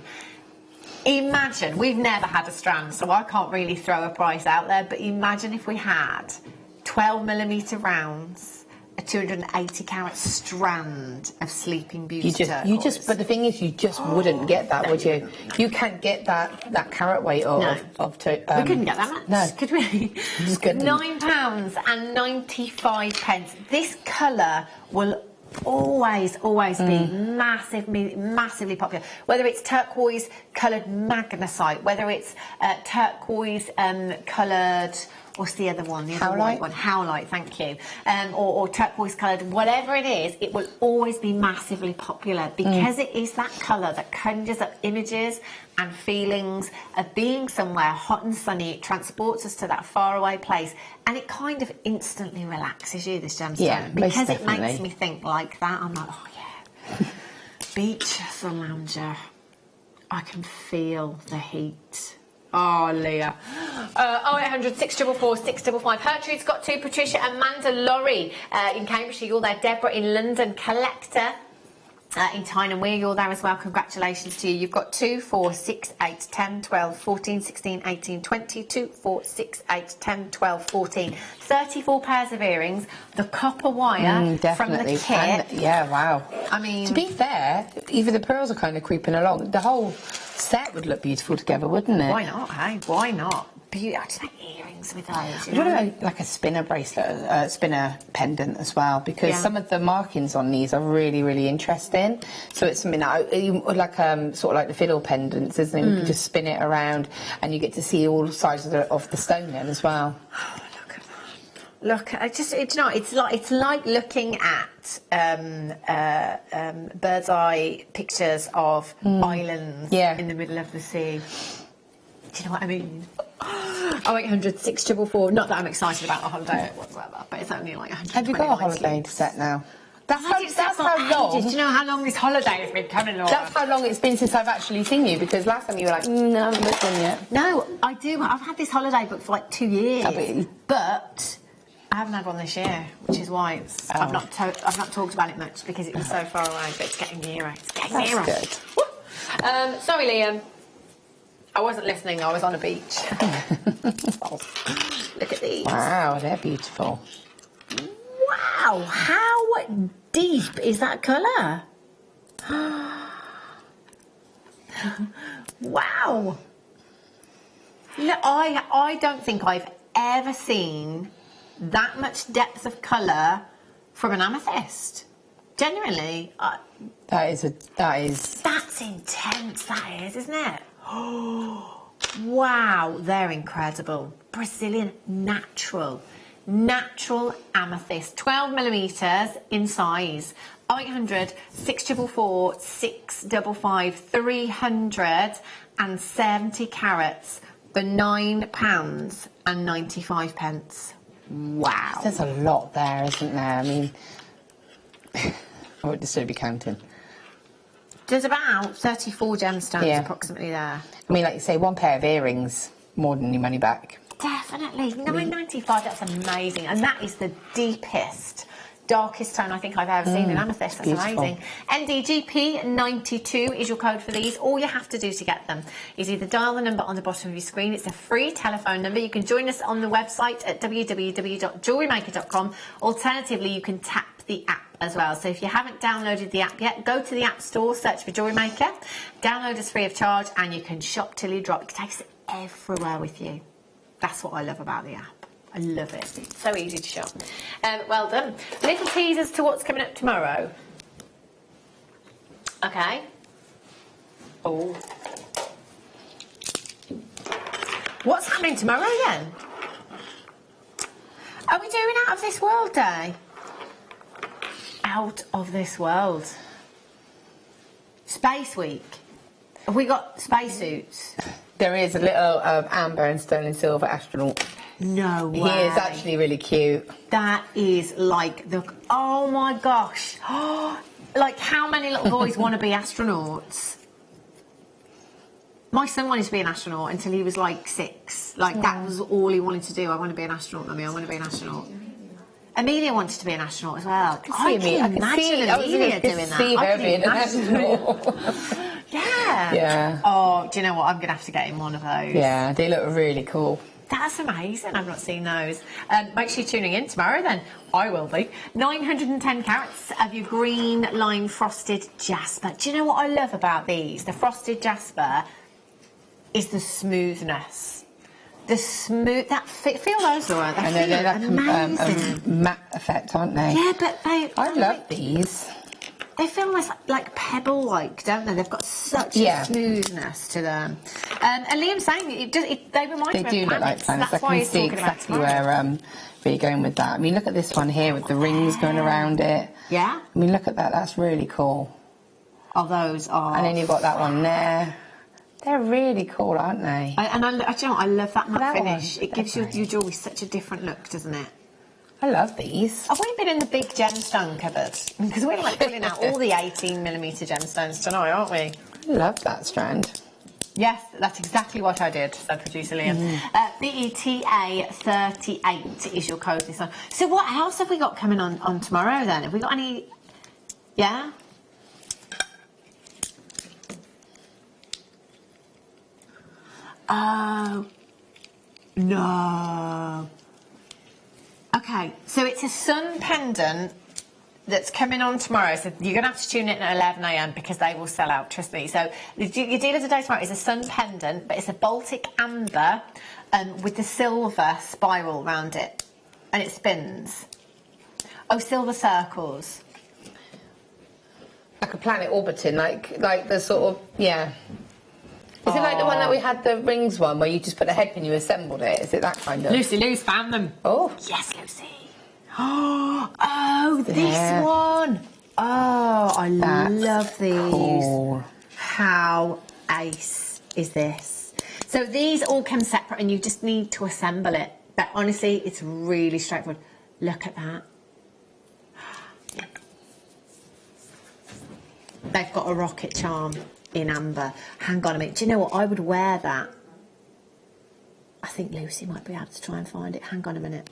Imagine, we've never had a strand, so I can't really throw a price out there, but imagine if we had 12mm rounds, a 280 carat strand of Sleeping Beauty turquoise. But the thing is, you just wouldn't get that, would you? You can't get that carat weight of we couldn't get that much, no. Could we? Just couldn't. £9.95. This colour will always be massively popular, whether it's turquoise coloured magnesite, whether it's turquoise coloured, what's the other one, howlite, thank you, or turquoise coloured, whatever it is, it will always be massively popular, because it is that colour that conjures up images and feelings of being somewhere hot and sunny. It transports us to that faraway place, and it kind of instantly relaxes you, this gemstone, because it makes me think like that. I'm like, oh yeah, beach sun lounger, I can feel the heat. Oh, Leah. 0800 644 655. Hertrude's got 2. Patricia, Amanda, Laurie in Cambridgeshire, you're there. Deborah in London. Collector in Tyne and Weir, you're there as well. Congratulations to you. You've got 2, 4, 6, 8, 10, 12, 14, 16, 18, 20, 2, 4, 6, 8, 10, 12, 14. 34 pairs of earrings. The copper wire from the kit. And, yeah, wow. I mean, to be fair, even the pearls are kind of creeping along. The whole set would look beautiful together, wouldn't it? Why not, hey? Why not? I just like earrings with those. You know? Like a spinner bracelet, spinner pendant as well, because some of the markings on these are really, really interesting. So it's something that, like sort of like the fiddle pendants, isn't it? You can just spin it around, and you get to see all sides of the stone then as well. Look, it's like looking at bird's eye pictures of islands in the middle of the sea. Do you know what I mean? 0800 644. Not that I'm excited about the holiday whatsoever, but it's only like 100. Have you got a holiday set now? That's how long. Do you know how long this holiday has been coming, Laura? That's how long it's been since I've actually seen you, because last time you were like, no, I haven't booked one yet. No, I do. I've had this holiday booked for like 2 years. But I haven't had one this year, which is why I've not talked about it much, because it was so far away, but it's getting nearer. It's getting nearer. Good. Sorry, Liam. I wasn't listening, I was on a beach. Look at these. Wow, they're beautiful. Wow, how deep is that colour? Wow. Look, I don't think I've ever seen that much depth of colour from an amethyst. Genuinely. That's intense, that is, isn't it? Wow, they're incredible. Brazilian natural amethyst, 12mm in size. 0800 644 655, 370 carats for £9.95. Wow. There's a lot there, isn't there? I mean, I wouldn't necessarily be counting. There's about 34 gemstones approximately there. I mean, like you say, one pair of earrings, more than your money back. Definitely. definitely. £9.95, that's amazing. And that is the deepest, darkest tone I think I've ever seen in amethyst. That's beautiful. amazing. NDGP92 is your code for these. All you have to do to get them is either dial the number on the bottom of your screen. It's a free telephone number. You can join us on the website at www.jewellerymaker.com. Alternatively, you can tap the app as well. So if you haven't downloaded the app yet, go to the App Store, search for Jewellery Maker, download us free of charge, and you can shop till you drop. It takes it everywhere with you. That's what I love about the app. I love it. It's so easy to shop. Well done. Little teasers to what's coming up tomorrow. Okay. Oh. What's happening tomorrow then? Are we doing Out of This World Day? Out of This World. Space Week. Have we got spacesuits? There is a little amber and sterling silver astronaut. No way. He is actually really cute. That is like the... Oh my gosh. Like how many little boys want to be astronauts? My son wanted to be an astronaut until he was like 6. Like that was all he wanted to do. I want to be an astronaut, Mummy. I want to be an astronaut. Amelia wanted to be an astronaut as well. I can imagine Amelia doing that. I can being an astronaut. Yeah. Yeah. Oh, do you know what? I'm going to have to get him one of those. Yeah, they look really cool. That's amazing. I've not seen those. Make sure you're tuning in tomorrow then. I will be. 910 carats of your green lime frosted jasper. Do you know what I love about these? The frosted jasper is the smoothness. The smooth... Feel those, Laura. I know they're like a matte effect, aren't they? Yeah, but they... I love these. They feel almost like pebble-like, don't they? They've got such a smoothness to them. And Liam's saying they remind me of planets. They do look like planets. That's I can see exactly where you're going with that. I mean, look at this one here with the rings going around it. Yeah? I mean, look at that. That's really cool. Oh, those are... And then you've got that one there. They're really cool, aren't they? Do you know what? I love that matte finish. one. It gives your jewellery such a different look, doesn't it? I love these. Have we been in the big gemstone cupboard? Because we're like pulling out all the 18mm gemstones tonight, aren't we? I love that strand. Yes, that's exactly what I did, said producer Liam. BETA38 is your code this one. So what else have we got coming on tomorrow then? Have we got any... Yeah? Oh... No... Okay, so it's a sun pendant that's coming on tomorrow. So you're going to have to tune in at 11 a.m. because they will sell out, trust me. So your deal of the day tomorrow is a sun pendant, but it's a Baltic amber with the silver spiral around it. And it spins. Oh, silver circles. Like a planet orbiting, like the sort of, yeah. Is it like the one that we had, the rings one, where you just put the head pin, you assembled it? Is it that kind of? Lucy Lou's found them. Oh. Yes, Lucy. Oh, this one. Oh, I love these. Cool. How ace is this? So these all come separate and you just need to assemble it. But honestly, it's really straightforward. Look at that. They've got a rocket charm in amber. Hang on a minute. Do you know what? I would wear that. I think Lucy might be able to try and find it. Hang on a minute.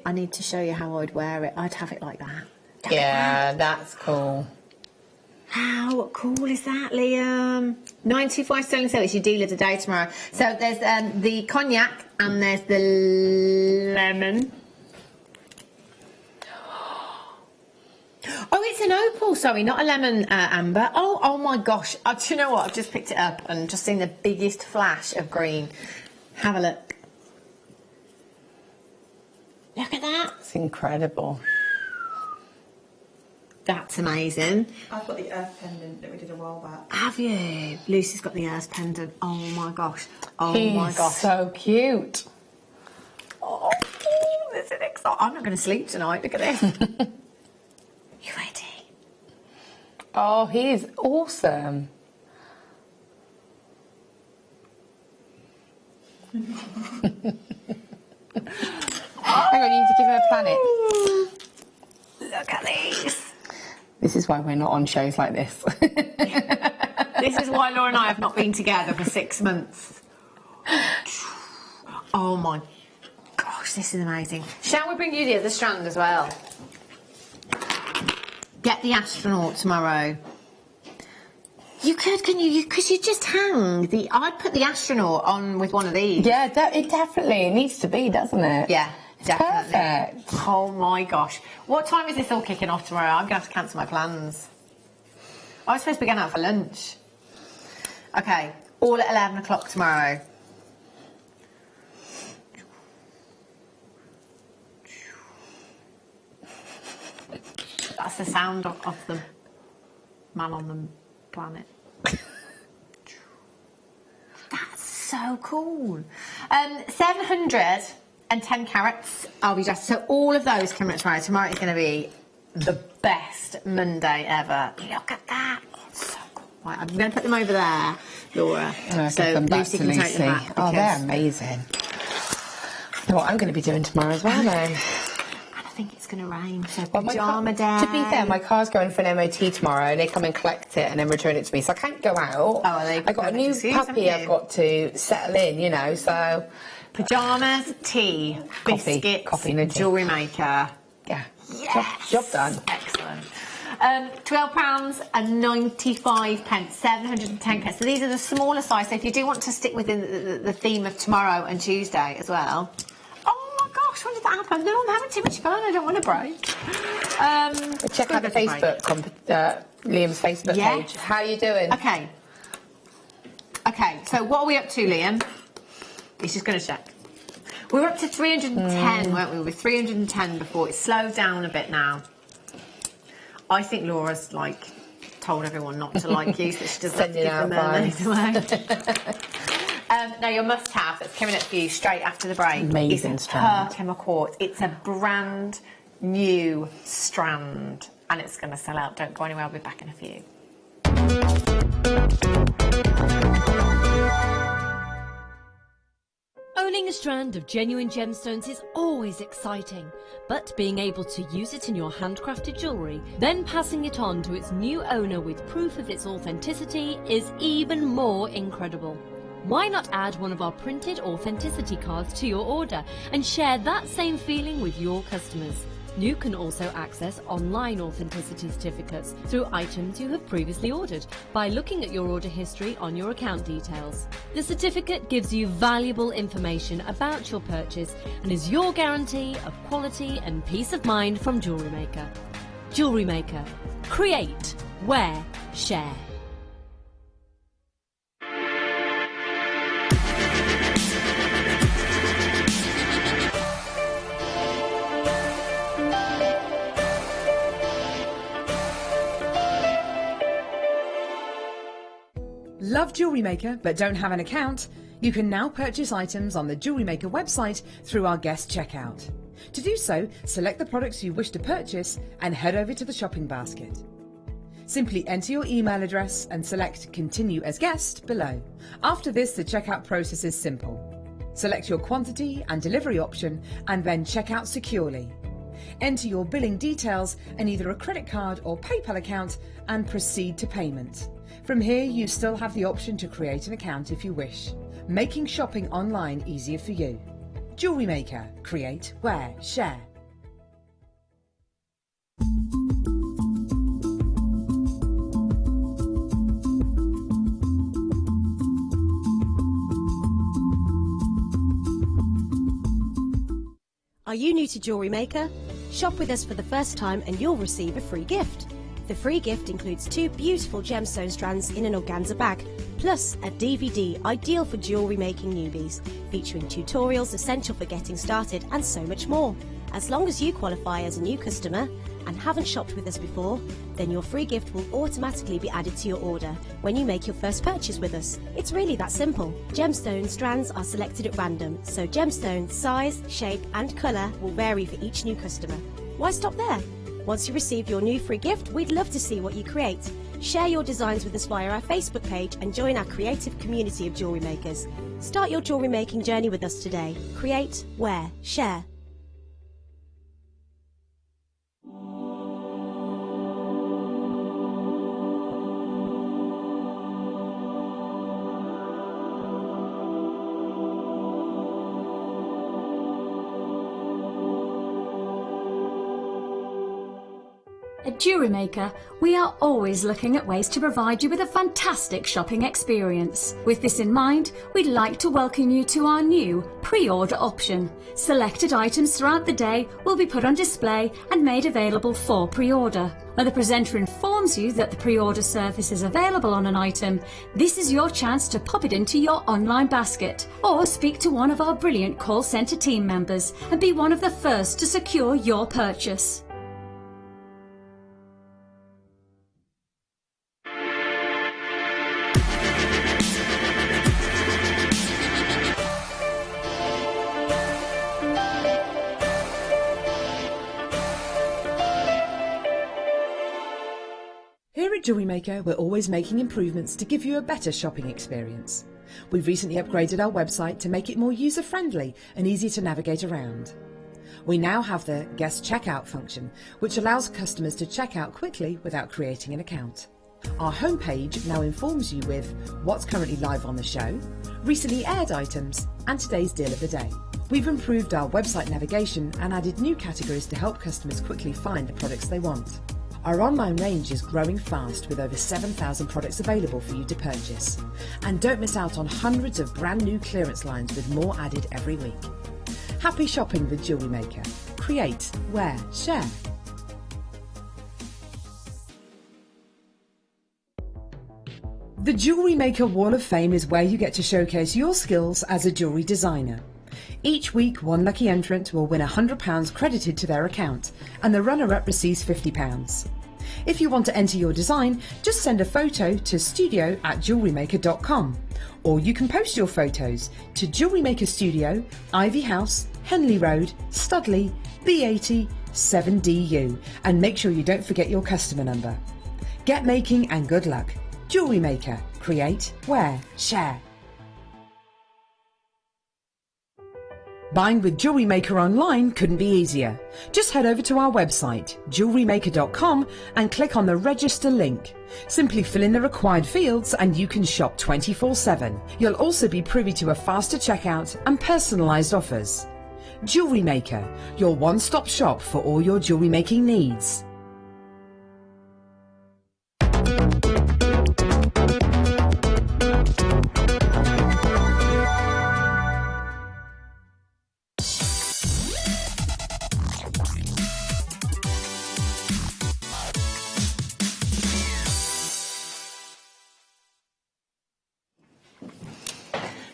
I need to show you how I'd wear it. I'd have it like that. Yeah, that's cool. How cool is that, Liam? 925 sterling silver. It's your deal of the day tomorrow. So there's the cognac and there's the lemon. Oh, it's an opal, sorry, not a lemon amber. Oh my gosh. Do you know what? I've just picked it up and just seen the biggest flash of green. Have a look. Look at that. It's incredible. That's amazing. I've got the earth pendant that we did a while back. Have you? Lucy's got the earth pendant. Oh my gosh. Oh He's my gosh. so cute. Oh, this is exciting. I'm not going to sleep tonight. Look at this. You ready? Oh, he's awesome. Hang on, you need to give her a planet. Look at these. This is why we're not on shows like this. This is why Laura and I have not been together for 6 months. Oh my gosh, this is amazing. Shall we bring you the other strand as well? Get the astronaut tomorrow. You could, can you? Because you just hang the... I'd put the astronaut on with one of these. Yeah, it definitely needs to be, doesn't it? Yeah, definitely. Perfect. Oh my gosh. What time is this all kicking off tomorrow? I'm going to have to cancel my plans. I was supposed to be going out for lunch. Okay, all at 11 o'clock tomorrow. That's the sound of the man on the planet. That's so cool. 710 carats. I'll be just so all of those coming tomorrow. Tomorrow is going to be the best Monday ever. Look at that. Oh, it's so cool. Right, I'm going to put them over there, Laura. So Lucy can take them back. Oh, they're amazing. You know what I'm going to be doing tomorrow as well, though. I think it's going to rain, so pyjama day. To be fair, my car's going for an MOT tomorrow, and they come and collect it and then return it to me, so I can't go out. Oh, well, I got a new puppy I've got to settle in, you know, so... Pyjamas, tea, biscuits, coffee, no tea. Jewellery Maker. Yeah. Yes. Job done. Excellent. £12.95, 710 carats. So these are the smaller size, so if you do want to stick within the theme of tomorrow and Tuesday as well... Gosh, when did that happen? No, I'm having too much fun. I don't want to break. Check out the Facebook, Liam's Facebook page. How are you doing? Okay. Okay, so what are we up to, Liam? He's just going to check. We were up to 310, weren't we? We were 310 before. It's slowed down a bit now. I think Laura's, like, told everyone not to like you, so she doesn't have to give them mermaids away. Now, your must-have that's coming up for you straight after the break Amazing is strand. Per Quartz. It's a brand new strand, and it's going to sell out. Don't go anywhere. I'll be back in a few. Owning a strand of genuine gemstones is always exciting, but being able to use it in your handcrafted jewellery, then passing it on to its new owner with proof of its authenticity is even more incredible. Why not add one of our printed authenticity cards to your order and share that same feeling with your customers? You can also access online authenticity certificates through items you have previously ordered by looking at your order history on your account details. The certificate gives you valuable information about your purchase and is your guarantee of quality and peace of mind from Jewellery Maker. Jewellery Maker. Create, wear, share. Love Jewellery Maker but don't have an account? You can now purchase items on the Jewellery Maker website through our guest checkout. To do so, select the products you wish to purchase and head over to the shopping basket. Simply enter your email address and select Continue as Guest below. After this, the checkout process is simple. Select your quantity and delivery option and then check out securely. Enter your billing details and either a credit card or PayPal account and proceed to payment. From here, you still have the option to create an account if you wish, making shopping online easier for you. Jewellery Maker. Create, wear, share. Are you new to Jewellery Maker? Shop with us for the first time and you'll receive a free gift. The free gift includes 2 beautiful gemstone strands in an organza bag, plus a DVD ideal for jewellery making newbies, featuring tutorials essential for getting started and so much more. As long as you qualify as a new customer and haven't shopped with us before, then your free gift will automatically be added to your order when you make your first purchase with us. It's really that simple. Gemstone strands are selected at random, so gemstone size, shape and colour will vary for each new customer. Why stop there? Once you receive your new free gift, we'd love to see what you create. Share your designs with us via our Facebook page and join our creative community of jewellery makers. Start your jewellery making journey with us today. Create, wear, share. Jewellery Maker, we are always looking at ways to provide you with a fantastic shopping experience. With this in mind, we'd like to welcome you to our new pre-order option. Selected items throughout the day will be put on display and made available for pre-order. When the presenter informs you that the pre-order service is available on an item, this is your chance to pop it into your online basket or speak to one of our brilliant call centre team members and be one of the first to secure your purchase. Here at Jewellery Maker, we're always making improvements to give you a better shopping experience. We've recently upgraded our website to make it more user-friendly and easy to navigate around. We now have the guest checkout function, which allows customers to check out quickly without creating an account. Our homepage now informs you with what's currently live on the show, recently aired items, and today's deal of the day. We've improved our website navigation and added new categories to help customers quickly find the products they want. Our online range is growing fast with over 7,000 products available for you to purchase. And don't miss out on hundreds of brand new clearance lines with more added every week. Happy shopping with Jewellery Maker. Create, wear, share. The Jewellery Maker Wall of Fame is where you get to showcase your skills as a jewellery designer. Each week, one lucky entrant will win £100 credited to their account, and the runner-up receives £50. If you want to enter your design, just send a photo to studio@jewellerymaker.com, or you can post your photos to Jewellery Maker Studio, Ivy House, Henley Road, Studley, B80 7DU, and make sure you don't forget your customer number. Get making and good luck. Jewellery Maker. Create, wear, share. Buying with Jewellery Maker online couldn't be easier. Just head over to our website, jewellerymaker.com, and click on the register link. Simply fill in the required fields and you can shop 24/7. You'll also be privy to a faster checkout and personalised offers. Jewellery Maker, your one-stop shop for all your jewellery making needs.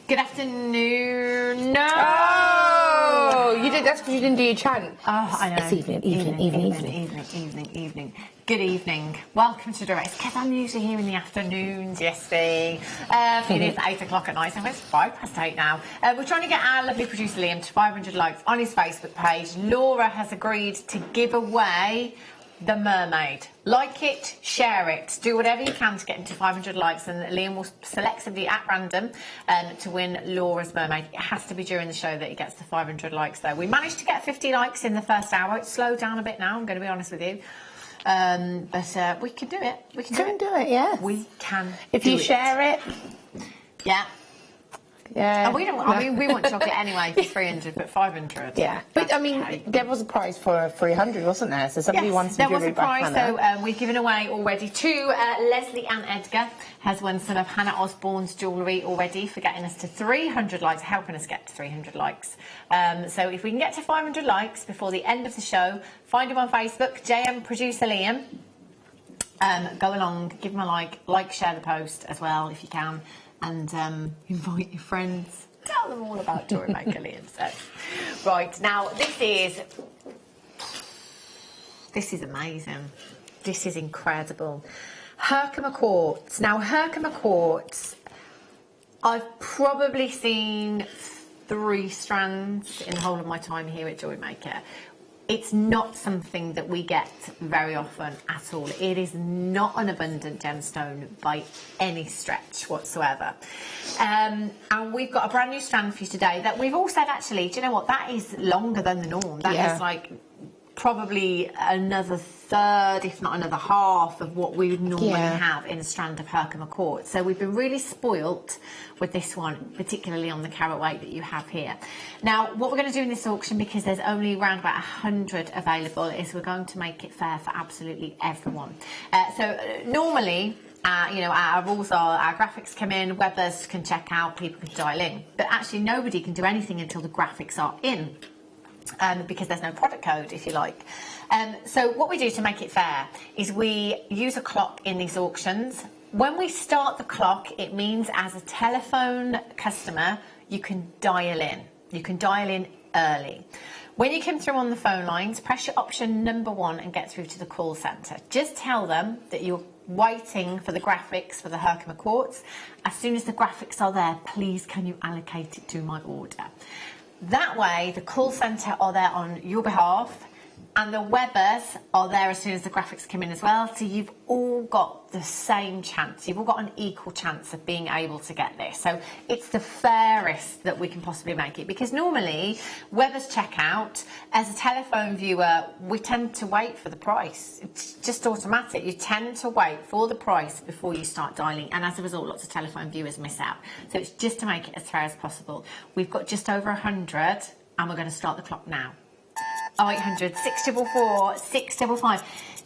Good afternoon. No! Oh, you did. That's because you didn't do your chant. Oh, I know. It's evening. Good evening. Welcome to Direct. Because I'm usually here in the afternoons, yes, see. It is 8 o'clock at night, so it's 8:05 now. We're trying to get our lovely producer Liam to 500 likes on his Facebook page. Laura has agreed to give away the mermaid. Like it, share it, do whatever you can to get into 500 likes, and Liam will select somebody at random to win Laura's mermaid. It has to be during the show that he gets the 500 likes though. We managed to get 50 likes in the first hour. It's slowed down a bit now, I'm going to be honest with you. But we can do it. We can do it, yeah. We can If you share it. Yeah. Yeah. And we don't. I mean, we want chocolate anyway for 300, but 500. Yeah. But I mean, there was a prize for 300, wasn't there? So somebody won some jewellery by Hannah. There was a prize. So we've given away already to Leslie Ann Edgar has won some of Hannah Osborne's jewellery already for getting us to 300 likes, helping us get to 300 likes. So if we can get to 500 likes before the end of the show, find him on Facebook, JM Producer Liam. Go along, give him a like, share the post as well if you can. And invite your friends. Tell them all about Jewellery Maker, Liam says. Right, now this is amazing. This is incredible. Herkimer quartz. Now, Herkimer quartz, I've probably seen 3 strands in the whole of my time here at Jewellery Maker. It's not something that we get very often at all. It is not an abundant gemstone by any stretch whatsoever. And we've got a brand new strand for you today that we've all said, actually, do you know what? That is longer than the norm. That is like probably another third, if not another half, of what we would normally have in a strand of Herkimer quartz. So we've been really spoilt with this one, particularly on the carat weight that you have here. Now, what we're going to do in this auction, because there's only around about 100 available, is we're going to make it fair for absolutely everyone. Normally, you know, our rules are our graphics come in, webbers can check out, people can dial in. But actually nobody can do anything until the graphics are in, because there's no product code, if you like. So what we do to make it fair is we use a clock in these auctions. When we start the clock, it means as a telephone customer, you can dial in. You can dial in early. When you come through on the phone lines, press your option number 1 and get through to the call centre. Just tell them that you're waiting for the graphics for the Herkimer quartz. As soon as the graphics are there, please can you allocate it to my order. That way, the call centre are there on your behalf, and the webbers are there as soon as the graphics come in as well. So you've all got the same chance. You've all got an equal chance of being able to get this. So it's the fairest that we can possibly make it, because normally webbers check out. As a telephone viewer, we tend to wait for the price. It's just automatic. You tend to wait for the price before you start dialing, and as a result, lots of telephone viewers miss out. So it's just to make it as fair as possible. We've got just over 100, and we're going to start the clock now. 0800 644 655.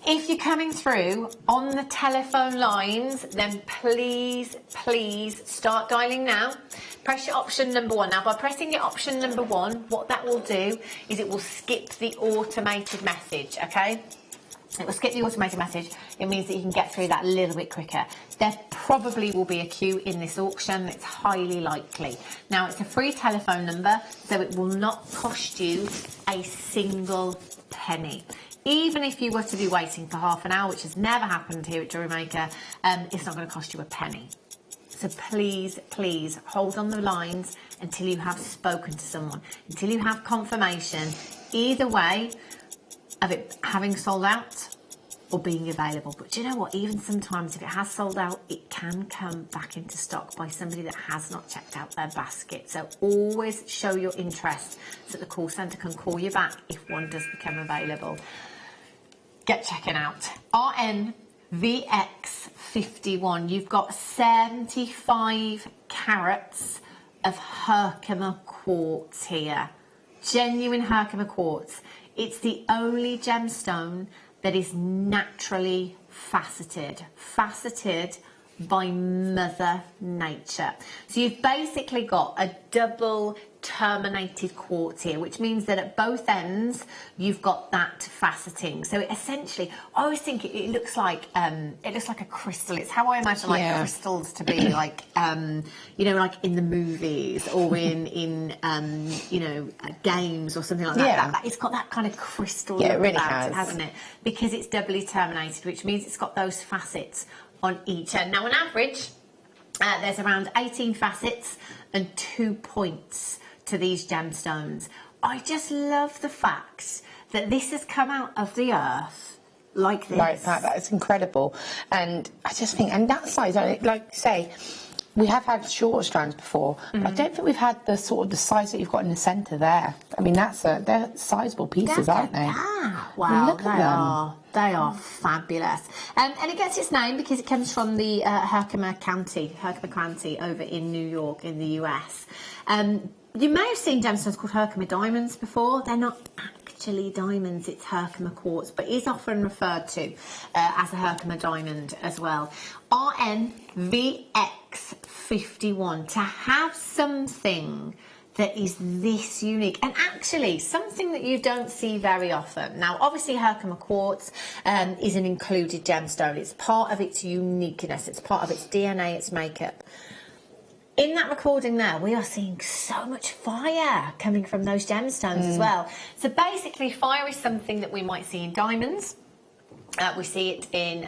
If you're coming through on the telephone lines, then please start dialing now. Press your option number 1. Now, by pressing your option number 1, what that will do is it will skip the automated message, okay? It will skip the automated message. It means that you can get through that a little bit quicker. There probably will be a queue in this auction. It's highly likely. Now, it's a free telephone number, so it will not cost you a single penny. Even if you were to be waiting for half an hour, which has never happened here at Jewellery Maker, it's not going to cost you a penny. So please hold on the lines until you have spoken to someone, until you have confirmation. Either way, of it having sold out or being available. But do you know what? Even sometimes if it has sold out, it can come back into stock by somebody that has not checked out their basket. So always show your interest so that the call centre can call you back if one does become available. Get checking out. RNVX51. You've got 75 carats of Herkimer quartz here. Genuine Herkimer quartz. It's the only gemstone that is naturally faceted by Mother Nature. So you've basically got a double terminated quartz here, which means that at both ends you've got that faceting. So it essentially, I always think it looks like a crystal. It's how I imagine like crystals to be, like you know, like in the movies or in you know, games or something like that. It's got that kind of crystal look really about it, hasn't it? Because it's doubly terminated, which means it's got those facets on each end. Now, on average, there's around 18 facets and 2 points to these gemstones. I just love the fact that this has come out of the earth like this. Like that. That is incredible. And I just think, and that size, like say, we have had shorter strands before. I don't think we've had the sort of the size that you've got in the centre there. I mean, they're sizable pieces, aren't they? Wow, look at them. They are fabulous. And it gets its name because it comes from the Herkimer County over in New York in the US. You may have seen gemstones called Herkimer diamonds before. They're not actually diamonds, it's Herkimer quartz, but is often referred to as a Herkimer diamond as well. RNVX51. To have something that is this unique, and actually something that you don't see very often. Now, obviously Herkimer quartz is an included gemstone. It's part of its uniqueness, it's part of its DNA, its makeup. In that recording there, we are seeing so much fire coming from those gemstones as well. So basically, fire is something that we might see in diamonds. We see it in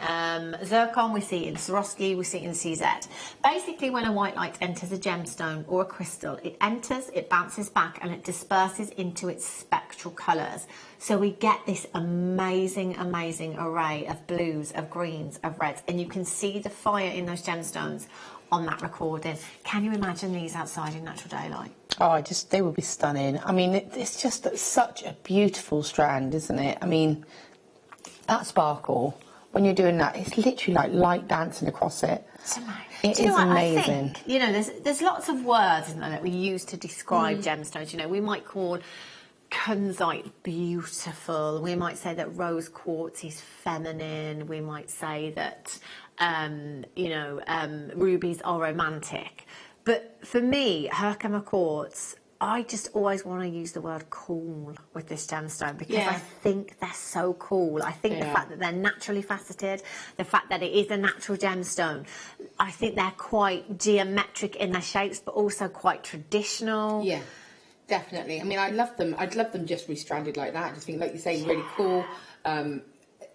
zircon, we see it in Swarovski, we see it in CZ. Basically, when a white light enters a gemstone or a crystal, it enters, it bounces back, and it disperses into its spectral colours. So we get this amazing, amazing array of blues, of greens, of reds, and you can see the fire in those gemstones on that recording. Can you imagine these outside in natural daylight? Oh, they would be stunning. I mean, it's just such a beautiful strand, isn't it? I mean, that sparkle, when you're doing that, it's literally like light dancing across it. It's amazing. It is amazing. I think, you know, there's lots of words, isn't there, that we use to describe gemstones. You know, we might call kunzite beautiful. We might say that rose quartz is feminine. We might say that, rubies are romantic. But for me, Herkimer quartz, I just always want to use the word cool with this gemstone because I think they're so cool. I think the fact that they're naturally faceted, the fact that it is a natural gemstone, I think they're quite geometric in their shapes, but also quite traditional. Yeah, definitely. I mean, I love them. I'd love them just restranded like that. I just think, like you say, really cool.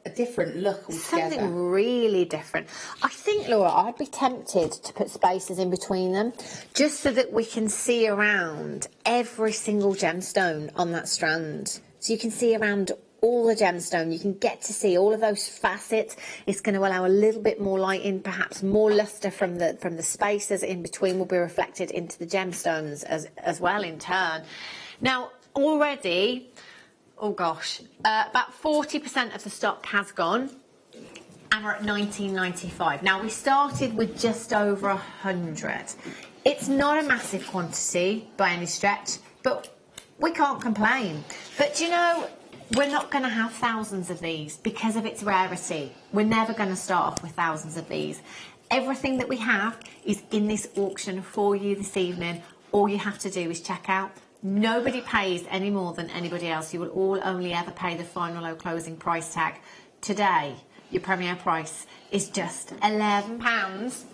A different look altogether. Something really different. I think, Laura, I'd be tempted to put spaces in between them just so that we can see around every single gemstone on that strand. So you can see around all the gemstone. You can get to see all of those facets. It's going to allow a little bit more light in, perhaps more lustre from the spaces in between will be reflected into the gemstones as well in turn. Now, already, oh gosh, about 40% of the stock has gone, and we're at $19.95. Now, we started with just over 100. It's not a massive quantity by any stretch, but we can't complain. But you know, we're not going to have thousands of these because of its rarity. We're never going to start off with thousands of these. Everything that we have is in this auction for you this evening. All you have to do is check out. Nobody pays any more than anybody else. You will all only ever pay the final low closing price tag. Today, your premier price is just £11.95.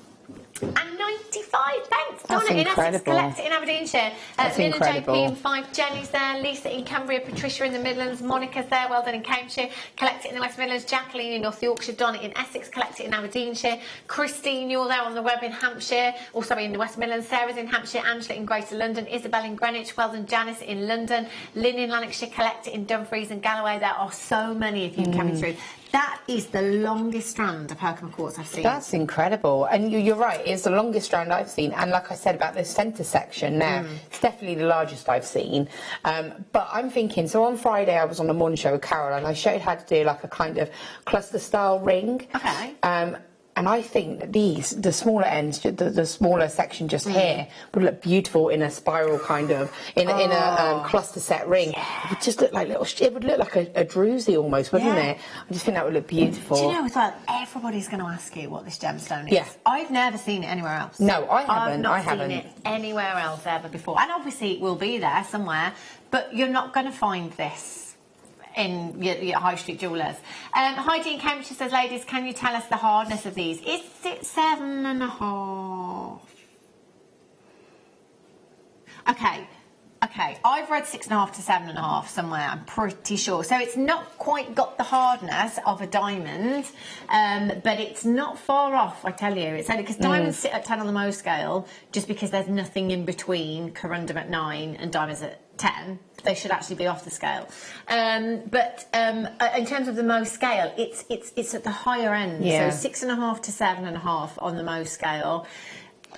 That's in incredible. Essex, collect it in Aberdeenshire. That's Lynn and incredible. JP in 5, Jenny's there, Lisa in Cumbria, Patricia in the Midlands, Monica's there, well done in Cambridgeshire, collect it in the West Midlands, Jacqueline in North Yorkshire, Donna in Essex, collect it in Aberdeenshire, Christine, you're there on the web in Hampshire, in the West Midlands, Sarah's in Hampshire, Angela in Greater London, Isabel in Greenwich, well done Janice in London, Lynn in Lanarkshire, collect it in Dumfries and Galloway. There are so many of you coming through. That is the longest strand of Herkimer quartz I've seen. That's incredible. And you're right, it's the longest strand I've seen. And like I said about this centre section now, it's definitely the largest I've seen. But I'm thinking, so on Friday I was on the morning show with Carol and I showed how to do like a kind of cluster style ring. Okay. And I think that the smaller ends, the smaller section just here, would look beautiful in a spiral kind of, in a cluster set ring. It would just look like it would look like a druzy almost, wouldn't it? I just think that would look beautiful. Do you know as well, everybody's going to ask you what this gemstone is. Yeah. I've never seen it anywhere else. No, I haven't. I've not seen it anywhere else ever before. And obviously it will be there somewhere, but you're not going to find this in your high street jewellers. Heidi in Cambridgeshire says, ladies, can you tell us the hardness of these? Is it 7.5? Okay, I've read 6.5 to 7.5 somewhere, I'm pretty sure. So it's not quite got the hardness of a diamond, but it's not far off, I tell you. It's only because diamonds sit at 10 on the Mohs scale, just because there's nothing in between corundum at 9 and diamonds at 10. They should actually be off the scale. But in terms of the Mohs scale, it's at the higher end. Yeah. So 6.5 to 7.5 on the Mohs scale.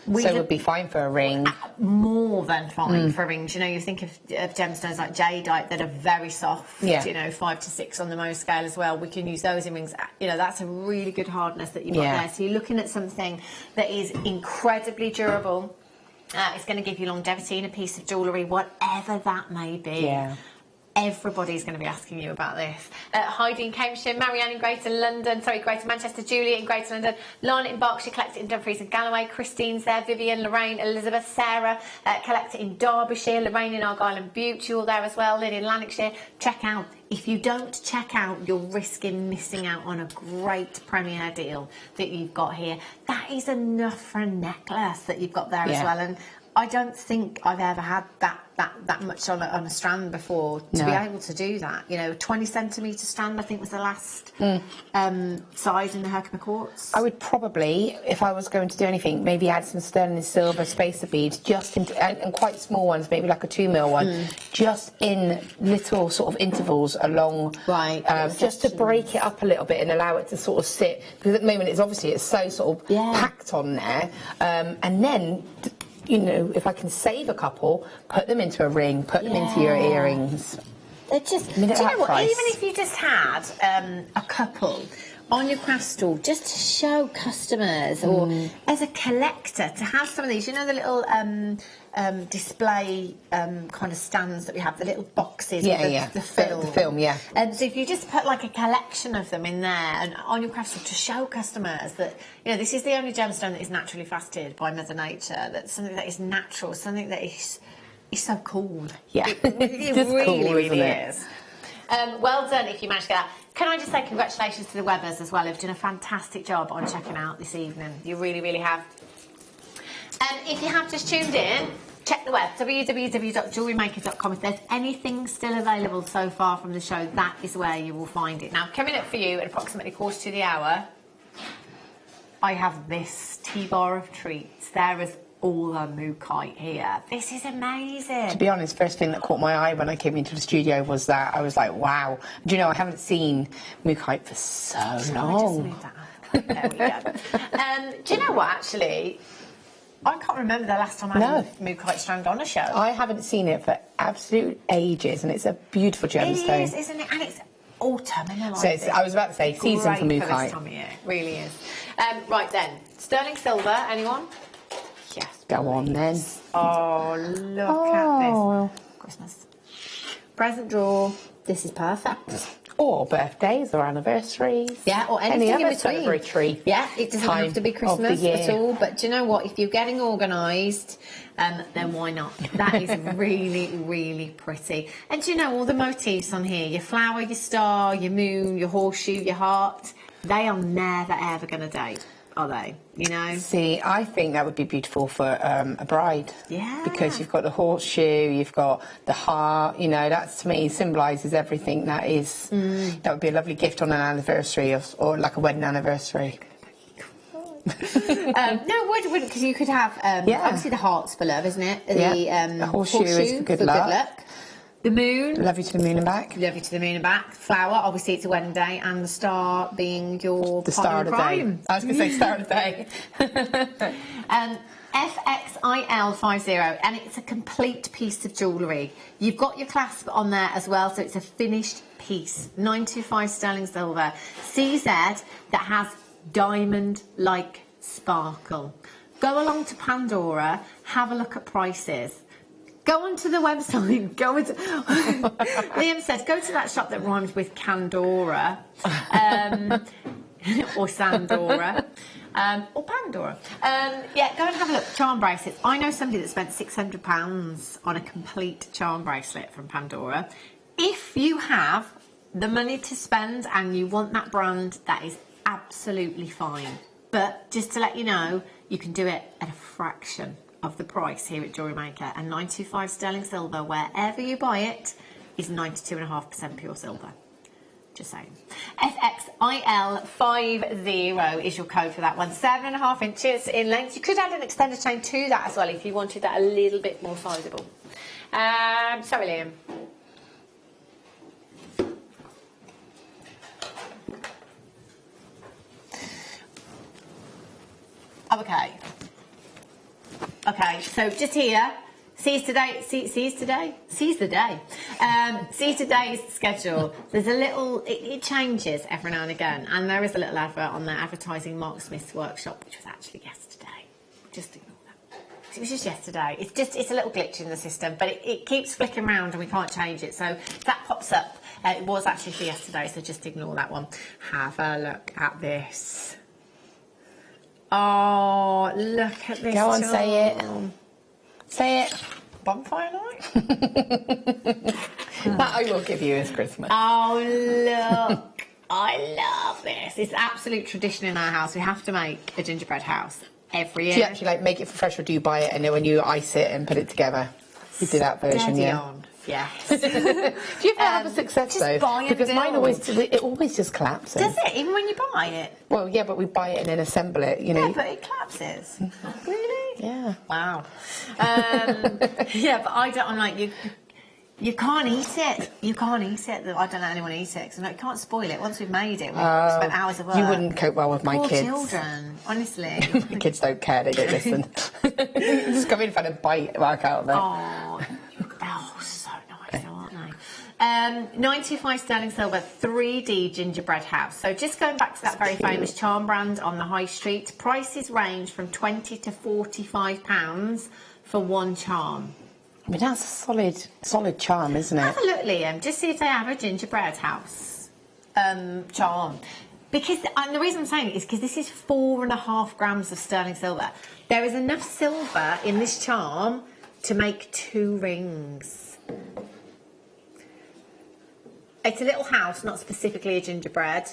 So it would be fine for a ring. More than fine for rings. You know, you think of gemstones like jadeite that are very soft, 5 to 6 on the Mohs scale as well. We can use those in rings. You know, that's a really good hardness that you've got there. So you're looking at something that is incredibly durable. It's going to give you longevity in a piece of jewellery, whatever that may be. Yeah. Everybody's going to be asking you about this. Heidi in Cambridgeshire, Marianne in Greater Manchester, Julia in Greater London, Lana in Berkshire, collect it in Dumfries and Galloway, Christine's there, Vivian, Lorraine, Elizabeth, Sarah, collect it in Derbyshire, Lorraine in Argyll and Bute, you're there as well, Lynn in Lanarkshire. Check out. If you don't check out, you're risking missing out on a great premier deal that you've got here. That is enough for a necklace that you've got there as well. And I don't think I've ever had that much on a strand before to be able to do that. You know, 20cm strand I think was the last size in the Herkimer quartz. I would probably, if I was going to do anything, maybe add some sterling silver spacer beads, just into, and quite small ones, maybe like a 2mm one, just in little sort of intervals along, just to break it up a little bit and allow it to sort of sit. Because at the moment it's so sort of packed on there, and then. You know, if I can save a couple, put them into a ring, put them into your earrings. They're just, do you know what, even if you just had a couple on your craft stall, just to show customers, or as a collector, to have some of these, you know, the little display kind of stands that we have, the little boxes with the film. The film, So if you just put like a collection of them in there and on your craft stall to show customers that, you know, this is the only gemstone that is naturally faceted by Mother Nature, that's something that is natural, something that is so cool. Yeah. It really is. Well done if you managed to get that. Can I just say congratulations to the Webbers as well, who've done a fantastic job on checking out this evening. You really, really have. If you have just tuned in, check the web, www.jewellerymaker.com. If there's anything still available so far from the show, that is where you will find it. Now, coming up for you at approximately 1:45, I have this tea-bar of treats. There is all the mookaite here. This is amazing. To be honest, first thing that caught my eye when I came into the studio was that. I was like, wow. Do you know, I haven't seen mookaite for so long. There we go. Do you know what, actually? I can't remember the last time I had a mookaite strand on a show. I haven't seen it for absolute ages, and it's a beautiful gemstone. It is, isn't it? And it's autumn, and I like so I was about to say, season for mookaite. For this time of year. It really is. Right then, sterling silver, anyone? Yes. Go on then. Oh, look at this. Christmas. Present drawer. This is perfect. Or birthdays or anniversaries. Yeah, or anything any in between. Celebratory. Yeah, it doesn't have to be Christmas at all. But do you know what? If you're getting organised, then why not? That is really, really pretty. And do you know all the motifs on here? Your flower, your star, your moon, your horseshoe, your heart. They are never, ever going to date, are they? You know? See, I think that would be beautiful for a bride. Yeah. Because you've got the horseshoe, you've got the heart, you know, that to me symbolises everything that is. That would be a lovely gift on an anniversary or like a wedding anniversary. No, it wouldn't, because you could have, obviously the heart's for love, isn't it? The horseshoe is for good luck. The moon. Love you to the moon and back. Love you to the moon and back. Flower, obviously it's a wedding day, and the star being your the star of the day. I was going to say star of the day. FXIL50, and it's a complete piece of jewellery. You've got your clasp on there as well, so it's a finished piece. 925 sterling silver. CZ that has diamond-like sparkle. Go along to Pandora, have a look at prices. Go onto the website, Liam says, go to that shop that rhymes with Candora, or Sandora, or Pandora. Yeah, go and have a look. Charm bracelets. I know somebody that spent £600 on a complete charm bracelet from Pandora. If you have the money to spend and you want that brand, that is absolutely fine. But just to let you know, you can do it at a fraction of the price here at Jewellery Maker, and 925 sterling silver, wherever you buy it, is 92.5% pure silver. Just saying. FXIL50 is your code for that one. 7.5 inches in length. You could add an extender chain to that as well if you wanted that a little bit more sizable. Sorry, Liam. Okay, so just here, seize today's schedule. There's a little, it changes every now and again, and there is a little advert on there advertising Mark Smith's workshop, which was actually yesterday. Just ignore that. It was just yesterday. It's a little glitch in the system, but it keeps flicking around and we can't change it. So that pops up. It was actually for yesterday, so just ignore that one. Have a look at this. Oh, look at this. Go on, say it. Say it. Bonfire night? That I will give you as Christmas. Oh, look. I love this. It's absolute tradition in our house. We have to make a gingerbread house every year. Do you actually like make it for fresh, or do you buy it and then when you ice it and put it together? You do that version, Steady yeah. on. Yeah. Do you ever have a success just though? buy and Because mine build. always just collapses. Does it? Even when you buy it? Well, yeah, but we buy it and then assemble it, you know. Yeah, but it collapses. Really? Yeah. Wow. Yeah, but I'm like, you can't eat it. You can't eat it. I don't let anyone eat it. Because you can't spoil it. Once we've made it, we've spent hours of work. You wouldn't cope well with my Poor kids. children, honestly. My kids don't care, they don't listen. Just come in and a bite back out of it. Oh, so nice, aren't they? 95 sterling silver, 3D gingerbread house. So just going back to that very famous charm brand on the high street, prices range from £20 to £45 for one charm. I mean, that's a solid charm, isn't it? Have a look, Liam. Just see if they have a gingerbread house charm. Because the reason I'm saying it is because this is 4.5 grams of sterling silver. There is enough silver in this charm to make 2 rings. It's a little house, not specifically a gingerbread.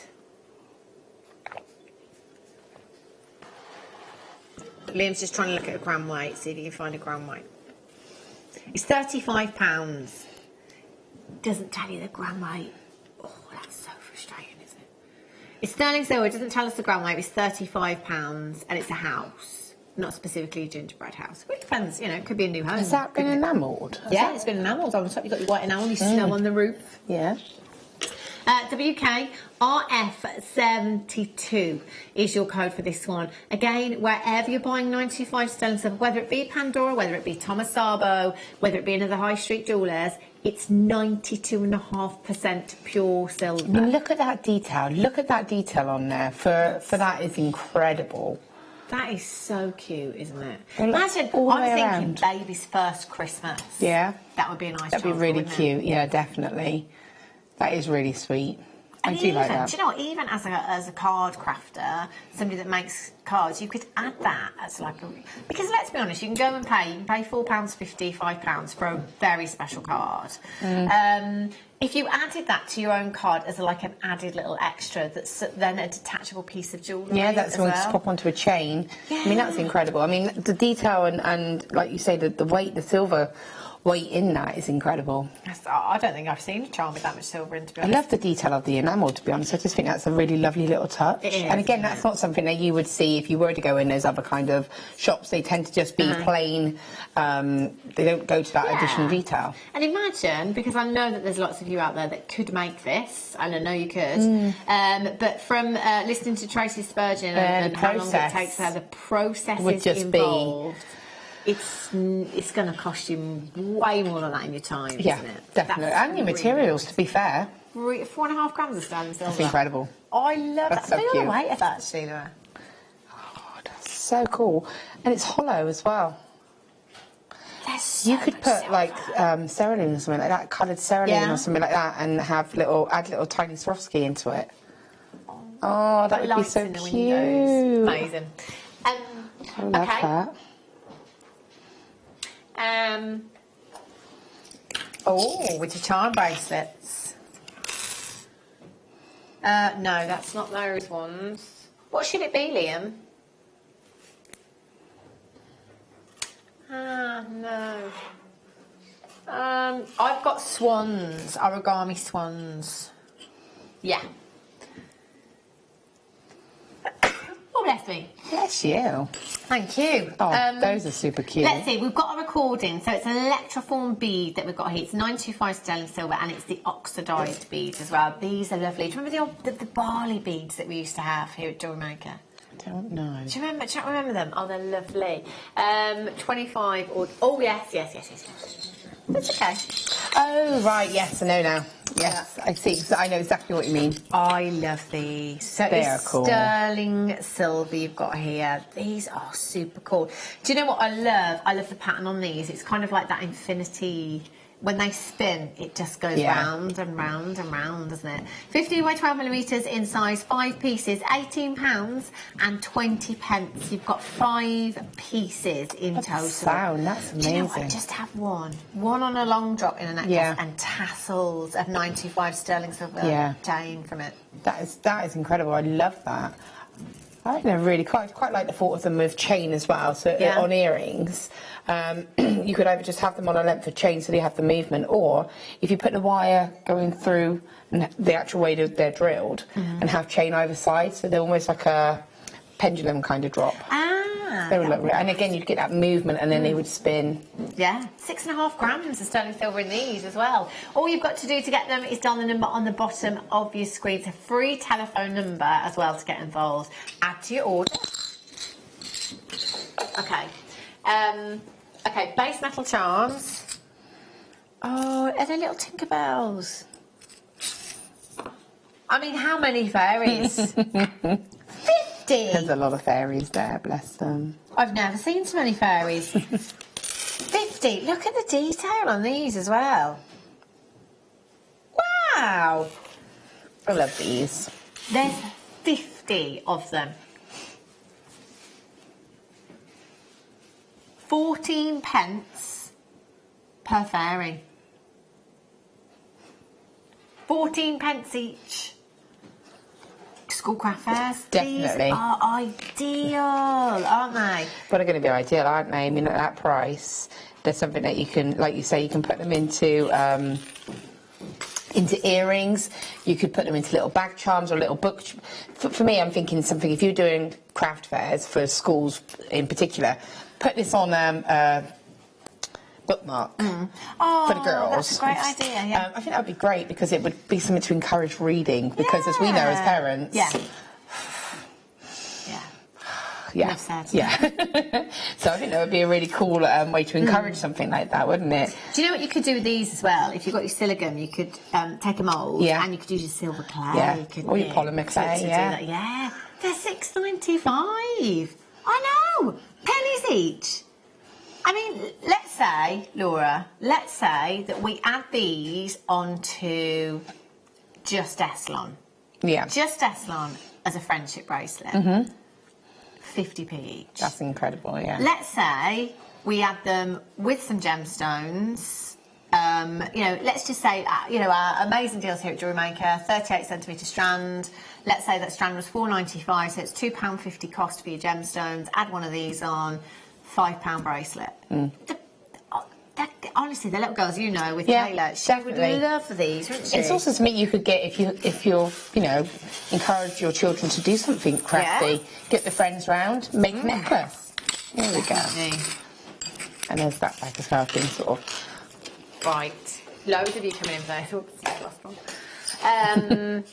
Liam's just trying to look at a gram weight, see if you can find a gram weight. It's £35. Doesn't tell you the gram weight. Oh, that's so frustrating, isn't it? It's sterling silver. It doesn't tell us the gram weight. It's £35, and it's a house, not specifically a gingerbread house. It depends, you know. It could be a new home. Has that been enamelled? Yeah, it's been enamelled on the top. You've got your white enamel. You snow on the roof. Yeah. WK RF72 is your code for this one. Again, wherever you're buying 95 sterling silver, whether it be Pandora, whether it be Thomas Sabo, whether it be another high street jewellers, it's 92.5% pure silver. I mean, look at that detail. Look at that detail on there. For that is incredible. That is so cute, isn't it? Imagine I'm thinking baby's first Christmas. Yeah. That would be a nice That'd be charm, really wouldn't cute. it? Yeah, definitely. That is really sweet. I And do even, like that. do you know what, even as a card crafter, somebody that makes cards, you could add that as like a... Because let's be honest, you can go and pay £4.50, £5 for a very special card. If you added that to your own card as like an added little extra, that's then a detachable piece of jewellery. Yeah, that's as going well. to pop onto a chain. Yeah. I mean, that's incredible. I mean, the detail and like you say, the weight, the silver weight in that is incredible. I don't think I've seen a charm with that much silver in, to be I honest. love the detail of the enamel, to be honest. I just think that's a really lovely little touch. It is, and again, that's not something that you would see if you were to go in those other kind of shops. They tend to just be plain. They don't go to that additional detail. And imagine, because I know that there's lots of you out there that could make this, and I know you could, but from listening to Tracy Spurgeon and how long it takes her, the process would is just involved. It's going to cost you way more than that in your time, Yeah, isn't it? definitely. And your materials, to be fair. 4.5 grams of sterling silver. That's incredible. I love That's that. so Feel cute. the weight of that, Sheila. Oh, that's so cool. And it's hollow as well. There's so You could much put silver. like cerulean or something like that, coloured cerulean or something like that, and have add little tiny Swarovski into it. Oh, that would be Lights so in the cute. windows. Amazing. I love okay. that. With your charm bracelets. No, that's not those ones. What should it be, Liam? No. I've got swans, origami swans. Yeah. Oh, bless me. Bless you. Thank you. Oh, those are super cute. Let's see, we've got a recording. So it's an electroform bead that we've got here. It's 925 sterling silver, and it's the oxidised beads as well. These are lovely. Do you remember the barley beads that we used to have here at Jewellery Maker? I don't know. Do you remember them? Oh, they're lovely. 25 or... Oh, yes. That's okay. Oh, right, yes, I know now. Yes, I see. I know exactly what you mean. I love these. So They are it's cool. sterling silver you've got here. These are super cool. Do you know what I love? I love the pattern on these. It's kind of like that infinity. When they spin, it just goes round and round and round, doesn't it? 15 by 12 millimetres in size, 5 pieces, £18 and 20 pence. You've got 5 pieces in total. Sound, that's amazing. Do you know what? Just have one on a long drop in a necklace and tassels of 95 sterling silver chain from it. That is incredible. I love that. I think they're really quite like the thought of them with chain as well. So on earrings, you could either just have them on a length of chain so they have the movement, or if you put the wire going through the actual way that they're drilled and have chain either side, so they're almost like a pendulum kind of drop. They would look real. And again, you'd get that movement, and then they would spin. Yeah, 6.5 grams of sterling silver in these as well. All you've got to do to get them is dial the number on the bottom of your screen. It's a free telephone number as well to get involved. Add to your order. Okay. Okay, base metal charms. Oh, and they're little Tinkerbells. I mean, how many fairies? 50! There's a lot of fairies there, bless them. I've never seen so many fairies. 50. Look at the detail on these as well. Wow! I love these. There's 50 of them. 14 pence per fairy. 14 pence each. Schoolcraft fairs. Definitely. These are ideal, aren't they? But they're going to be ideal, aren't they? I mean, at that price, there's something that you can, like you say, you can put them into earrings. You could put them into little bag charms or little book. For me, I'm thinking something. If you're doing craft fairs for schools in particular, put this on bookmark for the girls. That's a great idea. Yeah. I think that would be great because it would be something to encourage reading. Because as we know as parents, Enough said. So I think that would be a really cool way to encourage something like that, wouldn't it? Do you know what you could do with these as well? If you've got your silicone, you could take a mould and you could use your silver clay. You could, or your polymer clay. Yeah, they're $6.95. I know, pennies each. I mean, let's say, Laura, that we add these onto just Essilon. Yeah. Just Essilon as a friendship bracelet. 50p each. That's incredible, yeah. Let's say we add them with some gemstones. You know, let's just say, you know, our amazing deals here at Jewellery Maker, 38cm strand. Let's say that strand was £4.95, so it's £2.50 cost for your gemstones. Add one of these on, £5 bracelet. Honestly, the little girls, you know, with Taylor, she would love these, wouldn't she? It's also something you could get if you're, you know, encourage your children to do something crafty. Get the friends round, make a necklace. There we go. And there's that back as well, thing sort of. Right. Loads of you coming in today. Oops, lost one.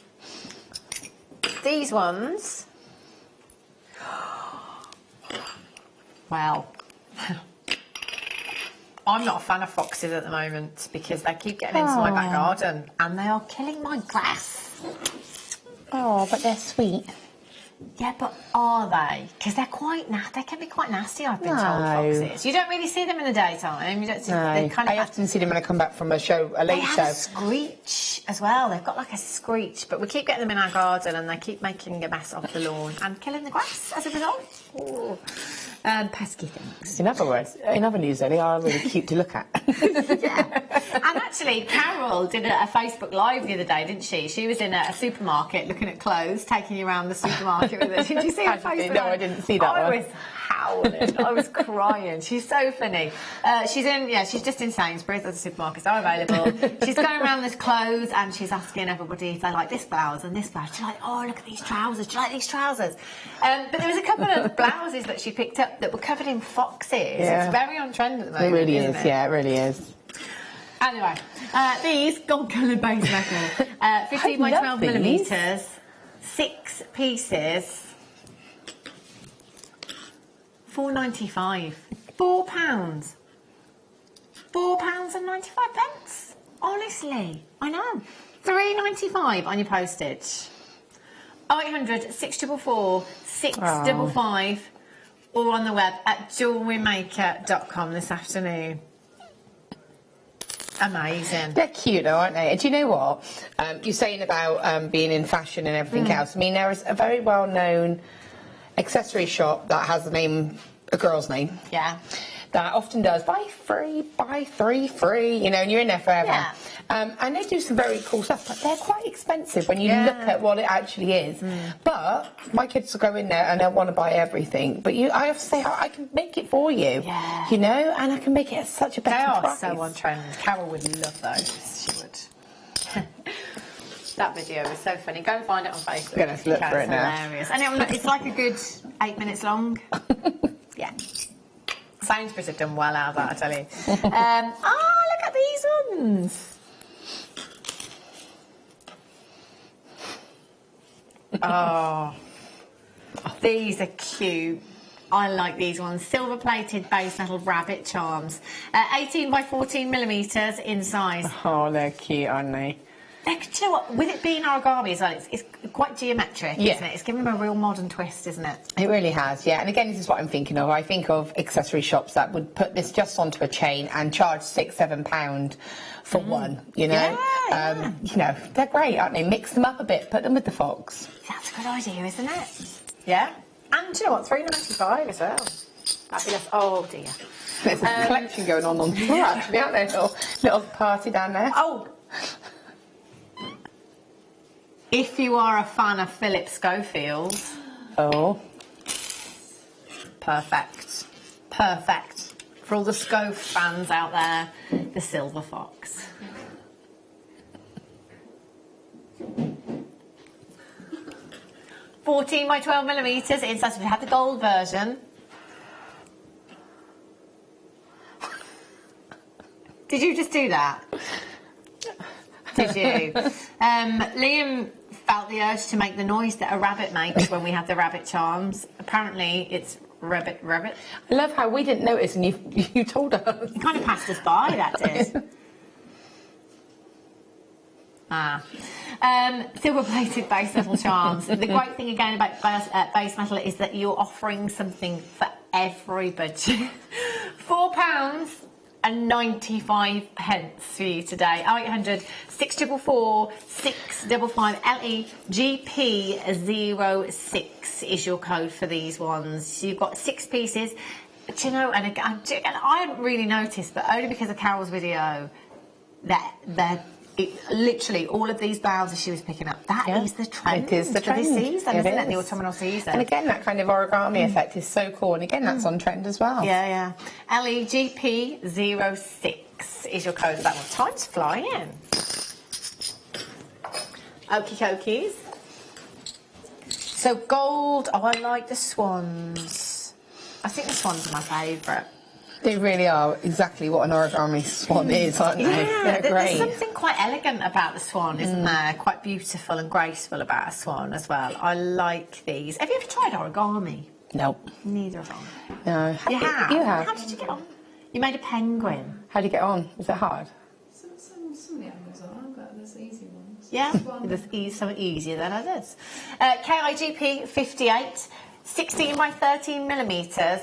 These ones. Well. I'm not a fan of foxes at the moment because they keep getting into my back garden and they are killing my grass. Oh, but they're sweet. Yeah, but are they? Because they're they can be quite nasty, I've been told, foxes. You don't really see them in the daytime. You don't see, I often see them when I come back from a late show. They have a screech as well. They've got like a screech, but we keep getting them in our garden and they keep making a mess of the lawn and killing the grass as a result. Ooh. Pesky things. In other words, in other news, they are really cute to look at. And actually, Carol did a Facebook Live the other day, didn't she? She was in a supermarket looking at clothes, taking you around the supermarket with her. Did you see her Facebook? No, I didn't see that one. I was howling. I was crying. She's so funny. She's just in Sainsbury's. There's a supermarket so available. She's going around with clothes and she's asking everybody if they like this blouse and this blouse. She's like, oh, look at these trousers. Do you like these trousers? But there was a couple of blouses that she picked up that were covered in foxes. Yeah. It's very on trend at the moment. It really is. Yeah, it really is. Anyway, these gold coloured base metal, 15 by 12 millimetres, 6 pieces, £4.95. £4. £4.95. Honestly, I know. £3.95 on your postage. 0800 644 655 or on the web at JewelleryMaker.com this afternoon. Amazing. They're cute though, aren't they? And do you know what? You're saying about being in fashion and everything else. I mean, there is a very well-known accessory shop that has a girl's name. Yeah. that often does buy 3, buy 3 free, you know, and you're in there forever. Yeah. And they do some very cool stuff, but they're quite expensive when you look at what it actually is. But my kids will go in there and they'll want to buy everything. But I have to say, I can make it for you, you know, and I can make it at such a better price. They are so on trend. Carol would love those. She would. That video is so funny. Go and find it on Facebook. Gonna look for it now. Hilarious. And it's like a good 8 minutes long. Yeah. Sainsbury's have done well out of that, I tell you. Look at these ones. Oh, these are cute. I like these ones. Silver-plated base metal rabbit charms. 18 by 14 millimetres in size. Oh, they're cute, aren't they? Do you know what? With it being origami as well, it's quite geometric, isn't it? It's given them a real modern twist, isn't it? It really has, yeah. And again, this is what I'm thinking of. I think of accessory shops that would put this just onto a chain and charge £6-7 for one, you know? You know, they're great, aren't they? Mix them up a bit, put them with the fox. That's a good idea, isn't it? Yeah. And do you know what? £3.95 as well. Fabulous. Oh, dear. There's a collection going on tour, actually, aren't there? Little party down there. Oh! If you are a fan of Philip Schofield... Oh. Perfect. Perfect. For all the Schof fans out there, the Silver Fox. $14 by 12 millimetres inside. We had the gold version. Did you just do that? Did you? Liam felt the urge to make the noise that a rabbit makes when we have the rabbit charms. Apparently, it's rabbit. I love how we didn't notice and you told us. It kind of passed us by, that did. Silver-plated base metal charms. The great thing again about base metal is that you're offering something for every budget. £4.95 for you today. 0800 644 655 LEGP06 is your code for these ones. You've got 6 pieces. Do you know, and again, I hadn't really noticed, but only because of Carol's video, that literally all of these blouses she was picking up, that is the trend. It is the trend. For this season, isn't it? The is. autumnal season. And again, that kind of origami effect is so cool. And again, that's on trend as well. Yeah. LEGP06 is your code for that one. Time's flying. Okie dokies. So gold. Oh, I like the swans. I think the swans are my favourite. They really are exactly what an origami swan is, aren't they? Yeah, they're great. There's something quite elegant about the swan, isn't there? Quite beautiful and graceful about a swan as well. I like these. Have you ever tried origami? Nope. Neither of us. No. You have? You have. How did you get on? You made a penguin. How did you get on? Was it hard? Some of the animals are, but there's easy ones. Yeah, there's some easier than others. KIGP 58, 16 by 13 millimetres.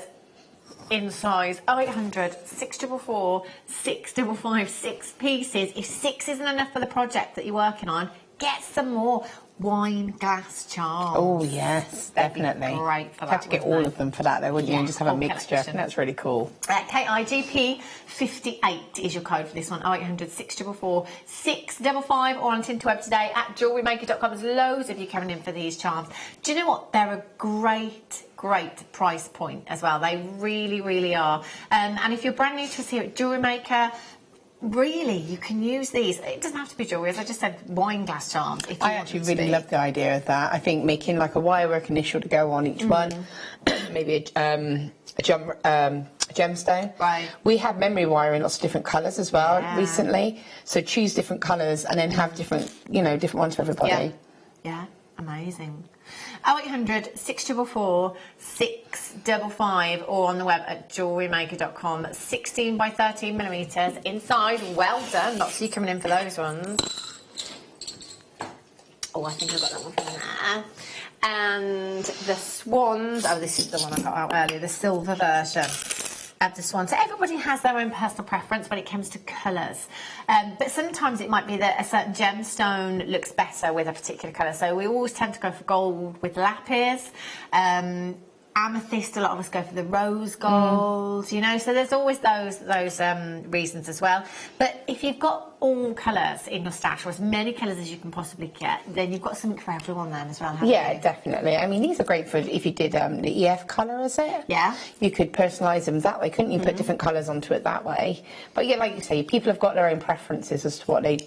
In size 0800 644 655 6 pieces. If 6 isn't enough for the project that you're working on, get some more wine glass charms. Oh yes, definitely. Great for that. Had to get all of them for that, though, wouldn't you? And just have a mixture. I think that's really cool. KIGP 58 is your code for this one. 0800 644 655 or on Tinterweb today at JewelleryMaker.com. There's loads of you coming in for these charms. Do you know what? They're a great price point as well. They really, really are. And if you're brand new to us here at Jewellery Maker, really, you can use these. It doesn't have to be jewellery, as I just said, wine glass charms. If you I actually really love the idea of that. I think making like a wirework initial to go on each one, maybe a gemstone. Right. We have memory wire in lots of different colours as well recently. So choose different colours and then have different, different ones for everybody. Yeah, amazing. 0800 644 655 or on the web at JewelleryMaker.com. 16 by 13 millimetres inside. Well done. Lots of you coming in for those ones. Oh, I think I've got that one from there. And the swans. Oh, this is the one I got out earlier. The silver version of the swan. So everybody has their own personal preference when it comes to colours. But sometimes it might be that a certain gemstone looks better with a particular colour. So we always tend to go for gold with lapis. And amethyst. A lot of us go for the rose gold, you know, so there's always those reasons as well. But if you've got all colours in your stash, or as many colours as you can possibly get, then you've got something for everyone then as well, haven't Yeah, you? definitely. I mean, these are great for if you did the EF colour, is it? Yeah. You could personalise them that way, couldn't you? Put different colours onto it that way. But yeah, like you say, people have got their own preferences as to what they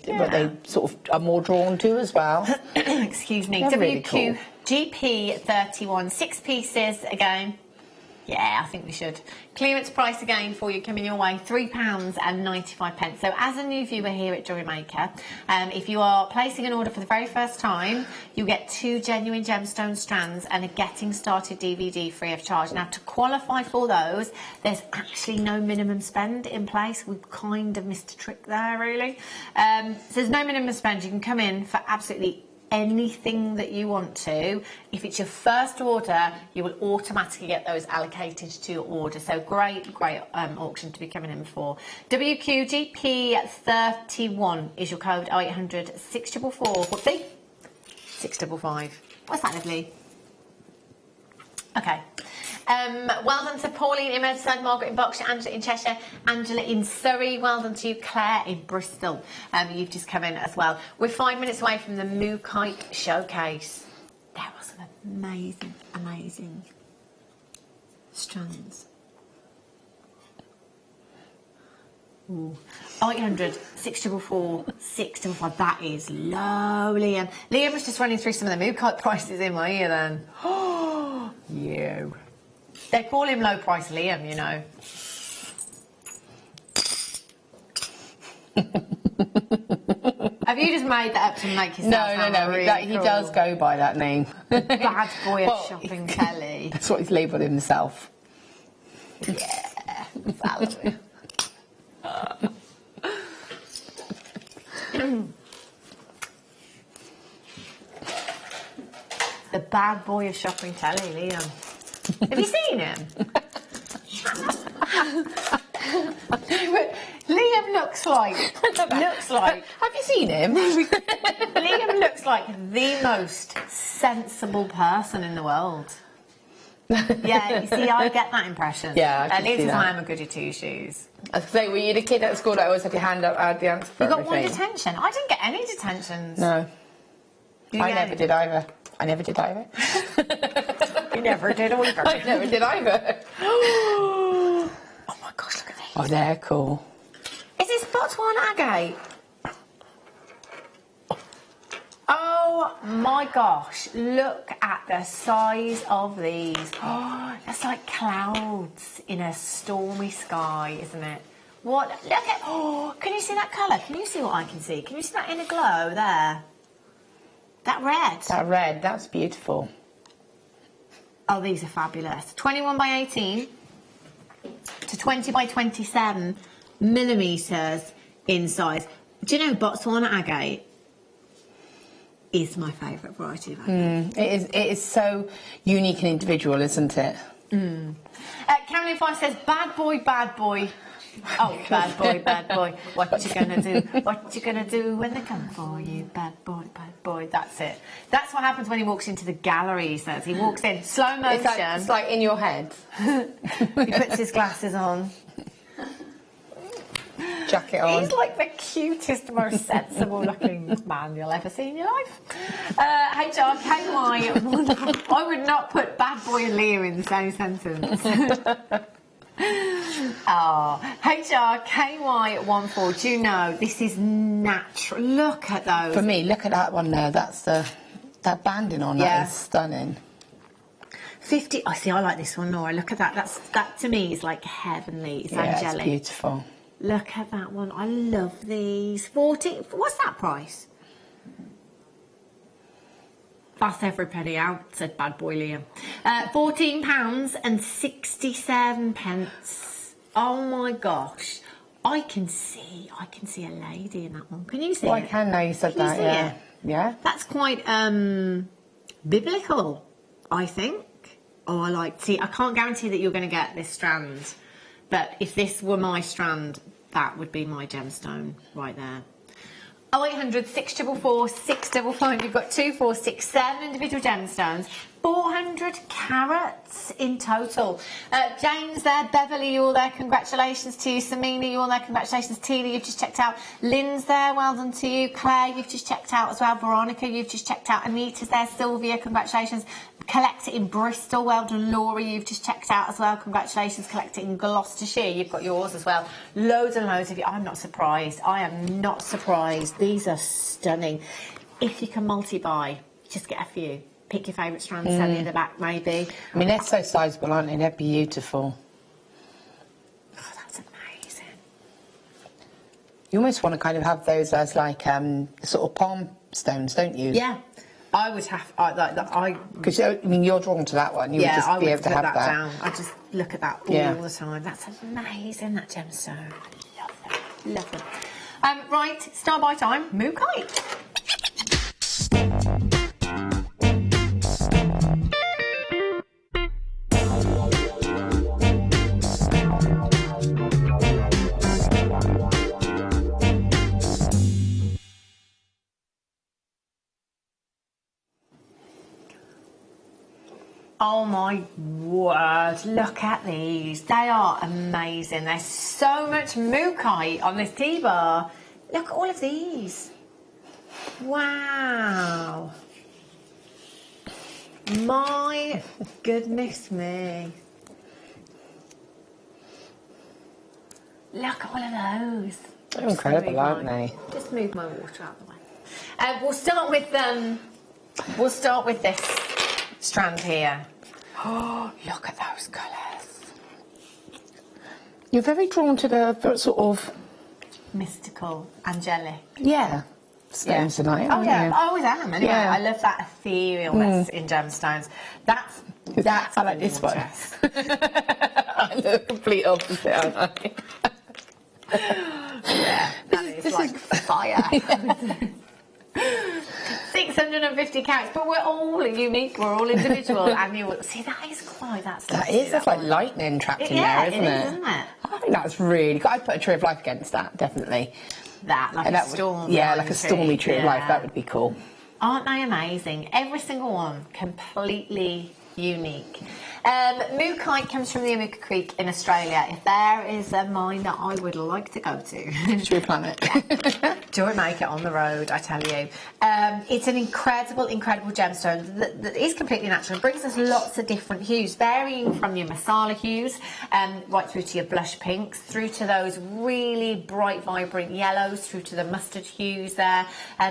sort of are more drawn to as well. Excuse me. They're really cool. WQ31, 6 pieces again. Yeah, I think we should. Clearance price again for you coming your way, £3.95. So as a new viewer here at Jewellery Maker, if you are placing an order for the very first time, you get 2 genuine gemstone strands and a Getting Started DVD free of charge. Now, to qualify for those, there's actually no minimum spend in place. We've kind of missed a trick there, really. So there's no minimum spend. You can come in for absolutely anything that you want to. If it's your first order, you will automatically get those allocated to your order. So great auction to be coming in for. WQGP31 is your code, 0800 644 whoopsie 655. What's that, lovely? Okay. Well done to Pauline in Merseyside, Margaret in Berkshire, Angela in Cheshire, Angela in Surrey. Well done to you, Claire in Bristol. You've just come in as well. We're 5 minutes away from the Mookaite Showcase. There was some amazing strands. Ooh. 0800 644 655. That is low, Liam. Liam was just running through some of the Mookaite prices in my ear then. Oh, you. They call him low price Liam, you know. Have you just made that up to make yourself No. really He cool? does go by that name. Bad boy of shopping telly. That's what he's labelled himself. Yeah, salary. The bad boy of shopping telly, Liam. Have you seen him? Liam looks like. Have you seen him? Liam looks like the most sensible person in the world. Yeah, you see, I get that impression. Yeah, I can at least see that. I am a goody two shoes. I was say, were you the kid at school that always had your hand up, had the answer for You got one everything? detention. I didn't get any detentions. No. You I get never any? did either. You never did either. I never did either. Oh my gosh, look at this. Oh, they're cool. Is this Botswana agate? Oh my gosh, look at the size of these. Oh, that's like clouds in a stormy sky, isn't it? What? Look at, oh, can you see that colour? Can you see what I can see? Can you see that inner glow there? That red. That red, that's beautiful. Oh, these are fabulous. 21 by 18 to 20 by 27 millimetres in size. Do you know Botswana agate is my favourite variety of agate? It is so unique and individual, isn't it? Caroline Five says, bad boy. Oh, bad boy. What you gonna do? What you gonna do when they come for you? Bad boy. That's it. That's what happens when he walks into the gallery, he says. He walks in, slow motion. It's like in your head. He puts his glasses on. Jacket on. He's like the cutest, most sensible looking man you'll ever see in your life. HRKY, I would not put bad boy and Leo in the same sentence. Oh, HRKY14, do you know, this is natural. Look at those. For me, look at that one there. That's that banding on that is stunning. 50, I see, I like this one, Nora. Look at that. That to me is like heavenly. It's angelic. It's beautiful. Look at that one. I love these. 40, what's that price? That's every penny out, said bad boy Liam. £14.67. Oh my gosh. I can see a lady in that one. Can you see Oh, it? I can now you said Can you that, see yeah. it? Yeah. That's quite biblical, I think. Oh, I can't guarantee that you're going to get this strand, but if this were my strand, that would be my gemstone right there. 0800 644 655. You've got 2, 4, 6, 7 individual gemstones. 400 carats in total. James there, Beverly, you're there, congratulations to you. Samina, you're there, congratulations. Tina, you've just checked out. Lynn's there, well done to you. Claire, you've just checked out as well. Veronica, you've just checked out. Anita's there. Sylvia, congratulations. Collect It in Bristol, well done. Laura, you've just checked out as well, congratulations. Collect It in Gloucestershire, you've got yours as well. Loads and loads of you. I'm not surprised. I am not surprised. These are stunning. If you can multi-buy, just get a few. Pick your favourite strands, sell it in the back, maybe. I mean, they're so sizable, aren't they? They're beautiful. Oh, that's amazing. You almost want to kind of have those as like sort of palm stones, don't you? Yeah, I would have. Because I mean, you're drawn to that one. You would just be able to have that. Down. I just look at that all the time. That's amazing. That gemstone. Love them. Right, start by time. Mookai. Oh my word, look at these. They are amazing. There's so much mookai on this T-bar. Look at all of these. Wow. My goodness me. Look at all of those. They're incredible, aren't they? Just move my water out of the way. We'll start with this strand here. Oh, look at those colours. You're very drawn to the sort of mystical, angelic. Yeah. Stones tonight. Oh yeah, you? I always am. Anyway, I love that etherealness in gemstones. That's I like this one. I'm the complete opposite, aren't I? Yeah, that is like fire. 650 carats, but we're all unique, we're all individual, and you will see that is quite that's like lightning trapped in there, isn't it? Isn't it? I think that's really good. I'd put a Tree of Life against that, definitely. A storm. Yeah, like a stormy Tree of Life, that would be cool. Aren't they amazing? Every single one completely unique. Mookai comes from the Amuka Creek in Australia. If there is a mine that I would like to go to, should we plan it? Jewellery Maker on the road, I tell you. It's an incredible gemstone that is completely natural. It brings us lots of different hues, varying from your masala hues, right through to your blush pinks, through to those really bright, vibrant yellows, through to the mustard hues there,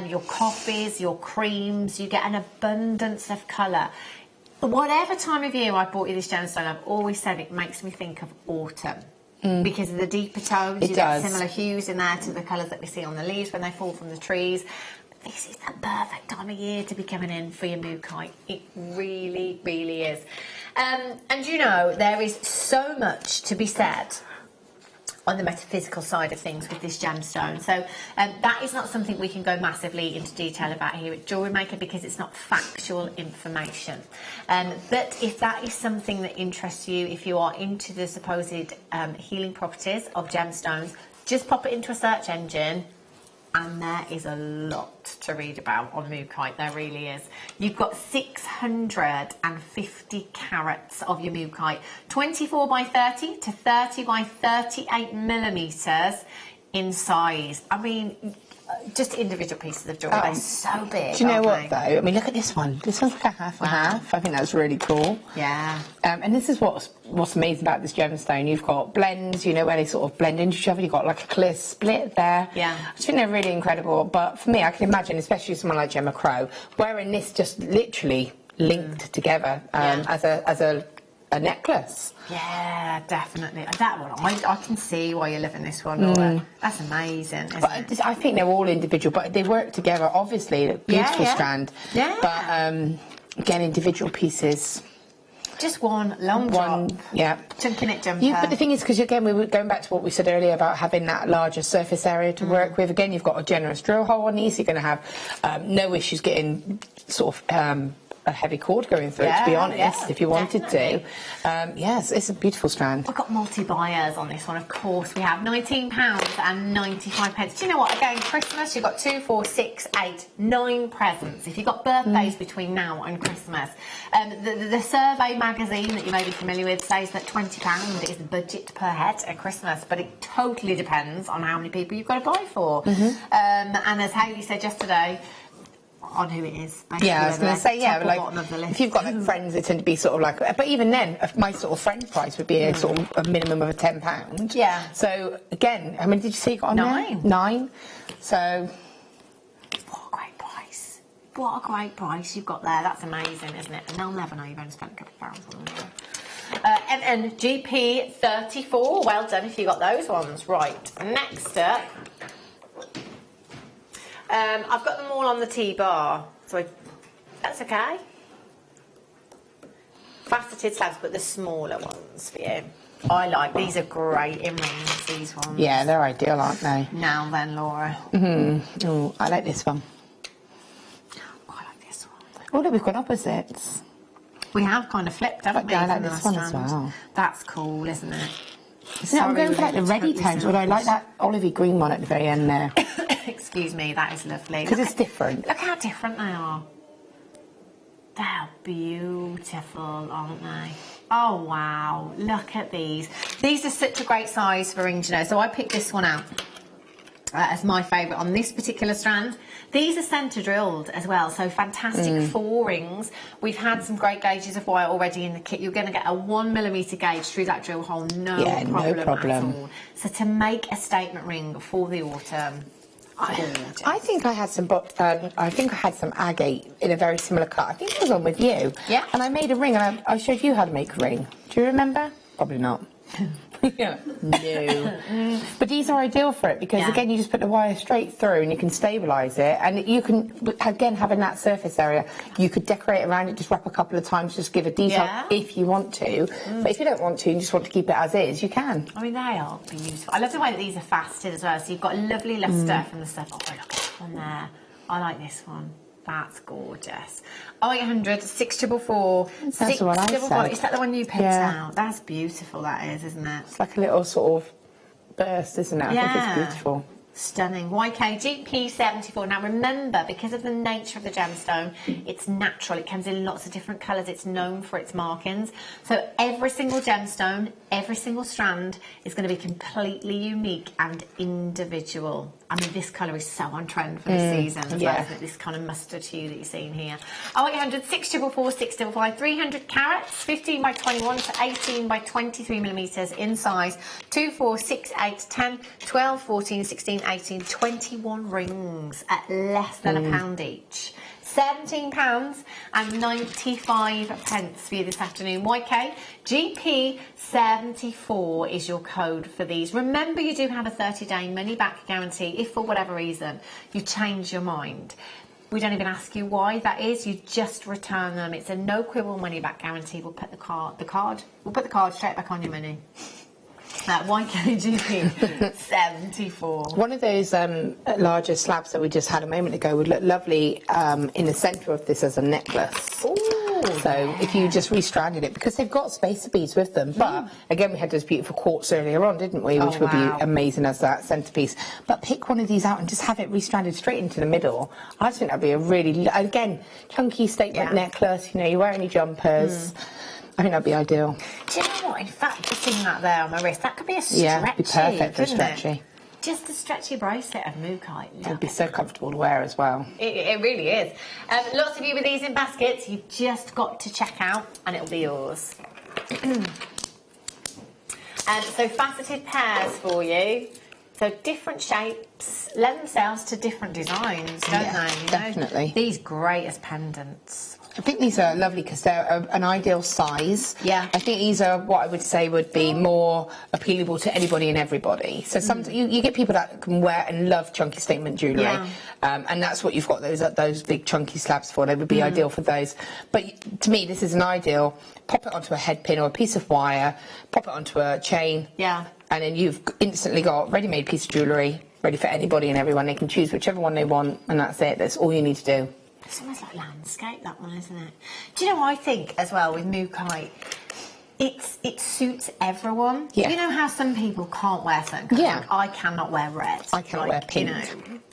your coffees, your creams. You get an abundance of colour. Whatever time of year I bought you this gemstone, I've always said it makes me think of autumn. Because of the deeper tones, you get similar hues in there to the colours that we see on the leaves when they fall from the trees. This is the perfect time of year to be coming in for your mookai. It really, really is. And you know, there is so much to be said on the metaphysical side of things with this gemstone. So that is not something we can go massively into detail about here at Jewellery Maker because it's not factual information. But if that is something that interests you, if you are into the supposed healing properties of gemstones, just pop it into a search engine and there is a lot to read about on mookai. There really is. You've got 650 carats of your mookai, 24 by 30 to 30 by 38 millimetres in size. I mean, just individual pieces of jewellery. They're so big. Do you know what though? I mean, look at this one. This one's like a half and half. I think that's really cool. Yeah. And this is what's amazing about this gemstone. You've got blends, you know, where they sort of blend into each other. You've got like a clear split there. Yeah. I just think they're really incredible. But for me, I can imagine, especially someone like Gemma Crow, wearing this just literally linked together as a necklace. Yeah, definitely. That one, I can see why you're loving this one, Laura. That's amazing, isn't it? I think they're all individual, but they work together, obviously. A beautiful strand. Yeah. But, again, individual pieces. Just one long drop. Yeah. Chunking it jumper. But the thing is, because again, we were going back to what we said earlier about having that larger surface area to work with. Again, you've got a generous drill hole on these. You're going to have no issues getting sort of a heavy cord going through it, to be honest, if you wanted to. Yes, it's a beautiful strand. We've got multi-buyers on this one, of course. We have £19.95. Do you know what? Again, Christmas, you've got 2, 4, 6, 8, 9 presents. If you've got birthdays between now and Christmas. The survey magazine that you may be familiar with says that £20 is the budget per head at Christmas, but it totally depends on how many people you've got to buy for. And as Hayley said yesterday, on who it is. Yeah, I was going to say, like, if you've got like friends, they tend to be sort of like, but even then, my sort of friend price would be a sort of a minimum of £10. Yeah. So, again, I mean, did you see it got on 9? 9. So... What a great price. What a great price you've got there. That's amazing, isn't it? And they'll never know you've only spent a couple of pounds on them. NNGP 34. Well done if you got those ones. Right, next up... I've got them all on the T-bar, so that's okay. Faceted slabs, but the smaller ones for you. I like, these are great in rings, these ones. Yeah, they're ideal, aren't they? Now then, Laura. Oh, I like this one. Oh, I like this one. Oh, look, we've got opposites. We have kind of flipped, haven't we? I like this one as well. That's cool, isn't it? Yeah, I'm going for like the ready tones, although I like that olivey green one at the very end there. Excuse me, that is lovely. Because it's different. Look how different they are. They're beautiful, aren't they? Oh, wow. Look at these. These are such a great size for rings, you know. So I picked this one out as my favourite on this particular strand. These are centre drilled as well, so fantastic for rings. We've had some great gauges of wire already in the kit. You're going to get a 1mm gauge through that drill hole, no problem at all. So to make a statement ring for the autumn, I think I had some. I think I had some agate in a very similar cut. I think it was on with you. Yeah. And I made a ring, and I showed you how to make a ring. Do you remember? Probably not. Yeah. No. But these are ideal for it because again, you just put the wire straight through and you can stabilise it, and you can again having that surface area, you could decorate around it, just wrap a couple of times, just give a detail if you want to. But if you don't want to, and you just want to keep it as is, you can. I mean, they are beautiful. I love the way that these are faceted as well. So you've got a lovely lustre from the stuff. Oh, look at that one there. I like this one. That's gorgeous. 0800 644 644. Is that the one you picked out? That's beautiful, that is, isn't it? It's like a little sort of burst, isn't it? I think it's beautiful. Stunning. YKGP74. Now remember, because of the nature of the gemstone, it's natural. It comes in lots of different colours. It's known for its markings. So every single gemstone, every single strand is going to be completely unique and individual. I mean, this colour is so on trend for this season as well, isn't it? This kind of mustard hue that you're seeing here. 0800 644 655, 300 carats, 15 by 21 to 18 by 23mm in size, 2, 4, 6, 8, 10, 12, 14, 16, 18, 21 rings at less than £1 each. £17.95 for you this afternoon. YK GP74 is your code for these. Remember, you do have a 30-day money-back guarantee if for whatever reason you change your mind. We don't even ask you why that is. You just return them. It's a no quibble money-back guarantee. We'll put the card straight back on your money. YKGP 74. One of those larger slabs that we just had a moment ago would look lovely in the centre of this as a necklace. Ooh, so if you just restranded it, because they've got spacer beads with them, but again we had those beautiful quartz earlier on, didn't we, which would be amazing as that centrepiece. But pick one of these out and just have it restranded straight into the middle. I think that'd be a really, again, chunky statement necklace. You know, you wear any jumpers. I think that'd be ideal. Do you know what? In fact, just seeing that there on my wrist, that could be a stretchy. Yeah, it'd be perfect for stretchy. Just a stretchy bracelet of mookaite. It'd be so comfortable to wear as well. It really is. Lots of you with these in baskets, you've just got to check out and it'll be yours. So faceted pairs for you. So different shapes lend themselves to different designs, don't they? You know? Definitely. These great as pendants. I think these are lovely because they're an ideal size. Yeah. I think these are what I would say would be more appealable to anybody and everybody. So you get people that can wear and love chunky statement jewellery, and that's what you've got those big chunky slabs for. They would be ideal for those. But to me, this is an ideal. Pop it onto a head pin or a piece of wire. Pop it onto a chain. Yeah. And then you've instantly got a ready-made piece of jewellery ready for anybody and everyone. They can choose whichever one they want, and that's it. That's all you need to do. It's almost like landscape, that one, isn't it? Do you know what I think as well with Mookaite? It suits everyone. Yeah. You know how some people can't wear certain colours? Yeah. Like, I cannot wear red. I cannot wear pink.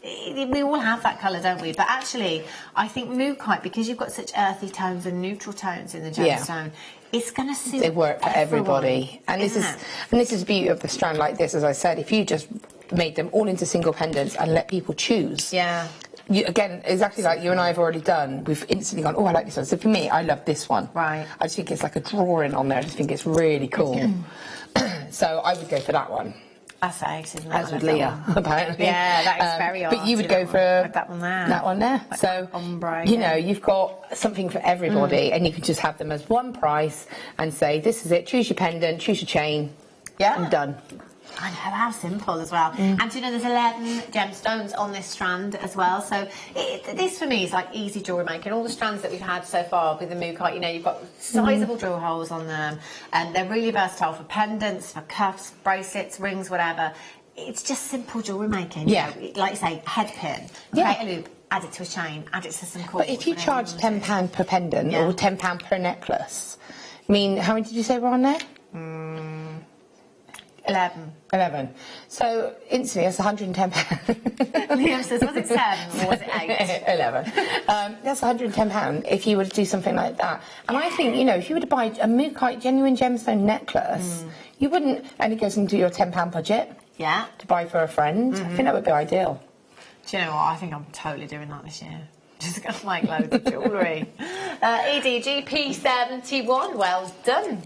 You know, we all have that colour, don't we? But actually, I think Mookaite, because you've got such earthy tones and neutral tones in the gemstone, it's going to suit They work for everybody. And this is the beauty of the strand like this, as I said. If you just made them all into single pendants and let people choose. Yeah. Again, exactly like you and I have already done, we've instantly gone, oh, I like this one. So for me, I love this one. Right. I just think it's like a drawing on there. I just think it's really cool. So I would go for that one. That's ace, isn't it? As would Leah, apparently. Yeah, that is very But you would go for that one there. That one there. Like so, ombre, you know, you've got something for everybody, and you can just have them as one price and say, this is it, choose your pendant, choose your chain, and done. I know, how simple as well. And you know, there's 11 gemstones on this strand as well. So this for me is like easy jewellery making. All the strands that we've had so far with the Mookaite, you know, you've got sizable drill holes on them, and they're really versatile for pendants, for cuffs, bracelets, rings, whatever. It's just simple jewellery making. Yeah. You know, like you say, head pin, create a loop, add it to a chain, add it to some cords. But if you charge £10 per pendant or £10 per necklace, I mean, how many did you say were on there? 11. So instantly, that's £110. Liam says, was it 7 or was it 8? 11. That's £110 if you were to do something like that. And I think, you know, if you were to buy a Mookaite genuine gemstone necklace, you wouldn't, and it goes into your £10 budget. Yeah. To buy for a friend. I think that would be ideal. Do you know what? I think I'm totally doing that this year. Just going to make loads of jewellery. EDGP71, well done.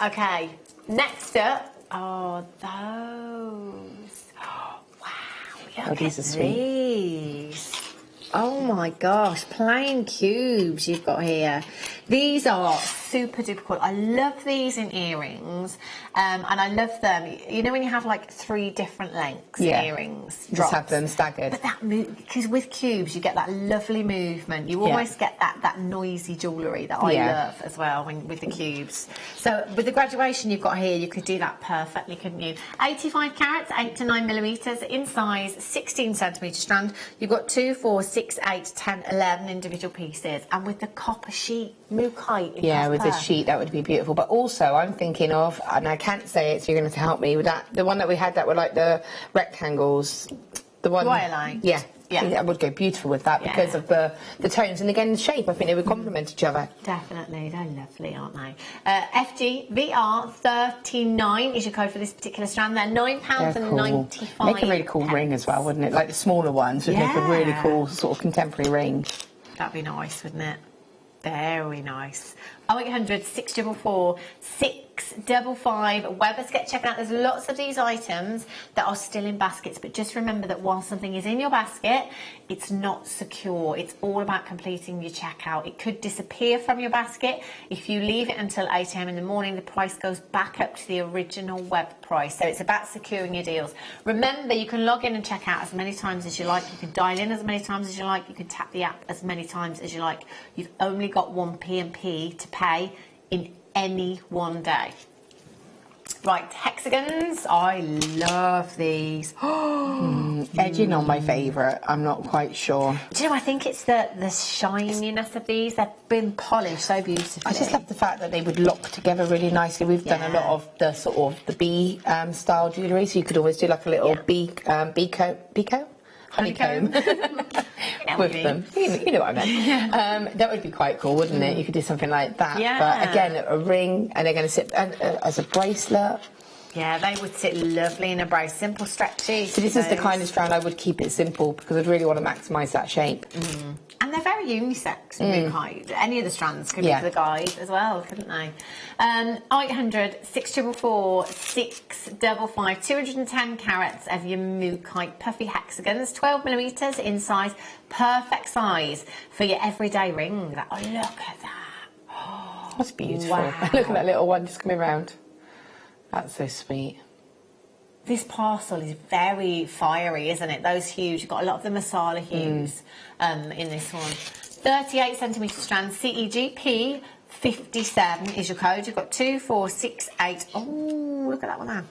Okay, next up. Oh, those. Oh, wow, look these at are sweet. these. Oh my gosh, plain cubes you've got here. These are super duper cool. I love these in earrings, and I love them. You know when you have like 3 different lengths earrings? Just have them staggered. But that because with cubes you get that lovely movement. You almost get that noisy jewellery that I love as well with the cubes. So with the graduation you've got here, you could do that perfectly, couldn't you? 85 carats, 8 to 9 millimetres in size, 16 centimetre strand. You've got 2, 4, 6, 8, 10, 11 individual pieces, and with the copper sheet, Mookaite. Yeah, with this sheet, that would be beautiful. But also, I'm thinking of, and I can't say it, so you're going to help me with that. The one that we had that were like the rectangles. The one. Twilight. Yeah. I think that would go beautiful with that because of the tones. And again, the shape, I think they would complement each other. Definitely. They're lovely, aren't they? FGVR39 is your code for this particular strand. They're £9.95. Make a really cool ring as well, wouldn't it? Like the smaller ones would make a really cool sort of contemporary ring. That'd be nice, wouldn't it? Very nice. 0800 644 655. Webers, get checking out. There's lots of these items that are still in baskets, but just remember that while something is in your basket, it's not secure. It's all about completing your checkout. It could disappear from your basket. If you leave it until 8 AM in the morning, the price goes back up to the original web price. So it's about securing your deals. Remember, you can log in and check out as many times as you like. You can dial in as many times as you like. You can tap the app as many times as you like. You've only got one P&P to pay in any one day. Right, hexagons. I love these. Edging on my favourite. I'm not quite sure. Do you know, I think it's the shininess of these. They've been polished so beautifully. I just love the fact that they would lock together really nicely. We've done a lot of the sort of the bee style jewellery, so you could always do like a little honeycomb with them. You know what I meant. That would be quite cool, wouldn't it? You could do something like that. Yeah. But again, a ring, and they're going to sit as a bracelet. Yeah, they would sit lovely in a brace. Simple, stretchy. So this is the kind of strand I would keep it simple because I'd really want to maximise that shape. And they're very unisex. Any of the strands could be for the guys as well, couldn't they? 800 644 655. 210 carats of your Mookaite puffy hexagons, 12 millimetres in size, perfect size for your everyday ring. Oh, look at that. Oh, that's beautiful. Wow. Look at that little one just coming round. That's so sweet. This parcel is very fiery, isn't it? Those hues. You've got a lot of the masala hues in this one. 38 centimetre strand, CEGP 57 is your code. You've got 2, 4, 6, 8. Oh, look at that one there.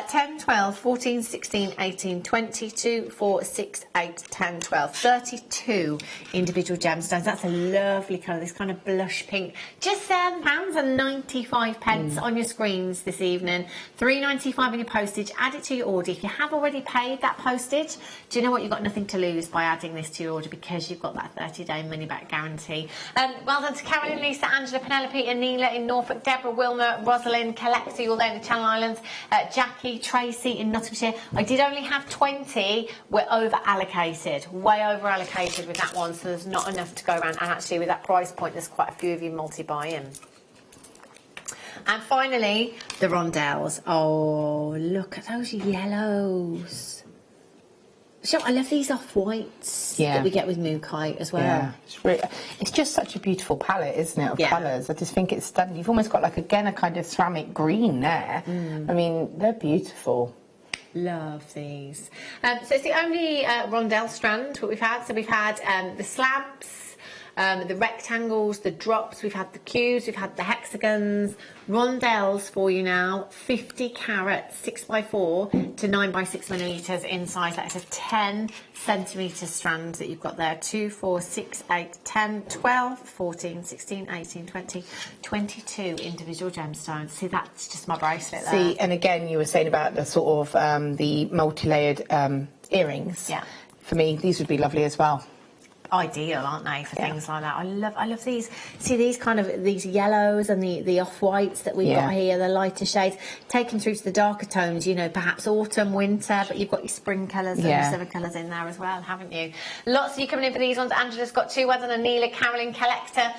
10, 12, 14, 16, 18, 20, 2, 4, 6, 8, 10, 12, 32 individual gemstones. That's a lovely colour, this kind of blush pink. Just £7.95 on your screens this evening. £3.95 on your postage. Add it to your order. If you have already paid that postage, do you know what? You've got nothing to lose by adding this to your order because you've got that 30-day money-back guarantee. Well done to Carolyn, Lisa, Angela, Penelope, Anila in Norfolk, Deborah, Wilma, Rosalind, Collector, all there in the Channel Islands, Jackie, Tracy in Nottinghamshire. I did only have 20. We're over allocated, way over allocated with that one, so there's not enough to go around. And actually, with that price point, there's quite a few of you multi-buying. And finally, the rondelles. Oh, look at those yellows. So I love these off-whites that we get with Mookai as well. Yeah, it's just such a beautiful palette, isn't it, of colours. I just think it's stunning. You've almost got, like, again, a kind of ceramic green there. I mean, they're beautiful. Love these. So it's the only rondelle strand what we've had. So we've had the slabs, the rectangles, the drops, we've had the cubes, we've had the hexagons, rondelles for you now, 50 carat 6x4 to 9x6 millimetres in size. That is a 10 centimetre strand that you've got there. 2, 4, 6, 8, 10, 12, 14, 16, 18, 20, 22 individual gemstones. See, that's just my bracelet there. See, and again, you were saying about the sort of the multi-layered earrings. Yeah. For me, these would be lovely as well. Ideal, aren't they, for things like that? I love these. See these kind of these yellows and the off-whites that we've got here, the lighter shades. Take them through to the darker tones, you know, perhaps autumn, winter, but you've got your spring colours and your summer colours in there as well, haven't you? Lots of you coming in for these ones. Angela's got 2. Well done, Anila, Carolyn, Collector.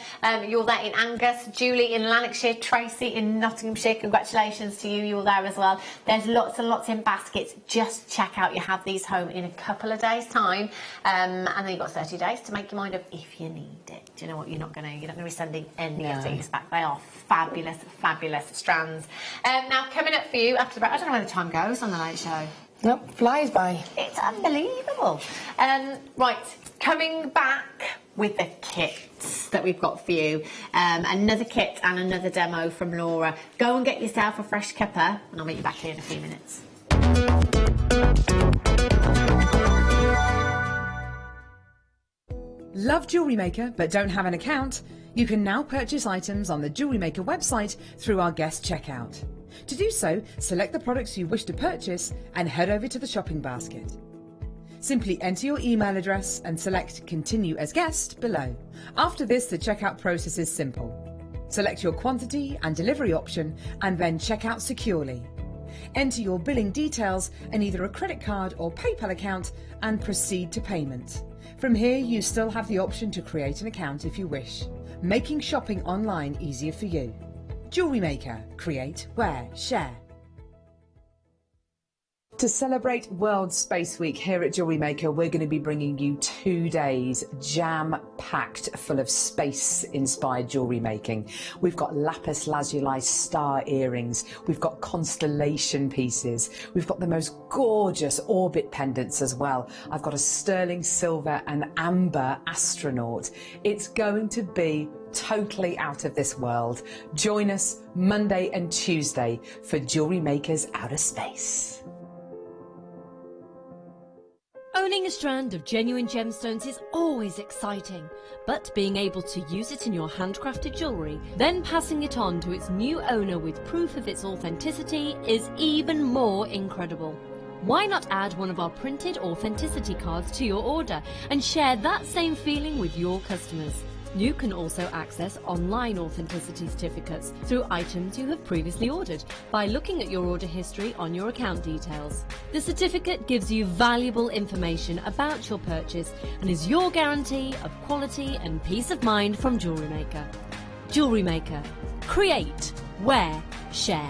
You're there in Angus. Julie in Lanarkshire. Tracy in Nottinghamshire. Congratulations to you. You're there as well. There's lots and lots in baskets. Just check out. You have these home in a couple of days' time, and then you've got 30 days to make your mind up if you need it. Do you know what? You're not going to be sending any of these back. They are fabulous, fabulous strands. Now coming up for you after the break. I don't know where the time goes on the Late Show. Nope, flies by. It's unbelievable. Right, coming back with the kits that we've got for you. Another kit and another demo from Laura. Go and get yourself a fresh cuppa, and I'll meet you back here in a few minutes. Love Jewellery Maker but don't have an account? You can now purchase items on the Jewellery Maker website through our guest checkout. To do so, select the products you wish to purchase and head over to the shopping basket. Simply enter your email address and select Continue as Guest below. After this, the checkout process is simple. Select your quantity and delivery option and then check out securely. Enter your billing details and either a credit card or PayPal account and proceed to payment. From here, you still have the option to create an account if you wish, making shopping online easier for you. Jewellery Maker. Create, wear, share. To celebrate World Space Week here at Jewellery Maker, we're going to be bringing you 2 days jam-packed full of space-inspired jewellery making. We've got lapis lazuli star earrings, we've got constellation pieces, we've got the most gorgeous orbit pendants as well. I've got a sterling silver and amber astronaut. It's going to be totally out of this world. Join us Monday and Tuesday for Jewellery Maker's Outer Space. Owning a strand of genuine gemstones is always exciting, but being able to use it in your handcrafted jewellery, then passing it on to its new owner with proof of its authenticity is even more incredible. Why not add one of our printed authenticity cards to your order and share that same feeling with your customers? You can also access online authenticity certificates through items you have previously ordered by looking at your order history on your account details. The certificate gives you valuable information about your purchase and is your guarantee of quality and peace of mind from Jewellery Maker. Jewellery Maker. Create, wear, share.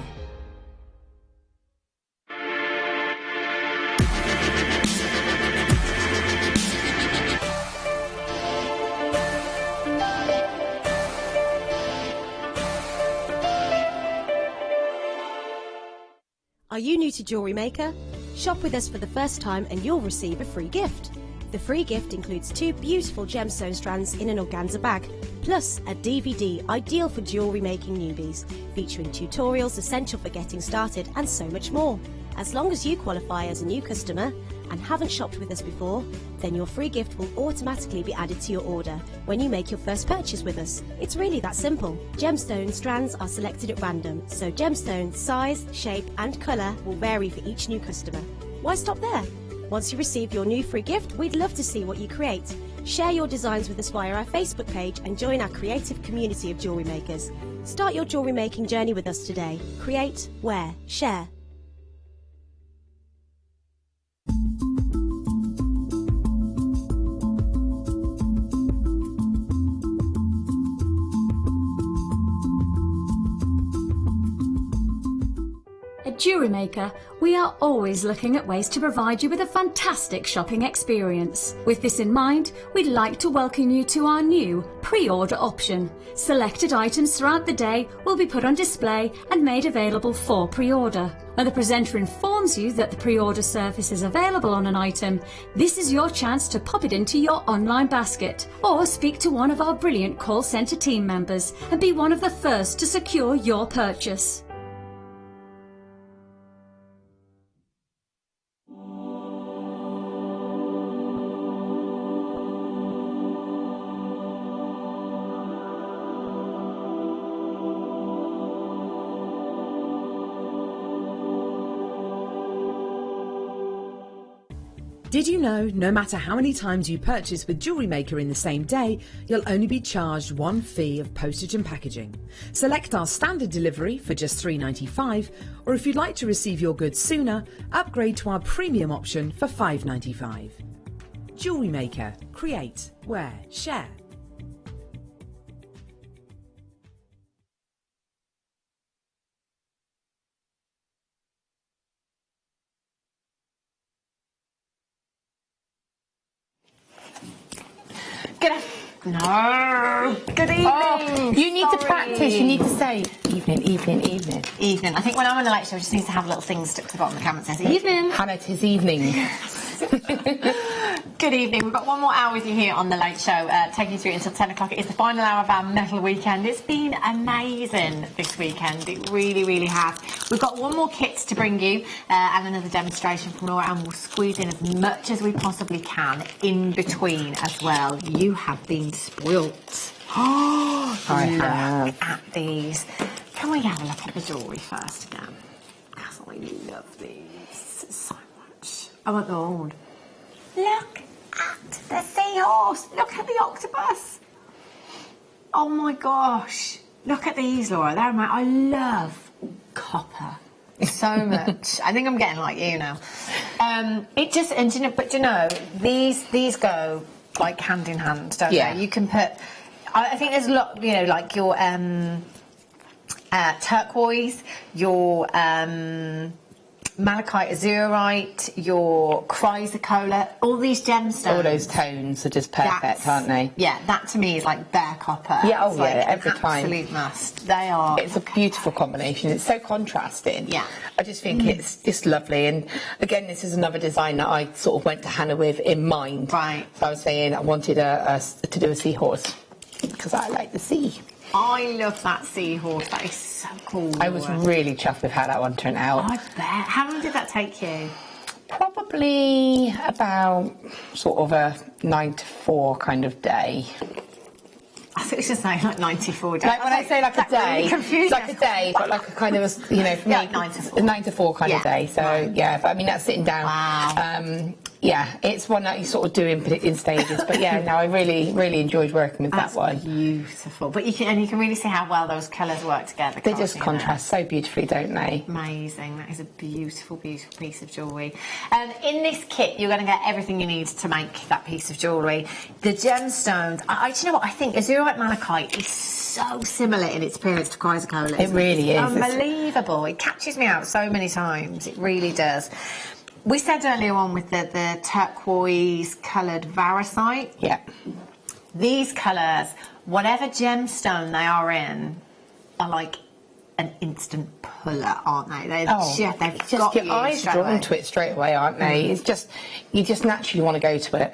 Are you new to Jewellery Maker? Shop with us for the first time and you'll receive a free gift. The free gift includes 2 beautiful gemstone strands in an organza bag, plus a DVD ideal for jewellery making newbies, featuring tutorials essential for getting started and so much more. As long as you qualify as a new customer and haven't shopped with us before, then your free gift will automatically be added to your order when you make your first purchase with us. It's really that simple. Gemstone strands are selected at random, so gemstone size, shape and colour will vary for each new customer. Why stop there? Once you receive your new free gift, we'd love to see what you create. Share your designs with us via our Facebook page and join our creative community of jewellery makers. Start your jewellery making journey with us today. Create, wear, share. At Jewellery Maker, we are always looking at ways to provide you with a fantastic shopping experience. With this in mind, we'd like to welcome you to our new pre-order option. Selected items throughout the day will be put on display and made available for pre-order. When the presenter informs you that the pre-order service is available on an item, this is your chance to pop it into your online basket or speak to one of our brilliant call centre team members and be one of the first to secure your purchase. Did you know no matter how many times you purchase with Jewellery Maker in the same day, you'll only be charged one fee of postage and packaging? Select our standard delivery for just $3.95, or if you'd like to receive your goods sooner, upgrade to our premium option for $5.95. Jewellery Maker. Create, wear, share. Good evening. Oh, you need to practice. You need to say evening, evening, evening. Evening. I think when I'm on the late show, I just need to have a little thing stuck to the bottom of the camera that says evening. Hannah, 'tis evening. Good evening. We've got one more hour with you here on the late show, taking you through until 10 o'clock. It is the final hour of our metal weekend. It's been amazing this weekend. It really, really has. We've got one more kit to bring you and another demonstration from Laura, and we'll squeeze in as much as we possibly can in between as well. You have been spoilt. Oh, I have. At these. Can we have a look at the jewellery first again? Because I love these so much. Oh my God. Look at the seahorse. Look at the octopus. Oh my gosh. Look at these, Laura. They're I love copper so much. I think I'm getting like you now. It just, and you know, but you know, these go like hand in hand, don't they? You can put. I think there's a lot, you know, like your turquoise, your malachite azurite, your chrysocolla, all these gemstones. All those tones are just perfect, aren't they? Yeah, that to me is like bare copper. Yeah, oh it's yeah, like every an time. Absolute must. They are. It's a beautiful combination. It's so contrasting. Yeah. I just think it's just lovely. And again, this is another design that I sort of went to Hannah with in mind. Right. So I was saying I wanted to do a seahorse because I like the sea. I love that seahorse. That is so cool. I was really chuffed with how that one turned out. I bet. How long did that take you? Probably about sort of a 9 to 4 kind of day. I think it's just saying like 94 days. Like when I say like a day, it's like a day, but like a kind of a, you know, for me, 9 to 4 kind of day. So yeah, but I mean that's sitting down. Wow. Yeah, it's one that you sort of do in stages. But yeah, no, I really enjoyed working with that one. Beautiful. But you can really see how well those colours work together. They just contrast so beautifully, don't they? Amazing. That is a beautiful, beautiful piece of jewellery. And in this kit, you're going to get everything you need to make that piece of jewellery. The gemstones. Do you know what? I think azurite malachite is so similar in its appearance to chrysocolla. It really is. Unbelievable. It catches me out so many times. It really does. We said earlier on with the turquoise coloured varisite. Yeah. These colours, whatever gemstone they are in, are like an instant puller, aren't they? They've just got your you eyes straight drawn away. to it straight away, aren't they? It's just, you just naturally want to go to it.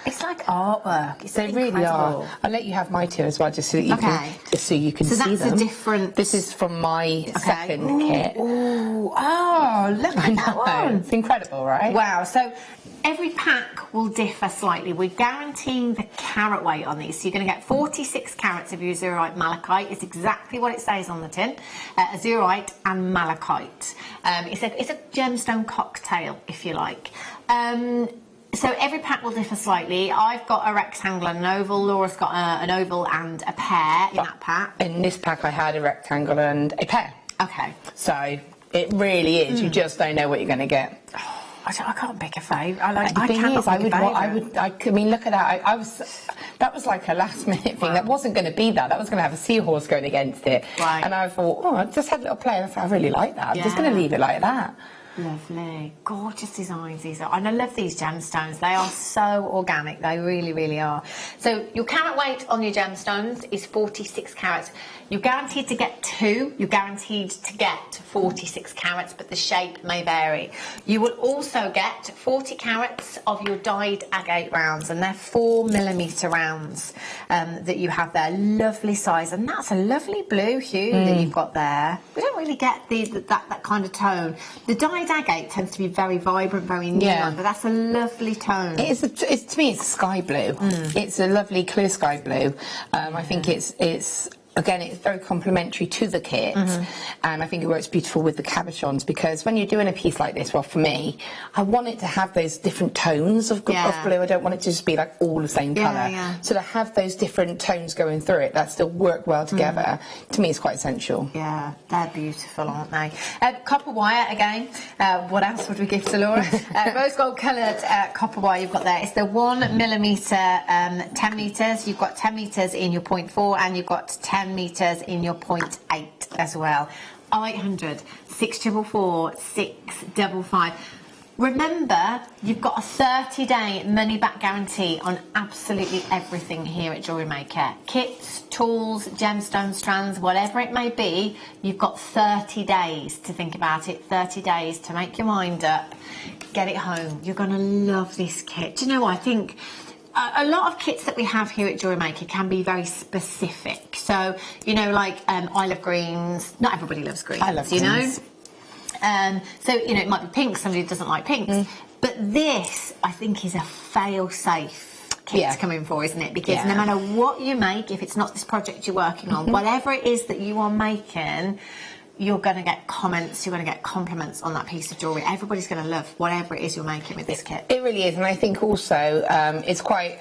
It's like artwork. It's They really incredible. are. I'll let you have my two as well, just so that you can So see that's them. a different. This is from my second kit. Oh, look at that one. It's incredible, right? Wow. So every pack will differ slightly. We're guaranteeing the carat weight on these. So you're going to get 46 carats of your azurite malachite. It's exactly what it says on the tin. Azurite and malachite. It's a gemstone cocktail, if you like. So every pack will differ slightly. I've got a rectangle and an oval. Laura's got an oval and a pear in that pack. In this pack, I had a rectangle and a pear. Okay. So it really is. You just don't know what you're going to get. I can't pick a favourite. I mean, look at that. That was like a last minute thing. That wasn't going to be that. That was going to have a seahorse going against it. Right. And I thought, I just had a little play. And I thought, I really like that. I'm just going to leave it like that. Lovely. Gorgeous designs these are. And I love these gemstones. They are so organic. They really, really are. So your carat weight on your gemstones is 46 carats. You're guaranteed to get 2. You're guaranteed to get 46 carats, but the shape may vary. You will also get 40 carats of your dyed agate rounds, and they're 4mm rounds that you have there. Lovely size, and that's a lovely blue hue that you've got there. We don't really get that kind of tone. The dyed agate tends to be very vibrant, very neon, but that's a lovely tone. To me, it's sky blue. It's a lovely clear sky blue. I think it's again, it's very complementary to the kit, and I think it works beautiful with the cabochons, because when you're doing a piece like this, well, for me, I want it to have those different tones of blue. I don't want it to just be like all the same colour. So to have those different tones going through it that still work well together, to me, is quite essential. Yeah, they're beautiful, aren't they? Copper wire again. What else would we give to Laura? Rose gold coloured copper wire you've got there. It's the 1mm 10 metres. You've got 10 metres in your 0.4, and you've got 10 metres in your 0.8 as well. 0800 644 655. Remember, you've got a 30-day money-back guarantee on absolutely everything here at Jewellery Maker. Kits, tools, gemstone strands, whatever it may be, you've got 30 days to think about it, 30 days to make your mind up, get it home. You're going to love this kit. Do you know what? I think a lot of kits that we have here at Jewellery Maker can be very specific. So, you know, like I love greens. Not everybody loves greens, I love greens. So, you know, it might be pink, somebody doesn't like pinks. But this, I think, is a fail-safe kit to come in for, isn't it? Because no matter what you make, if it's not this project you're working on, whatever it is that you are making, you're going to get comments, you're going to get compliments on that piece of jewellery. Everybody's going to love whatever it is you're making with this kit. It really is, and I think also it's quite,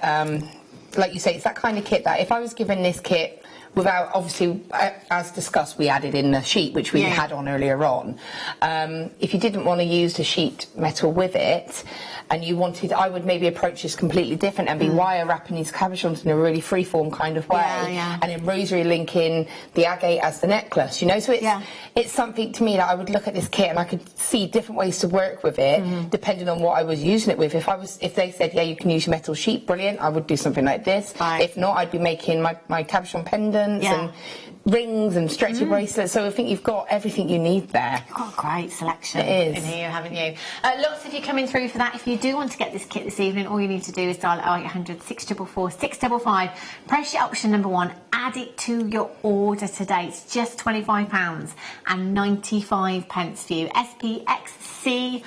like you say, it's that kind of kit that if I was given this kit without, obviously, as discussed, we added in the sheet, which we had on earlier on. If you didn't want to use the sheet metal with it, and you wanted, I would maybe approach this completely different and be wire wrapping these cabochons in a really freeform kind of way, and then rosary linking the agate as the necklace, you know. So it's something to me that I would look at this kit and I could see different ways to work with it, depending on what I was using it with. If they said, yeah, you can use your metal sheet, brilliant, I would do something like this. If not, I'd be making my cabochon pendants and rings and stretchy bracelets. So I think you've got everything you need there. You've got a great selection in here, haven't you? Lots of you coming through for that. If you do want to get this kit this evening, all you need to do is dial 0800 644 655. Press your option number 1. Add it to your order today. It's just £25 and 95 pence for you. SPXC10.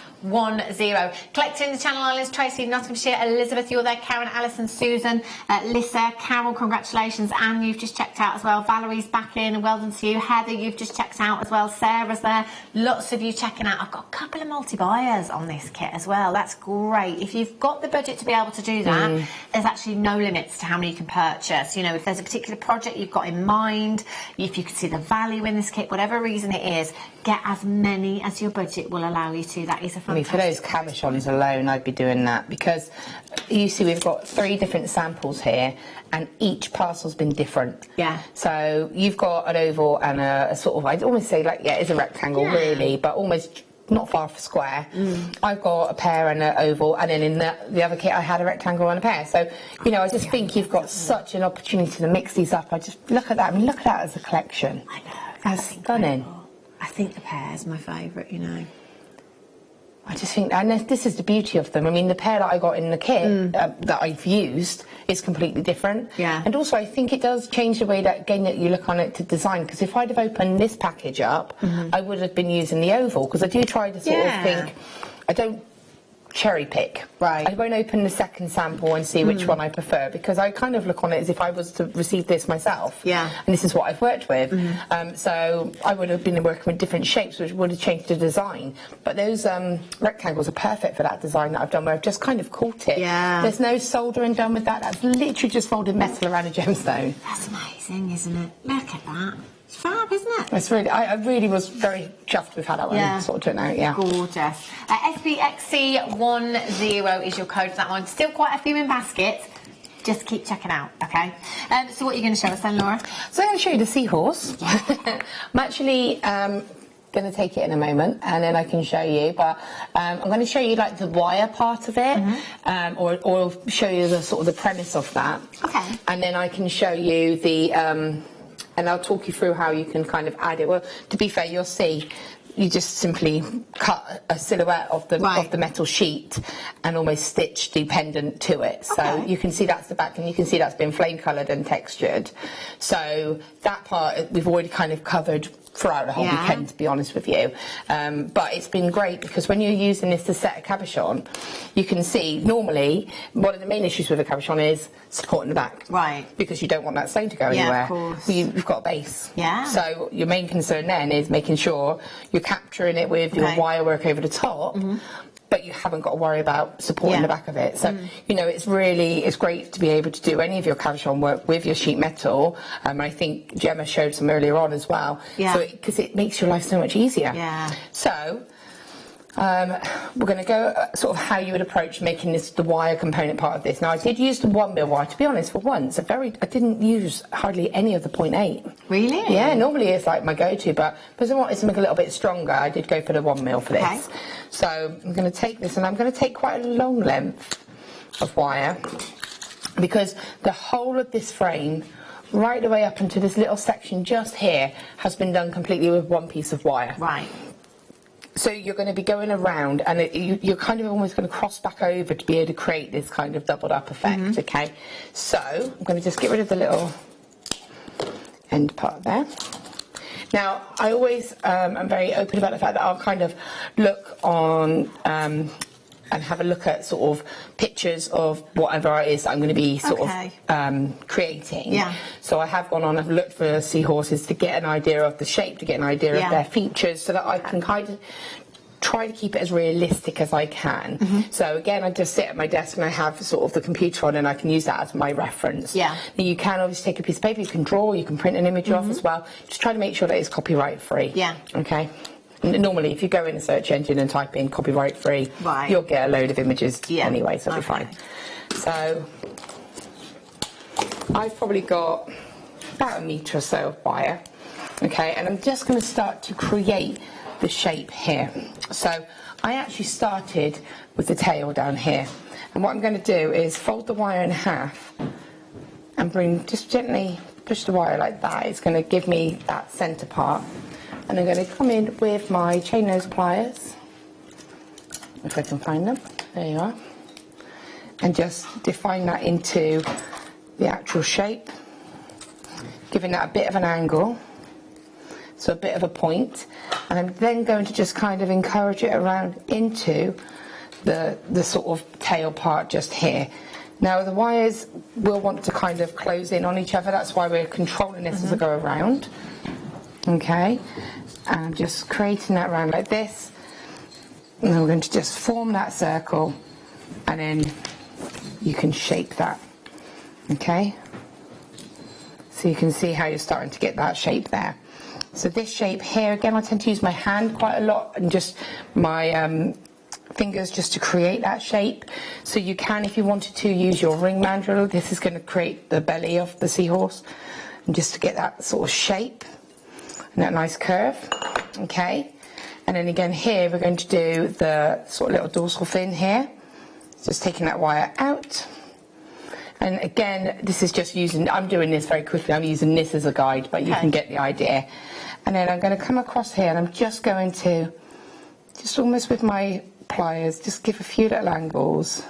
Collecting in the Channel Islands, Tracy, Nottinghamshire, Elizabeth, you're there, Karen, Alison, Susan, Lissa, Carol, congratulations, Anne, you've just checked out as well, Valerie's back in, and well done to you, Heather, you've just checked out as well, Sarah's there, lots of you checking out. I've got a couple of multi-buyers on this kit as well. That's great. If you've got the budget to be able to do that, there's actually no limits to how many you can purchase. You know, if there's a particular project you've got in mind, if you can see the value in this kit, whatever reason it is, get as many as your budget will allow you to. That is a fantastic. I mean, for those cabochons alone, I'd be doing that, because you see we've got 3 different samples here, and each parcel's been different. So you've got an oval and a sort of, I'd almost say, like, it's a rectangle really, but almost not far from square. I've got a pear and an oval, and then in the other kit I had a rectangle and a pear. So, you know, I just think you've got such an opportunity to mix these up. I just look at that. I mean, look at that as a collection. I know. That's stunning. I think the pear's my favourite, you know. I just think, and this is the beauty of them. I mean, the pair that I got in the kit that I've used is completely different. Yeah. And also, I think it does change the way that, again, that you look on it to design. Because if I'd have opened this package up, I would have been using the oval. Because I do try to sort of think, I don't cherry pick. Right. I won't open the second sample and see which one I prefer, because I kind of look on it as if I was to receive this myself. Yeah. And this is what I've worked with. So I would have been working with different shapes, which would have changed the design. But those rectangles are perfect for that design that I've done, where I've just kind of caught it. Yeah. There's no soldering done with that. That's literally just folded metal around a gemstone. That's amazing, isn't it? Look at that. It's fab, isn't it? It's really, I really was very chuffed with how that one sort of turned out, yeah. Gorgeous. SBXC10 is your code for that one. Still quite a few in baskets. Just keep checking out, okay? So what are you going to show us then, Laura? So I'm going to show you the seahorse. I'm actually going to take it in a moment, and then I can show you. But I'm going to show you like the wire part of it, or show you the sort of the premise of that. Okay. And then I can show you the, and I'll talk you through how you can kind of add it. Well, to be fair, you'll see. You just simply cut a silhouette of the metal sheet and almost stitch the pendant to it. So you can see that's the back, and you can see that's been flame coloured and textured. So that part we've already kind of covered throughout the whole weekend, to be honest with you. But it's been great, because when you're using this to set a cabochon, you can see normally one of the main issues with a cabochon is supporting the back. Right. Because you don't want that stone to go anywhere. Of course. You've got a base. Yeah. So your main concern then is making sure you're capturing it with your wire work over the top, but you haven't got to worry about supporting the back of it. So, you know, it's great to be able to do any of your cabochon work with your sheet metal. I think Gemma showed some earlier on as well. Yeah. So, because it makes your life so much easier. Yeah. So, we're going to go sort of how you would approach making this the wire component part of this. Now, I did use the 1mm wire, to be honest, for once. I didn't use hardly any of the 0.8. Really? Yeah, normally it's like my go-to, but because I wanted to make it a little bit stronger, I did go for the 1mm for this. So I'm going to take this, and I'm going to take quite a long length of wire, because the whole of this frame, right the way up into this little section just here, has been done completely with one piece of wire. Right. So you're going to be going around, and you're kind of almost going to cross back over to be able to create this kind of doubled up effect, okay? So I'm going to just get rid of the little end part there. Now, I always am very open about the fact that I'll kind of look on and have a look at sort of pictures of whatever it is that I'm going to be sort of creating. Yeah. So I have gone on and looked for seahorses to get an idea of the shape, to get an idea of their features, so that I can kind of try to keep it as realistic as I can. So again, I just sit at my desk and I have sort of the computer on, and I can use that as my reference. Yeah. Now, you can obviously take a piece of paper, you can draw, you can print an image off as well. Just try to make sure that it's copyright free. Yeah. Okay. Normally, if you go in a search engine and type in copyright free, you'll get a load of images anyway, so it'll be fine. So I've probably got about 1 metre or so of wire, okay, and I'm just going to start to create the shape here. So I actually started with the tail down here, and what I'm going to do is fold the wire in half and just gently push the wire like that. It's going to give me that centre part. And I'm going to come in with my chain nose pliers, if I can find them. There you are. And just define that into the actual shape, giving that a bit of an angle, so a bit of a point. And I'm then going to just kind of encourage it around into the sort of tail part just here. Now, the wires will want to kind of close in on each other. That's why we're controlling this as I go around. Okay, and I'm just creating that round like this, and then we're going to just form that circle, and then you can shape that. Okay, so you can see how you're starting to get that shape there. So this shape here, again, I tend to use my hand quite a lot, and just my fingers just to create that shape. So you can, if you wanted to, use your ring mandrel. This is going to create the belly of the seahorse, and just to get that sort of shape and that nice curve. Okay, and then again here we're going to do the sort of little dorsal fin here, just taking that wire out. And again, this is just using, I'm doing this very quickly, I'm using this as a guide, but you can get the idea. And then I'm going to come across here and I'm just going to, just almost with my pliers, just give a few little angles.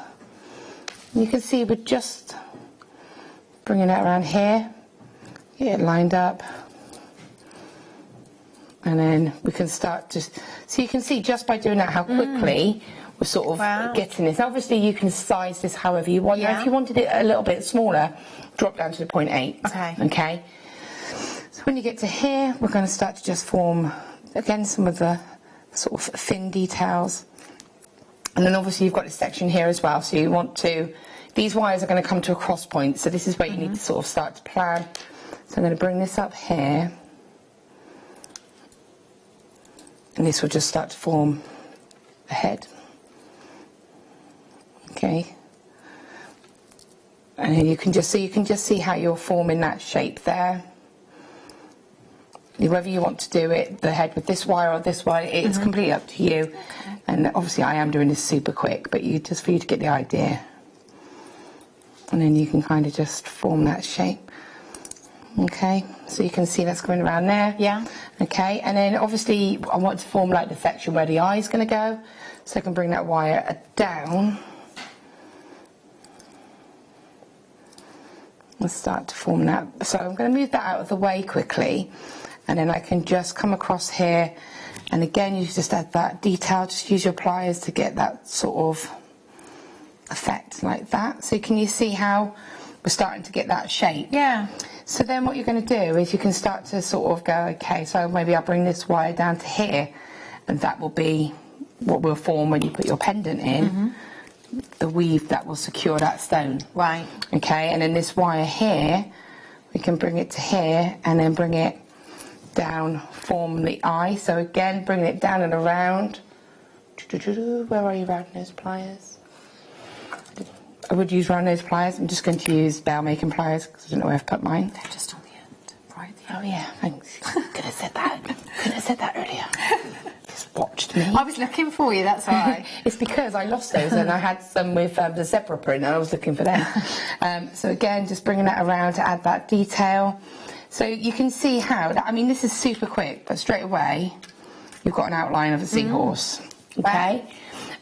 And you can see we're just bringing it around here, get it lined up. And then we can start just, so you can see just by doing that how quickly we're sort of getting this. Obviously you can size this however you want. If you wanted it a little bit smaller, drop down to the 0.8. Okay. So when you get to here, we're going to start to just form, again, some of the sort of thin details. And then obviously you've got this section here as well, so you want to, these wires are going to come to a cross point, so this is where you need to sort of start to plan. So I'm going to bring this up here. And this will just start to form a head. Okay. And then you can just see how you're forming that shape there. Whether you want to do it, the head with this wire or this wire, it's completely up to you. Okay. And obviously I am doing this super quick, but just for you to get the idea. And then you can kind of just form that shape. Okay, so you can see that's going around there. Yeah. Okay, and then obviously I want to form like the section where the eye is going to go. So I can bring that wire down. And start to form that. So I'm going to move that out of the way quickly. And then I can just come across here. And again, you just add that detail. Just use your pliers to get that sort of effect like that. So can you see how we're starting to get that shape? Yeah. So then what you're going to do is you can start to sort of go, okay, so maybe I'll bring this wire down to here, and that will be what will form when you put your pendant in, the weave that will secure that stone. Right. Okay, and then this wire here, we can bring it to here, and then bring it down, form the eye. So again, bringing it down and around. Where are you, round nose pliers? I would use round nose pliers. I'm just going to use JewelleryMaker pliers because I don't know where I've put mine. They're just on the end, right? Oh yeah, thanks. Could have said that. Could have said that earlier. Just watched me. I was looking for you. That's all right. It's because I lost those and I had some with the zebra print and I was looking for them. So again, just bringing that around to add that detail. So you can see how. I mean, this is super quick, but straight away you've got an outline of a seahorse. Okay. Wow.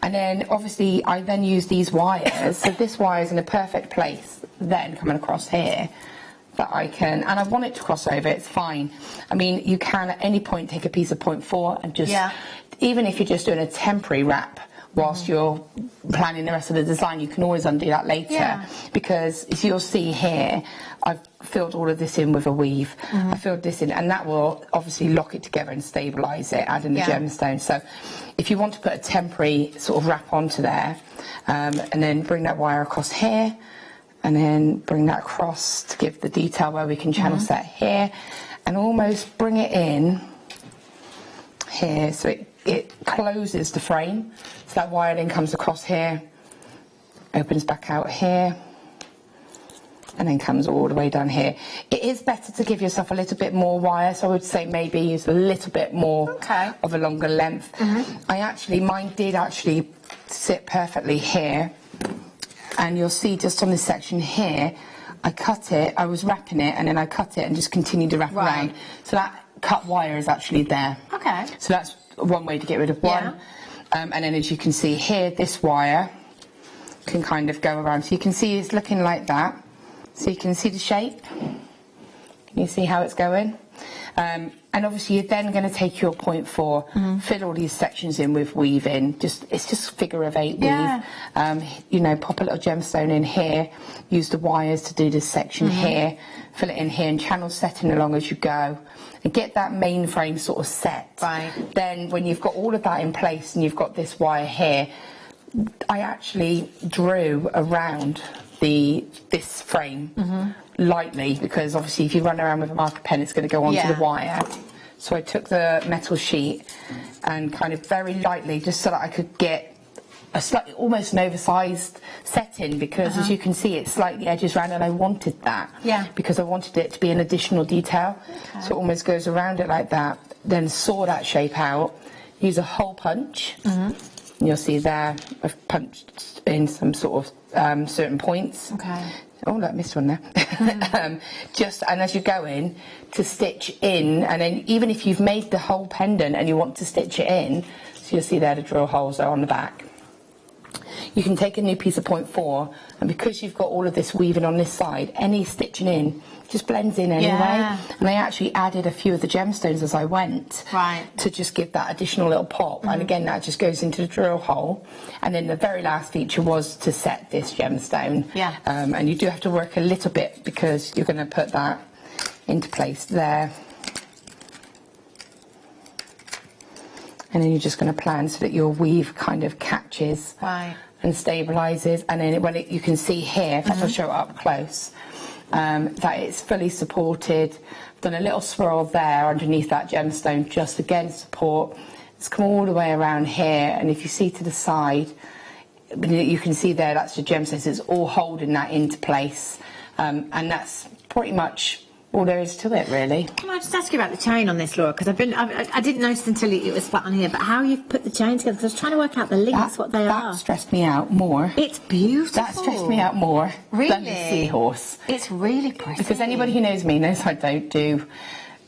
And then obviously I then use these wires, so this wire is in a perfect place then coming across here that I can, and I want it to cross over, it's fine. I mean, you can at any point take a piece of 0.4 and just, even if you're just doing a temporary wrap whilst you're planning the rest of the design, you can always undo that later. Because as you'll see here, I've filled all of this in with a weave. I filled this in, and that will obviously lock it together and stabilise it, adding the gemstone. So if you want to put a temporary sort of wrap onto there, and then bring that wire across here, and then bring that across to give the detail where we can channel set here, and almost bring it in here so it closes the frame. So that wire then comes across here, opens back out here, and then comes all the way down here. It is better to give yourself a little bit more wire, so I would say maybe use a little bit more of a longer length. Mine did actually sit perfectly here, and you'll see just on this section here, I cut it, I was wrapping it, and then I cut it and just continued to wrap around. So that cut wire is actually there. Okay. So that's one way to get rid of one. And then as you can see here, this wire can kind of go around. So you can see it's looking like that. So you can see the shape. Can you see how it's going? And obviously you're then going to take your 0.4, fill all these sections in with weaving. It's just figure of 8 weave. You know, pop a little gemstone in here. Use the wires to do this section here. Fill it in here and channel setting along as you go. And get that main frame sort of set. Right. Then when you've got all of that in place and you've got this wire here, I actually drew around this frame lightly, because obviously if you run around with a marker pen it's going to go onto the wire. So I took the metal sheet and kind of very lightly, just so that I could get a slightly almost an oversized setting, because as you can see it slightly edges round, and I wanted that because I wanted it to be an additional detail. So it almost goes around it like that, then saw that shape out, use a hole punch And you'll see there, I've punched in some sort of certain points. Okay. Oh, look, missed one there. And as you go in, to stitch in, and then even if you've made the whole pendant and you want to stitch it in, so you'll see there the drill holes are on the back. You can take a new piece of 0.4, and because you've got all of this weaving on this side, any stitching in just blends in anyway. Yeah. And I actually added a few of the gemstones as I went, right, to just give that additional little pop. And again, that just goes into the drill hole. And then the very last feature was to set this gemstone. Yeah. And you do have to work a little bit because you're going to put that into place there. And then you're just going to plan so that your weave kind of catches and stabilises. And then you can see here, if I show it up close, that it's fully supported. I've done a little swirl there underneath that gemstone, just again support. It's come all the way around here, and if you see to the side, you can see there that's the gemstones. It's all holding that into place, and that's pretty much all there is to it, really. Can I just ask you about the chain on this, Laura? Because I didn't notice until it was flat on here, but how you've put the chain together, because I was trying to work out the links, what they are. That stressed me out more. It's beautiful. That stressed me out more than the Really? seahorse. It's really pretty. Because anybody who knows me knows I don't do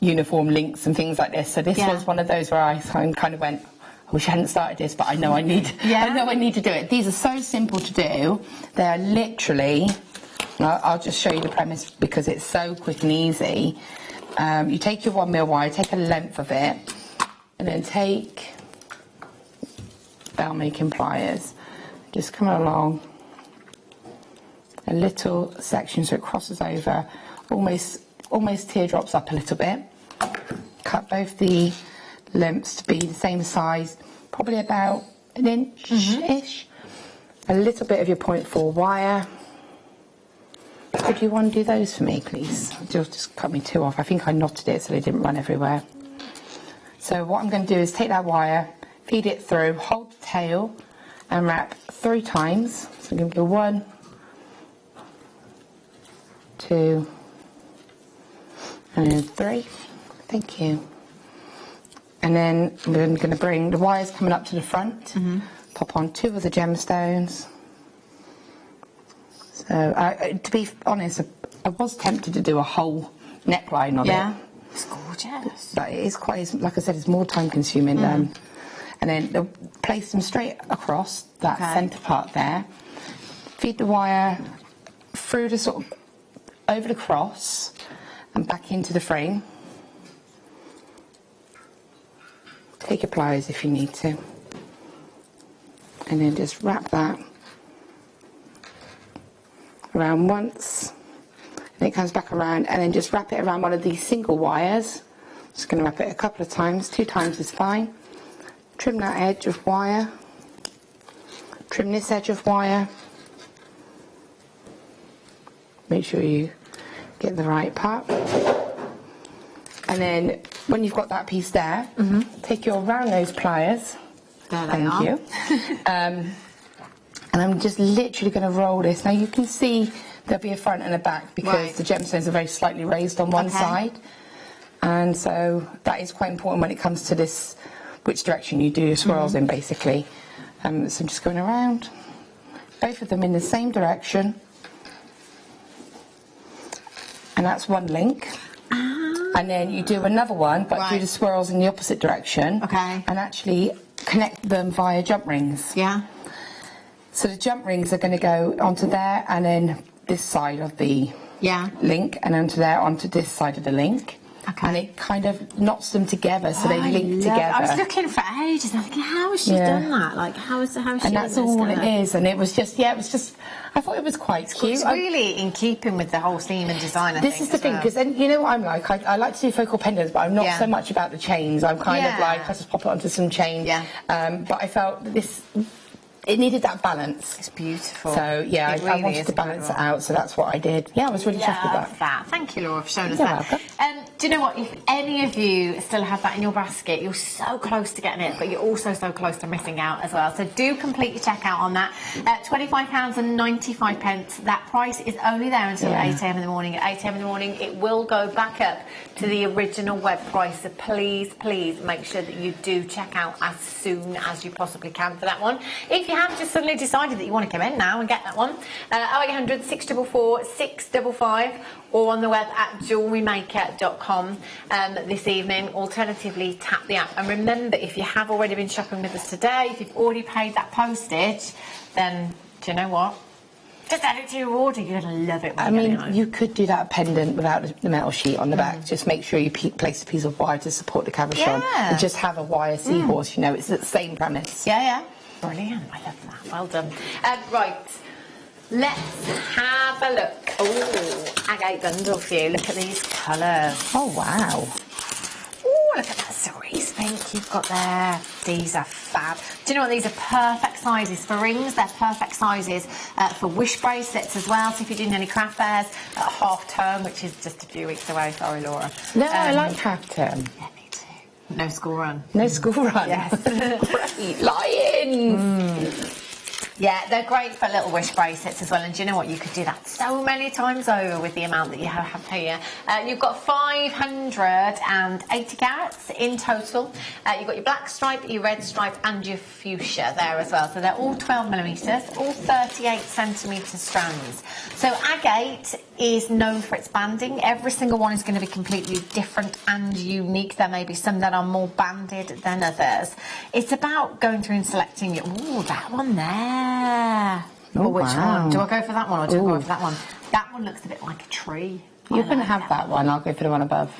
uniform links and things like this. So this was one of those where I kind of went, I wish I hadn't started this, but I know I need, I know I need to do it. These are so simple to do. They're literally, I'll just show you the premise because it's so quick and easy. You take your 1mm wire, take a length of it, and then take bell making pliers. Just come along a little section so it crosses over, almost teardrops up a little bit. Cut both the lengths to be the same size, probably about an inch-ish. A little bit of your 0.4 wire. Could you undo those for me, please? Just cut me 2 off. I think I knotted it so they didn't run everywhere. So what I'm going to do is take that wire, feed it through, hold the tail, and wrap 3 times. So I'm going to go 1, 2, and then 3. Thank you. And then I'm going to bring the wires coming up to the front, pop on 2 of the gemstones. So, to be honest, I was tempted to do a whole neckline on it. Yeah, it's gorgeous. But it is quite, like I said, it's more time consuming. And then place them straight across that centre part there. Feed the wire through the sort of, over the cross and back into the frame. Take your pliers if you need to. And then just wrap that around once, and it comes back around, and then just wrap it around one of these single wires. Just going to wrap it a couple of times, 2 times is fine. Trim that edge of wire, trim this edge of wire. Make sure you get the right part. And then when you've got that piece there, take your round nose pliers. There they are. Thank you. And I'm just literally going to roll this. Now you can see there'll be a front and a back because the gemstones are very slightly raised on one side. And so that is quite important when it comes to this, which direction you do your swirls in, basically. So I'm just going around, both of them in the same direction. And that's one link. And then you do another one, but do the swirls in the opposite direction. And actually connect them via jump rings. So the jump rings are going to go onto there, and then this side of the link, and onto there, onto this side of the link. And it kind of knots them together, so they link together. I was looking for ages, and I'm thinking, how has she done that? Like, how is she? And that's all it is. And it was just, it was just, I thought it was quite cute. It's really in keeping with the whole theme and design. This is the thing, because then you know what I'm like. I like to do focal pendants, but I'm not so much about the chains. I'm kind of like, I just pop it onto some chain. But I felt that this it needed that balance. It's beautiful. So yeah, I wanted to balance it out, so that's what I did. Yeah, I was really chuffed with that. Thank you, Laura, for showing us You're that. welcome. Do you know what? If any of you still have that in your basket, you're so close to getting it, but you're also so close to missing out as well. So do complete your checkout on that. £25.95. That price is only there until 8 a.m. in the morning. At 8 a.m. in the morning, it will go back up to the original web price. So please, please make sure that you do check out as soon as you possibly can for that one. If you have just suddenly decided that you want to come in now and get that one, 0800 644 655, or on the web at JewelleryMaker.com this evening. Alternatively, tap the app. And remember, if you have already been shopping with us today, if you've already paid that postage, then do you know what? Just add it to your order. You're going to love it. I mean, you could do that pendant without the metal sheet on the back. Just make sure you place a piece of wire to support the cabochon, and just have a wire seahorse. You know, it's the same premise. Yeah. Brilliant. I love that. Well done. Right. Let's have a look. Oh, agate bundle for you. Look at these colours. Oh, wow. Oh, look at that cerise pink you've got there. These are fab. Do you know what? These are perfect sizes for rings. They're perfect sizes for wish bracelets as well. So if you're doing any craft fairs at half term, which is just a few weeks away. Sorry, Laura. No, I like half term. Yeah, me too. No school run. No school run. Yes. Great. Lions. Yeah, they're great for little wish bracelets as well. And do you know what? You could do that so many times over with the amount that you have here. You've got 580 carats in total. You've got your black stripe, your red stripe, and your fuchsia there as well. So they're all 12mm, all 38cm strands. So agate is known for its banding. Every single one is going to be completely different and unique. There may be some that are more banded than others. It's about going through and selecting it. Ooh, that one there. Oh, which wow. one? Do I go for that one or do I go for that one? That one looks a bit like a tree. You're going to have that one. I'll go for the one above.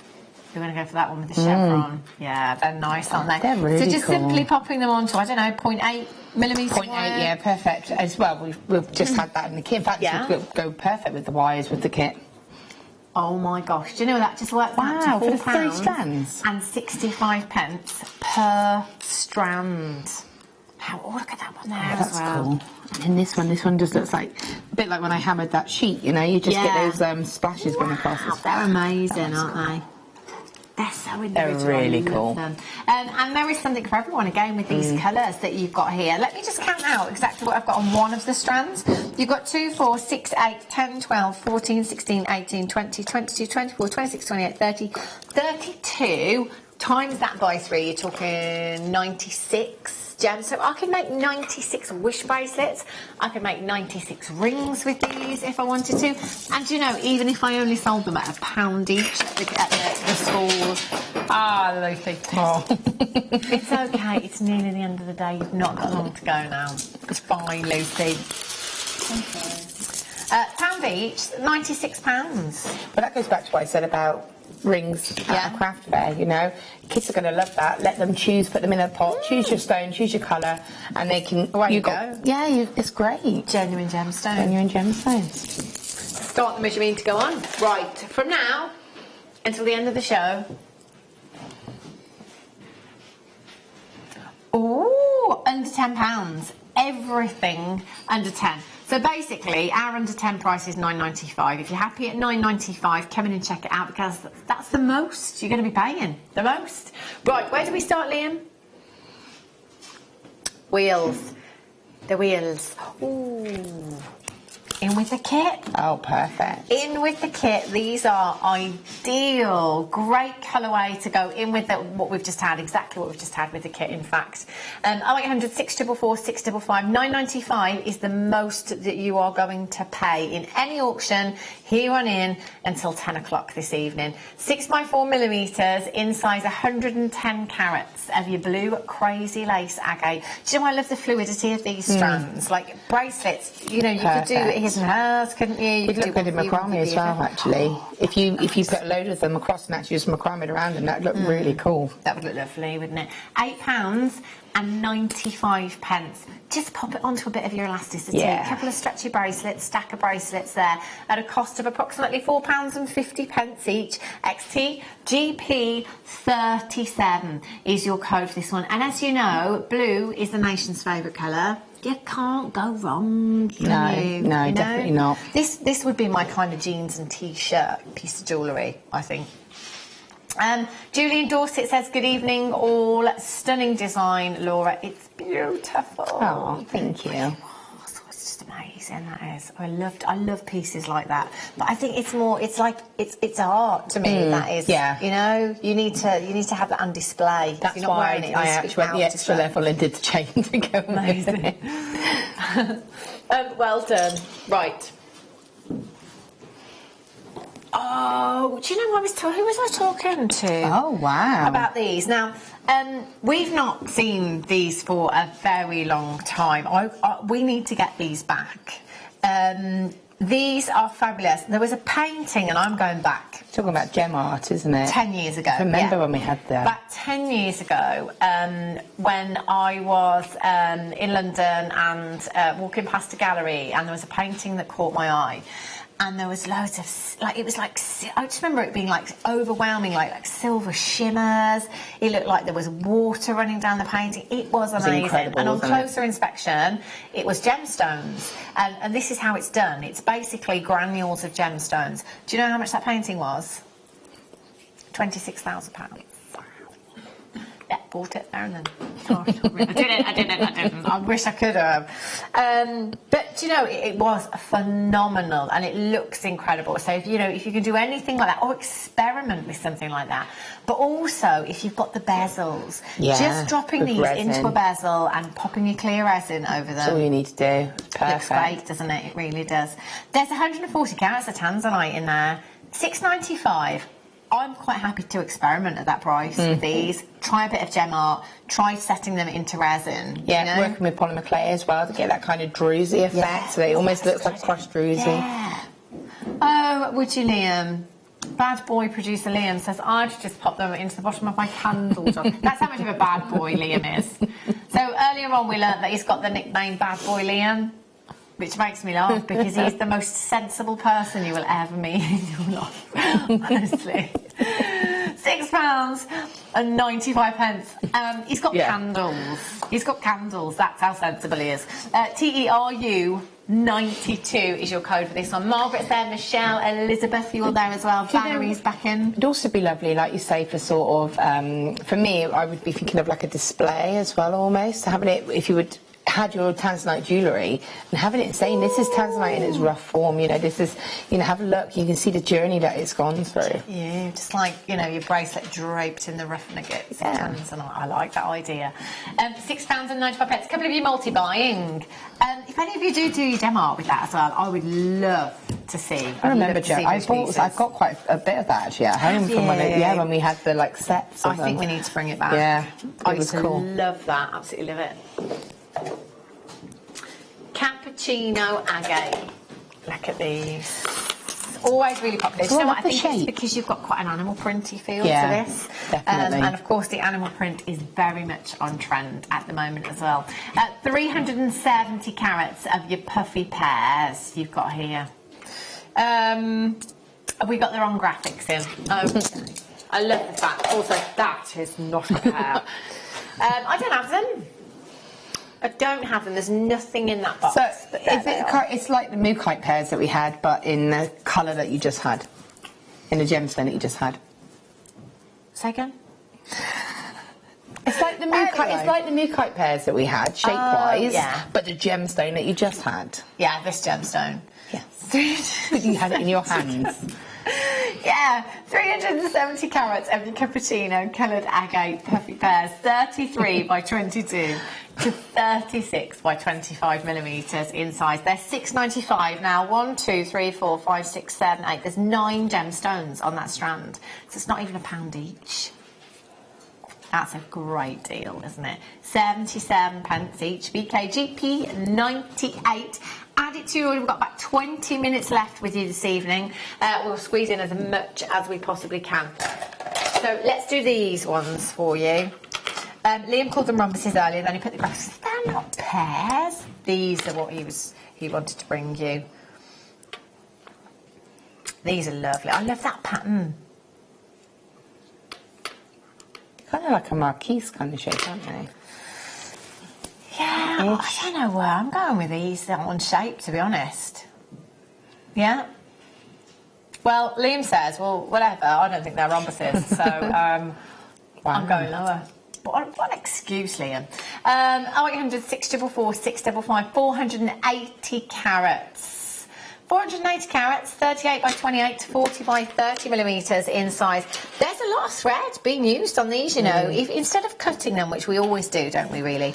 You're going to go for that one with the chevron. Yeah, they're nice, aren't they? They're really So just cool. simply popping them onto, I don't know, 0.8mm. 0.8, yeah, perfect. As well, we've just had that in the kit. In fact, it would go perfect with the wires with the kit. Oh my gosh, do you know that just works out to for the 3 strands? and 65 pence per strand. Oh, look at that one there as well. Cool. And this one just looks like a bit like when I hammered that sheet, you know, you just get those splashes going across. They're amazing, aren't they? They're so individual. They're really cool. Them. And there is something for everyone, again, with these colours that you've got here. Let me just count out exactly what I've got on one of the strands. You've got 2, 4, 6, 8, 10, 12, 14, 16, 18, 20, 22, 24, 26, 28, 30, 32. Times that by 3, you're talking 96 gems. So I could make 96 wish bracelets. I could make 96 rings with these if I wanted to. And you know, even if I only sold them at £1 each at the school. Ah, those people. Oh. It's okay. It's nearly the end of the day. You've not got long to go now. It's fine, Lucy. £1 each, £96. But that goes back to what I said about rings at a craft fair, you know. Kids are going to love that. Let them choose, put them in a pot, choose your stone, choose your colour, and they can... Away you go. Yeah, it's great. Genuine gemstone. Genuine gemstones. Start the measurement to go on. Right, from now until the end of the show. Ooh, under £10. Everything under 10. So basically, our under 10 price is $9.95. If you're happy at $9.95, come in and check it out because that's the most you're going to be paying. The most. Right, where do we start, Liam? Wheels. The wheels. Ooh. In with the kit. Oh, perfect. In with the kit. These are ideal. Great colourway to go in with what we've just had. Exactly what we've just had with the kit, in fact. 0800 644 655. $9.95 is the most that you are going to pay in any auction here on in until 10 o'clock this evening. 6x4mm in size 110 carats of your blue crazy lace agate. Do you know I love the fluidity of these strands? Like bracelets, you know, you could do his and hers, couldn't you? You'd look good in macrame as well, actually. If you put a load of them across and actually just macrame around them, that'd look really cool. That would look lovely, wouldn't it? £8.95. Just pop it onto a bit of your elasticity. Yeah. A couple of stretchy bracelets, stack of bracelets there at a cost of approximately £4.50 each. XTGP37 is your code for this one. And as you know, blue is the nation's favourite colour. you can't go wrong. No, you no, know? definitely not. This would be my kind of jeans and t-shirt piece of jewellery, I think. Julie in Dorset says, good evening all. Stunning design, Laura. It's beautiful. Oh, thank you. It's just amazing, that is. I love pieces like that. But I think it's more, it's like, it's art to me, that is. Yeah. You know, you need to have that on display. That's You're not why wearing it, I you actually speak went the out extra to level and did the chain to go amazing. Well done. Right. Oh, do you know who was I talking to? Oh, wow. About these. Now, we've not seen these for a very long time. We need to get these back. These are fabulous. There was a painting, and I'm going back. Talking about gem art, isn't it? 10 years ago. I remember when we had that. About 10 years ago, when I was in London and walking past a gallery, and there was a painting that caught my eye. And there was loads of, like, it was like, I just remember it being like overwhelming, like silver shimmers. It looked like there was water running down the painting. It was amazing. Incredible, and on wasn't it? closer inspection, it was gemstones. And this is how it's done. It's basically granules of gemstones. Do you know how much that painting was? £26,000. Yeah, bought it there and then. I didn't. I wish I could have. But you know, it was phenomenal, and it looks incredible. So if you can do anything like that, or experiment with something like that, but also if you've got the bezels, just dropping these into a bezel and popping your clear resin over them. That's all you need to do. It's perfect. Looks great, doesn't it? It really does. There's 140 carats of tanzanite in there. $6.95. I'm quite happy to experiment at that price with these. Try a bit of gem art. Try setting them into resin. Yeah, you know? working with polymer clay as well to get that kind of druzy effect. Yeah. So it almost looks like crushed druzy. Yeah. Oh, would you, Liam? Bad boy producer Liam says, I'd just pop them into the bottom of my candle jar. That's how much of a bad boy Liam is. So earlier on we learnt that he's got the nickname Bad Boy Liam, which makes me laugh because he's the most sensible person you will ever meet in your life. Honestly. £6.95. He's got candles. He's got candles. That's how sensible he is. TERU 92 is your code for this one. Margaret's there, Michelle, Elizabeth, you're there as well. Valerie's back in. It'd also be lovely, like you say, for sort of, for me, I would be thinking of like a display as well, almost. Having it, if you would had your tanzanite jewellery and having it saying this is tanzanite in its rough form, you know, this is, you know, have a look, you can see the journey that it's gone through. Yeah, just like, you know, your bracelet draped in the rough nuggets. Yeah. Tanzanite. I like that idea. £6.95. A couple of you multi-buying. If any of you do your gem art with that as well, I would love to see. I remember, Joe, I've got quite a bit of that actually at home from when we had the like sets of I think we need to bring it back. Yeah, I it was used to cool. love that, absolutely love it. Cappuccino agate. Look at these. Always really popular. So you know I what? I like the think it's shape. because you've got quite an animal printy feel to this. Definitely. And of course the animal print is very much on trend at the moment as well. 370 carats of your puffy pears you've got here. We got the wrong graphics in. I love the fact. Also, that is not a pear. I don't have them. I don't have them. There's nothing in that box. So it's like the mookaite pears that we had, but in the colour that you just had, in the gemstone that you just had. Say again. It's like the mookaite. It's like the mookaite pears that we had, shape-wise, but the gemstone that you just had. Yeah, this gemstone. Yes. You had it in your hands. Yeah, 370 carats of your cappuccino coloured agate puffy pears, 33 by 22 to 36 by 25 millimetres in size. They're $6.95 now. 1, 2, 3, 4, 5, 6, 7, 8. There's 9 gemstones on that strand, so it's not even £1 each. That's a great deal, isn't it? 77 pence each. BKGP 98. Add it to your order. We've got about 20 minutes left with you this evening. We'll squeeze in as much as we possibly can. So let's do these ones for you. Liam called them rhombuses earlier, then he put the graphics. They're not pears. These are what he wanted to bring you. These are lovely. I love that pattern. Kind of like a marquise kind of shape, aren't they? Yeah, I don't know where I'm going with these on shape, to be honest. Yeah. Well, Liam says, well, whatever. I don't think they're rhombuses, so I'm going lower. What an excuse, Liam. 0800 644 655 480 carats. 480 carats, 38 by 28 to 40 by 30 millimetres in size. There's a lot of thread being used on these, you know. If, instead of cutting them, which we always do, don't we, really?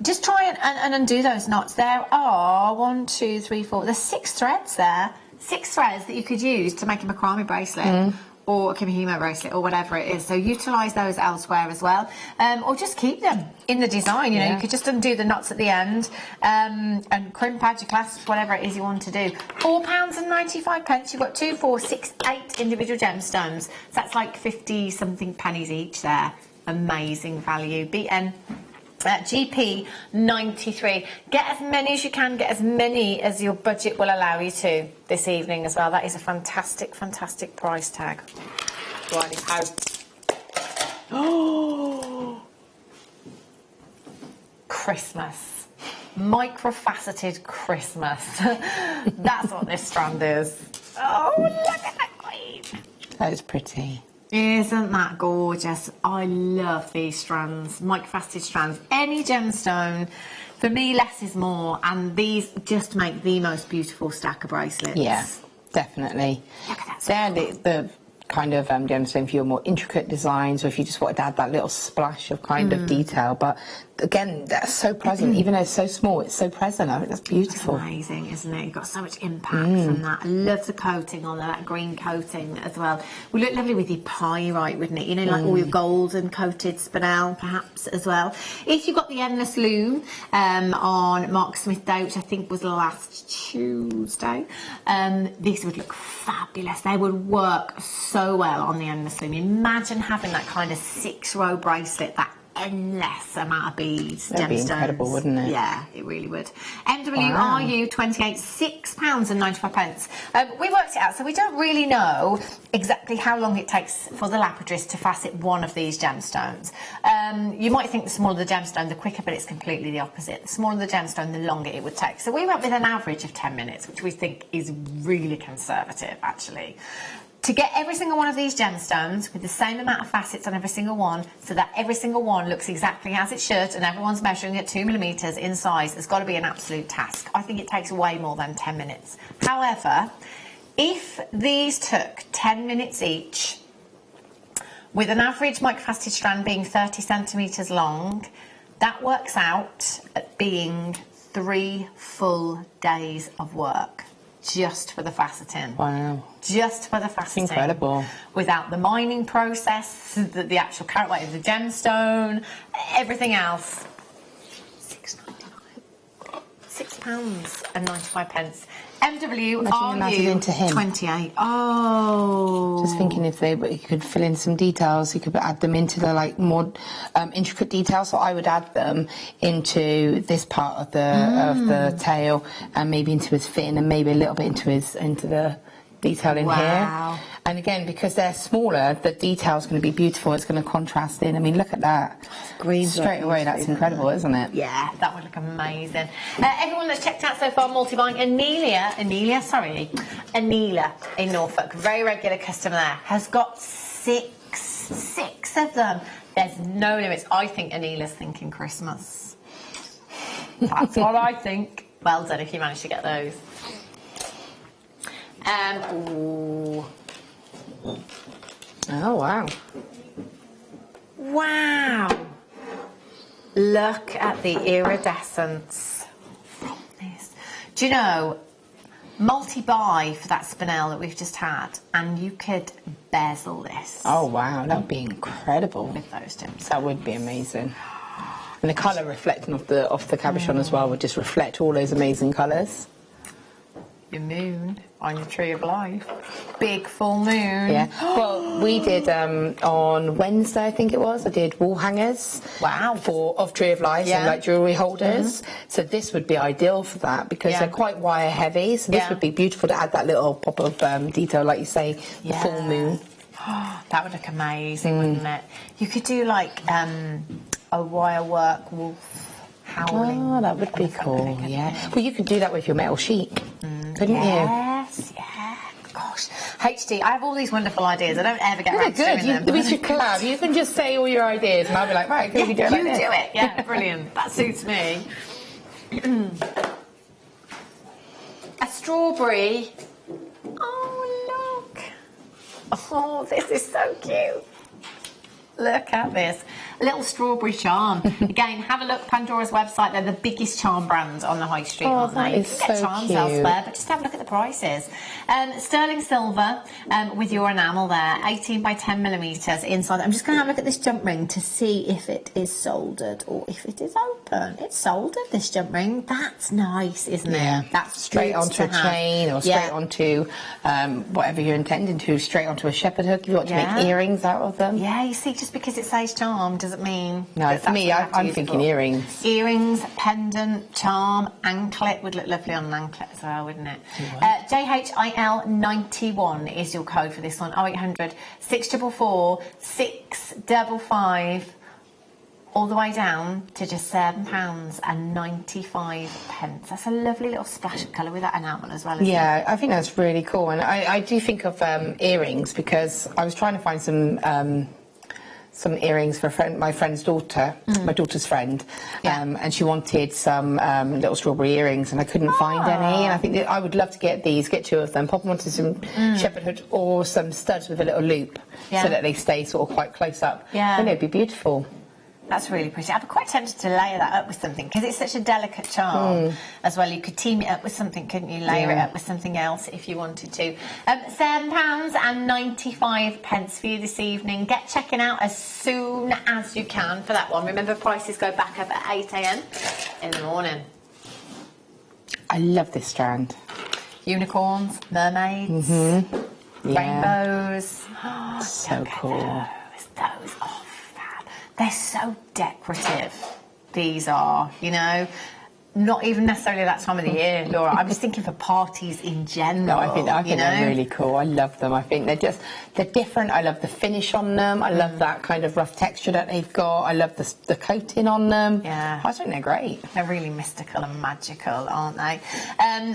Just try and undo those knots. There are 1, 2, 3, 4. There's 6 threads there. 6 threads that you could use to make a macrame bracelet. Or a kimihimo bracelet, or whatever it is. So utilise those elsewhere as well. Or just keep them in the design, you know. You could just undo the knots at the end and crimp, add your clasps, whatever it is you want to do. £4.95. You've got 2, 4, 6, 8 individual gemstones. So that's like 50-something pennies each there. Amazing value. BN... GP 93. Get as many as you can, get as many as your budget will allow you to this evening as well. That is a fantastic, fantastic price tag. Righty-ho. Oh! Christmas. Microfaceted Christmas. That's what this strand is. Oh, look at that queen. That is pretty. Isn't that gorgeous? I love these strands, microfaceted strands. Any gemstone, for me, less is more, and these just make the most beautiful stack of bracelets. Yeah, definitely. Look at that. They're the kind of gemstone for your more intricate designs, or if you just wanted to add that little splash of kind of detail. But again, that's so present. Even though it's so small, it's so present. I think that's beautiful. It's amazing, isn't it? You've got so much impact from that. I love the coating on that green coating as well. Would look lovely with your pyrite, wouldn't it? You know, like all your golden coated spinel, perhaps, as well. If you've got the Endless Loom on Mark Smith Day, which I think was last Tuesday, these would look fabulous. They would work so well on the Endless Loom. Imagine having that kind of 6-row bracelet, that endless amount of beads, That'd be gemstones. incredible, wouldn't it? Yeah, it really would. MWRU 28, £6.95. We worked it out, so we don't really know exactly how long it takes for the lapidrist to facet one of these gemstones. You might think the smaller the gemstone, the quicker, but it's completely the opposite. The smaller the gemstone, the longer it would take. So we went with an average of 10 minutes, which we think is really conservative, actually. To get every single one of these gemstones with the same amount of facets on every single one, so that every single one looks exactly as it should and everyone's measuring at 2 millimetres in size, has got to be an absolute task. I think it takes way more than 10 minutes. However, if these took 10 minutes each, with an average microfaceted strand being 30 centimetres long, that works out at being 3 full days of work. Just for the faceting. Wow. Just for the faceting. Incredible. Without the mining process, the actual carat weight of the gemstone, everything else. £6.95. MWRU 28. Oh. Just thinking if you could fill in some details, you could add them into the like more intricate details. So I would add them into this part of the tail, and maybe into his fin, and maybe a little bit into the detail in here. And again, because they're smaller, the detail's going to be beautiful. It's going to contrast in. I mean, look at that. Green straight away. That's incredible, isn't it? Yeah, that would look amazing. Everyone that's checked out so far, multi-buying, Anelia in Norfolk, very regular customer there, has got six of them. There's no limits. I think Anela's thinking Christmas. That's what I think. Well done if you managed to get those. Ooh. Oh, wow. Wow. Look at the iridescence from this. Do you know, multi-buy for that spinel that we've just had, and you could bezel this. Oh, wow. That would be incredible. With those gems. That would be amazing. And the colour reflecting off the cabochon as well would just reflect all those amazing colours. Your moon on your tree of life. Big full moon. Yeah. Well, we did on Wednesday, I think it was. I did wall hangers. Wow. Of tree of life and like jewellery holders. So this would be ideal for that because they're quite wire heavy. So this would be beautiful to add that little pop of detail, like you say, the full moon. That would look amazing, wouldn't it? You could do like a wire work wolf howling. Oh, that would be cool, yeah. Well, you could do that with your metal sheet, couldn't you? Yes, yeah. Gosh, HD, I have all these wonderful ideas. I don't ever get around to Good, doing them. we should collab. You can just say all your ideas and I'll be like, right, can we do it like this? You do it. Yeah, brilliant. That suits me. A strawberry. Oh, look. Oh, this is so cute. Look at this. A little strawberry charm. Again, have a look. Pandora's website. They're the biggest charm brand on the high street, aren't they? You can get charms elsewhere, but just have a look at the prices. Sterling silver with your enamel there, 18 by 10 millimetres inside. I'm just going to have a look at this jump ring to see if it is soldered or if it is open. It's soldered, this jump ring. That's nice, isn't it? That's straight onto a chain or straight onto whatever you're intending to, straight onto a shepherd hook if you want to make earrings out of them. Yeah, you see, just because it says charm doesn't mean... No, for me, I'm thinking earrings. Earrings, pendant, charm, anklet would look lovely on an anklet as well, wouldn't it? JHIL91 is your code for this one. 0800 644 655, all the way down to just £7.95. That's a lovely little splash of colour with that enamel as well, isn't it? Yeah, I think that's really cool. And I do think of earrings because I was trying to find some earrings for my friend's daughter, my daughter's friend, and she wanted some little strawberry earrings, and I couldn't find any. And I think that I would love to get two of them, pop them onto some shepherd hood or some studs with a little loop, so that they stay sort of quite close up. Yeah, and it'd be beautiful. That's really pretty. I'd be quite tempted to layer that up with something because it's such a delicate charm as well. You could team it up with something, couldn't you? Layer it up with something else if you wanted to. £7.95 for you this evening. Get checking out as soon as you can for that one. Remember, prices go back up at 8 AM in the morning. I love this strand. Unicorns, mermaids, rainbows. Oh, so cool. Those are they're so decorative, these are, you know. Not even necessarily that time of the year, Laura. I'm just thinking for parties in general. No, I think they're really cool. I love them. I think they're different. I love the finish on them. I love that kind of rough texture that they've got. I love the coating on them. Yeah. I think they're great. They're really mystical and magical, aren't they?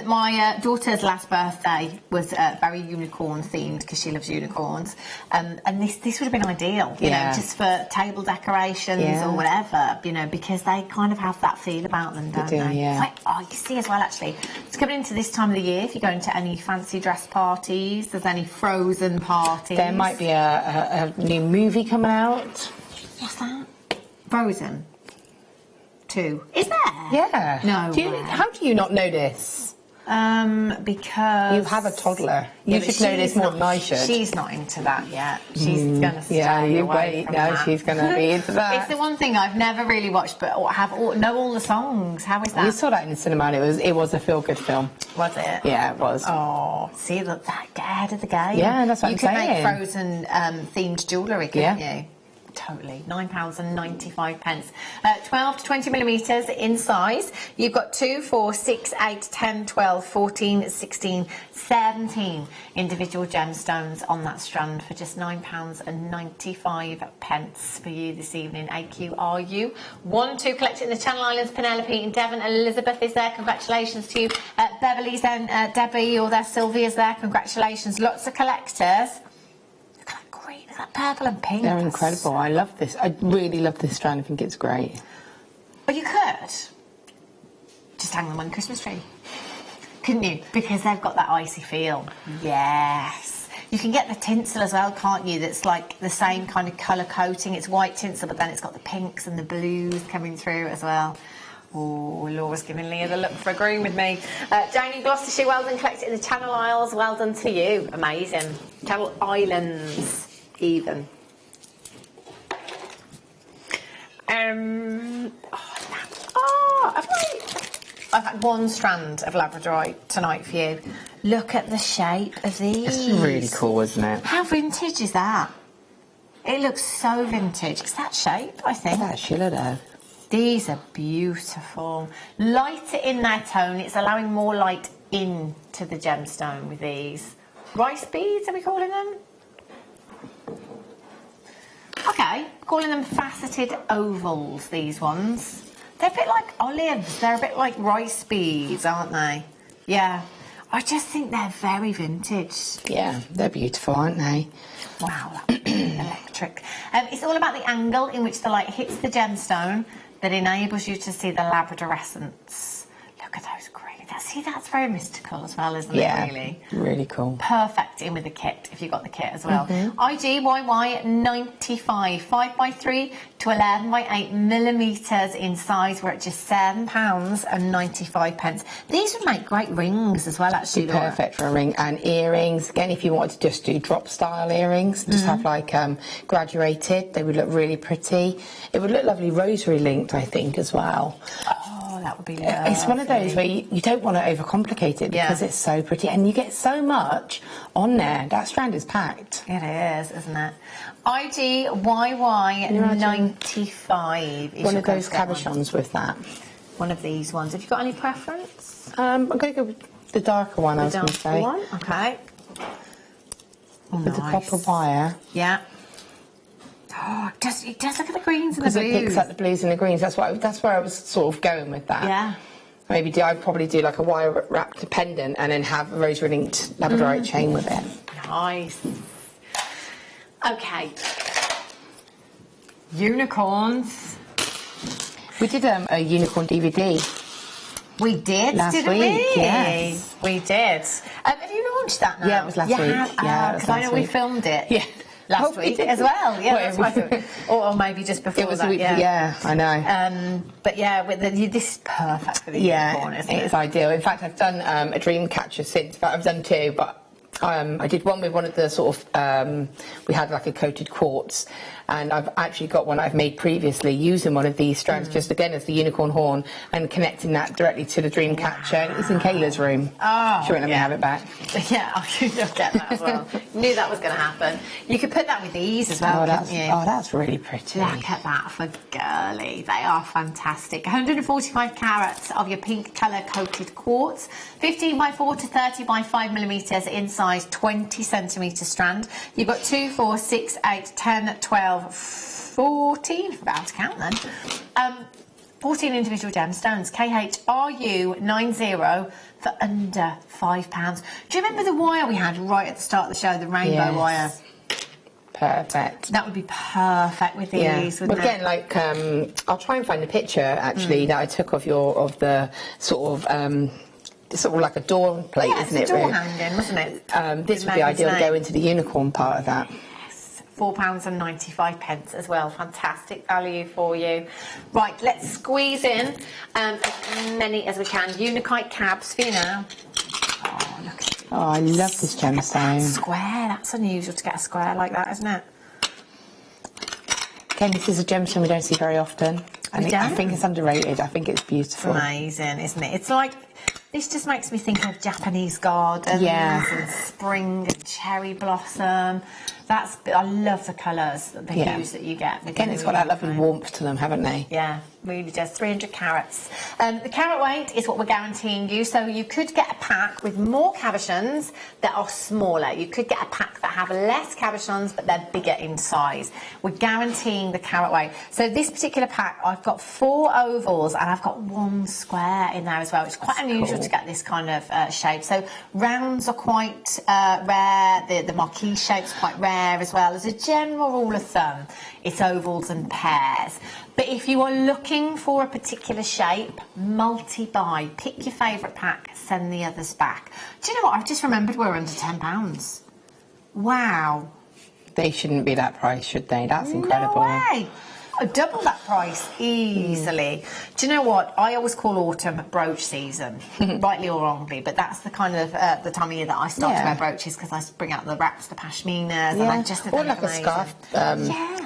My daughter's last birthday was very unicorn themed because she loves unicorns. And this would have been ideal, you know, just for table decorations or whatever, you know, because they kind of have that feel about them, don't they? Yeah. You see as well, actually, it's coming into this time of the year. If you go into any fancy dress parties, there's any Frozen parties. There might be a new movie coming out. What's that? Frozen 2. Is there? Yeah. No. How do you not know this? Because you have a toddler. You should know this more than I should. She's not into that yet. She's going to stay away from that. She's going to be into that. It's the one thing I've never really watched, but know all the songs. How is that? We saw that in the cinema, and it was a feel-good film. Was it? Yeah, it was. Oh, see, that get ahead of the game. Yeah, that's what I'm saying. You could make Frozen themed jewellery, couldn't you? Totally. £9.95. 12 to 20 millimetres in size. You've got 2, 4, 6, 8, 10, 12, 14, 16, 17 individual gemstones on that strand for just £9.95 for you this evening. AQRU 1-2 collected in the Channel Islands. Penelope in Devon. Elizabeth is there. Congratulations to you. Beverly's and Debbie or there. Sylvia's there. Congratulations. Lots of collectors. That purple and pink. They're incredible. I love this. I really love this strand. I think it's great. But you could just hang them on the Christmas tree, couldn't you? Because they've got that icy feel. Yes. You can get the tinsel as well, can't you? That's like the same kind of colour coating. It's white tinsel, but then it's got the pinks and the blues coming through as well. Oh, Laura's giving Leah the look for agreeing with me. Janie Gloucestershire, well done, collected in the Channel Isles. Well done to you. Amazing. Channel Islands. Even. I've had one strand of Labradorite tonight for you. Look at the shape of these. It's really cool, isn't it? How vintage is that? It looks so vintage. It's that shape, I think. That Sheila though. These are beautiful. Lighter in their tone. It's allowing more light into the gemstone with these. Rice beads, are we calling them? Okay, calling them faceted ovals, these ones. They're a bit like olives. They're a bit like rice beads, aren't they? Yeah. I just think they're very vintage. Yeah, they're beautiful, aren't they? Wow, that's electric. It's all about the angle in which the light hits the gemstone that enables you to see the labradorescence. Look at those green. See, that's very mystical as well, isn't it, really? Really cool. Perfect in with the kit, if you've got the kit as well. IGYY 95, 5x3 to 11x8 millimetres in size. We're at just £7.95. These would make great rings as well, actually. Perfect for a ring. And earrings. Again, if you wanted to just do drop style earrings, just have like graduated, they would look really pretty. It would look lovely rosary linked, I think, as well. Oh, that would be lovely. It's one of those where you don't want to overcomplicate it because it's so pretty and you get so much on there. That strand is packed. It is, isn't it? IGYY 95 is one of those cabochons with that. One of these ones. Have you got any preference? I'm going to go with the darker one, I was going to say. One? Okay. Oh, with the copper wire. Yeah. Oh, it does look at the greens and the blues. Because it picks up the blues and the greens. That's where I was sort of going with that. Yeah. Maybe I'd probably do like a wire wrapped pendant and then have a rosary linked labradorite chain with it. Nice. Okay. Unicorns. We did a unicorn DVD. We did, didn't we? Yes. We did. Have you launched that now? Yeah, it was last week. Yeah, because I know we filmed it. Yeah. Last week as well, yeah. Or maybe just before it was that, a week, yeah, I know. But yeah, this is perfect for the unicorn, isn't it? It's ideal. In fact, I've done a dream catcher since. In fact, I've done two, but I did one with one of the sort of we had like a coated quartz, and I've actually got one I've made previously using one of these strands just again as the unicorn horn and connecting that directly to the dream catcher. And it's in Kayla's room. Oh, she won't let me have it back. Yeah, I should get that as well. Knew that was going to happen. You could put that with these as well, couldn't you? Oh, that's really pretty. Look at that for girly. They are fantastic. 145 carats of your pink colour coated quartz, 15x4 to 30x5 millimetres in size, 20 centimetre strand. You've got 2, 4, 6, 8, 10, 12, 14, about to count then. 14 individual gemstones, KHRU90 for under £5. Do you remember the wire we had right at the start of the show, the rainbow wire? Perfect. That would be perfect with these, wouldn't it? Again, like I'll try and find a picture actually that I took of the sort of like a door plate, isn't it? It's a door hanging, wasn't it? This would be ideal to go into the unicorn part of that. Yes, £4.95 as well. Fantastic value for you. Right, let's squeeze in as many as we can. Unikite cabs for you now. Oh, look at it. Oh, I love this gemstone. Square. That's unusual to get a square like that, isn't it? Again, this is a gemstone we don't see very often. I think it's underrated. I think it's beautiful. Amazing, isn't it? It's like, this just makes me think of Japanese gardens and spring and cherry blossom. I love the colours, the hues that you get. Again, it's got that lovely warmth to them, haven't they? Yeah, really does. 300 carats. The carat weight is what we're guaranteeing you. So you could get a pack with more cabochons that are smaller. You could get a pack that have less cabochons, but they're bigger in size. We're guaranteeing the carat weight. So this particular pack, I've got 4 ovals and I've got 1 square in there as well. It's quite unusual to get this kind of shape. So rounds are quite rare. The marquee shape's quite rare as well. As a general rule of thumb, it's ovals and pairs. But if you are looking for a particular shape, multi-buy. Pick your favourite pack, send the others back. Do you know what? I've just remembered we're under £10. Wow. They shouldn't be that price, should they? That's incredible. No way. Double that price easily. Do you know what? I always call autumn brooch season, rightly or wrongly, but that's the kind of the time of year that I start to wear brooches because I bring out the wraps, the pashminas, and I just think or like amazing. A scarf.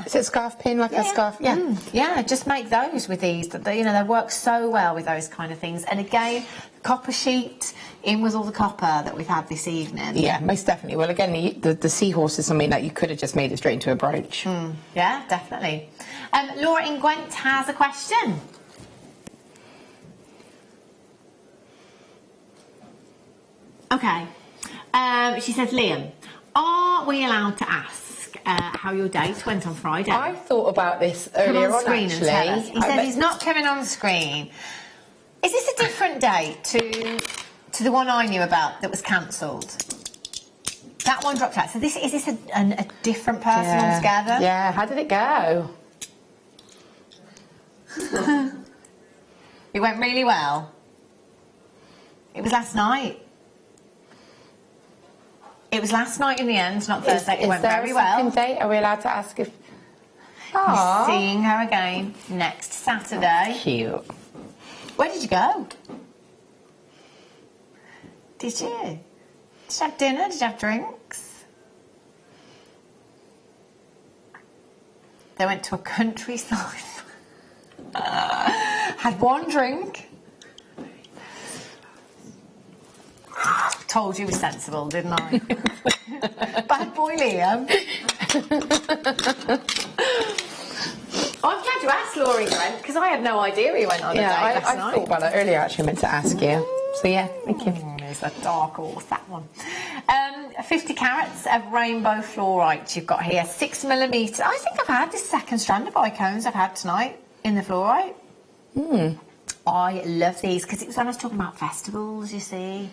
Is it a scarf pin, like a scarf? Yeah. Yeah, just make those with these. They work so well with those kind of things. And again, copper sheet in with all the copper that we've had this evening. Yeah, most definitely. Well, again, the seahorse is something that you could have just made it straight into a brooch. Yeah, definitely. Laura in Gwent has a question. Okay. She says, Liam, are we allowed to ask how your date went on Friday. I thought about this Come earlier on screen on, and tell actually. us. He says he's not coming on screen. Is this a different date to the one I knew about that was cancelled? That one dropped out. So is this a different person altogether? Yeah, how did it go? It went really well. It was last night. It was last night in the end, not Thursday. It went very well. Second date? Are we allowed to ask if... You're seeing her again next Saturday. Cute. Where did you go? Did you? Did you have dinner? Did you have drinks? They went to a countryside. Had one drink. Told you was sensible, didn't I? Bad boy Liam. I'm glad you asked Laurie Grant, because I had no idea he went on a date last night. I thought about it earlier, actually, I meant to ask you. So yeah, thank you. There's a dark horse, that one. 50 carats of rainbow fluorite you've got here, 6mm. I think I've had this second strand of bicones I've had tonight in the fluorite. I love these because it was when I was talking about festivals, you see.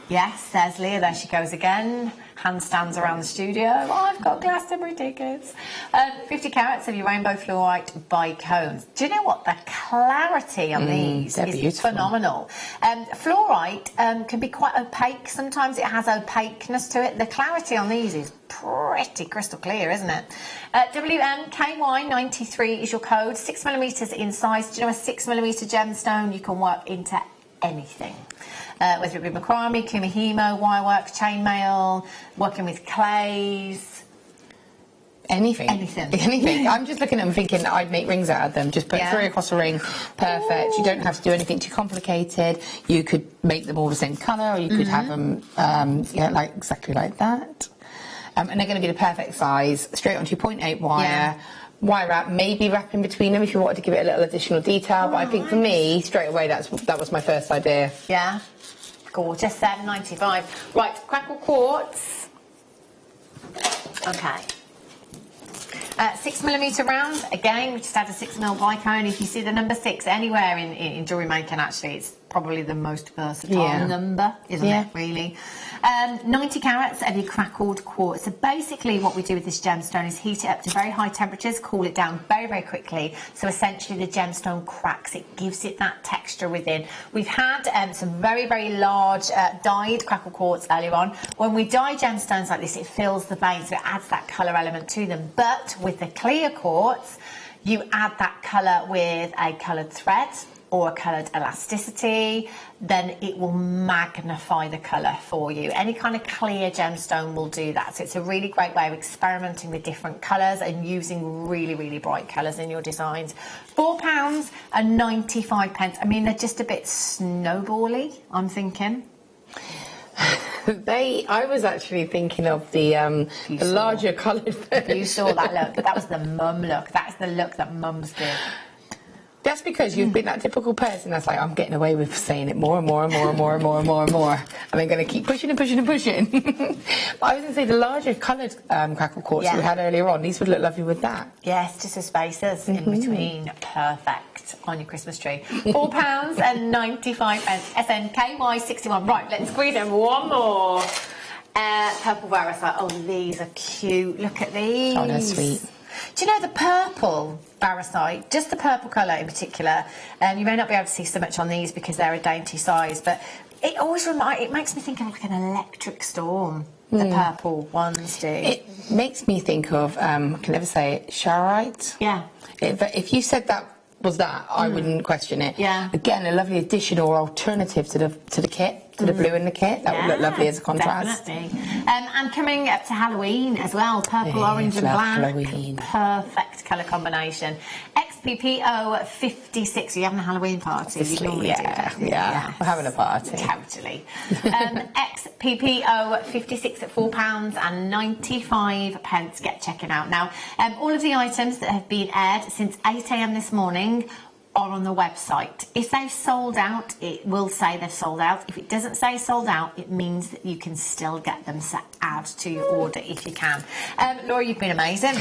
Yes, there's Leah, there she goes again. Handstands around the studio. Oh, I've got Glastonbury tickets. 50 carats of your rainbow fluorite bicones. Do you know what? The clarity on these is beautiful. Phenomenal. Fluorite can be quite opaque. Sometimes it has opaqueness to it. The clarity on these is pretty crystal clear, isn't it? WMKY93 is your code. 6mm in size. Do you know a 6mm gemstone you can work into anything? Whether it be macrame, kumihimo, wirework, chainmail, working with clays. Anything. I'm just looking at them thinking that I'd make rings out of them. Just put 3 across a ring. Perfect. You don't have to do anything too complicated. You could make them all the same colour, or you could have them like exactly like that. And they're going to be the perfect size. Straight onto your 0.8 wire. Wire wrap, maybe wrap in between them if you wanted to give it a little additional detail. But I think for me, straight away, that was my first idea. Yeah. Gorgeous, $7.95. Right, crackle quartz. Okay. 6mm round. Again, we just had a 6mm bicone. If you see the number 6 anywhere in jewellery making, actually, it's probably the most versatile number, isn't it, really? 90 carats of your crackled quartz. So basically what we do with this gemstone is heat it up to very high temperatures, cool it down very, very quickly. So essentially the gemstone cracks. It gives it that texture within. We've had some very, very large dyed crackled quartz earlier on. When we dye gemstones like this, it fills the veins, so it adds that colour element to them. But with the clear quartz, you add that colour with a coloured thread or a coloured elasticity, then it will magnify the colour for you. Any kind of clear gemstone will do that. So it's a really great way of experimenting with different colours and using really, really bright colours in your designs. £4.95. I mean, they're just a bit snowbally, I'm thinking. I was actually thinking of the larger coloured version. You saw that look. That was the mum look. That's the look that mums do. That's because you've been that typical person that's like, I'm getting away with saying it more and more and more and more and more and more and more. And they're going to keep pushing and pushing and pushing. But I was going to say, the larger coloured crackle quartz we had earlier on, these would look lovely with that. Yes, just the spaces in between. Perfect on your Christmas tree. £4.95. SNKY61. Right, let's squeeze in one more. Purple Varicite. Oh, these are cute. Look at these. Oh, they're sweet. Do you know the purple Varicite, just the purple colour in particular, you may not be able to see so much on these because they're a dainty size, but it always it makes me think of like an electric storm, the purple ones do. It makes me think of, I can never say it, Charite. Yeah. If you said that was that, I wouldn't question it. Yeah. Again, a lovely addition or alternative to the kit. To the blue in the kit, that would look lovely as a contrast. Definitely. And coming up to Halloween as well, purple, orange and black. Halloween. Perfect colour combination. XPPO56. Are you having a Halloween party? Yeah, we're having a party. Totally. XPPO56 at £4.95. Get checking out. Now, all of the items that have been aired since 8 AM this morning, are on the website. If they've sold out, it will say they've sold out. If it doesn't say sold out, it means that you can still get them set out to your order if you can. Laura, you've been amazing.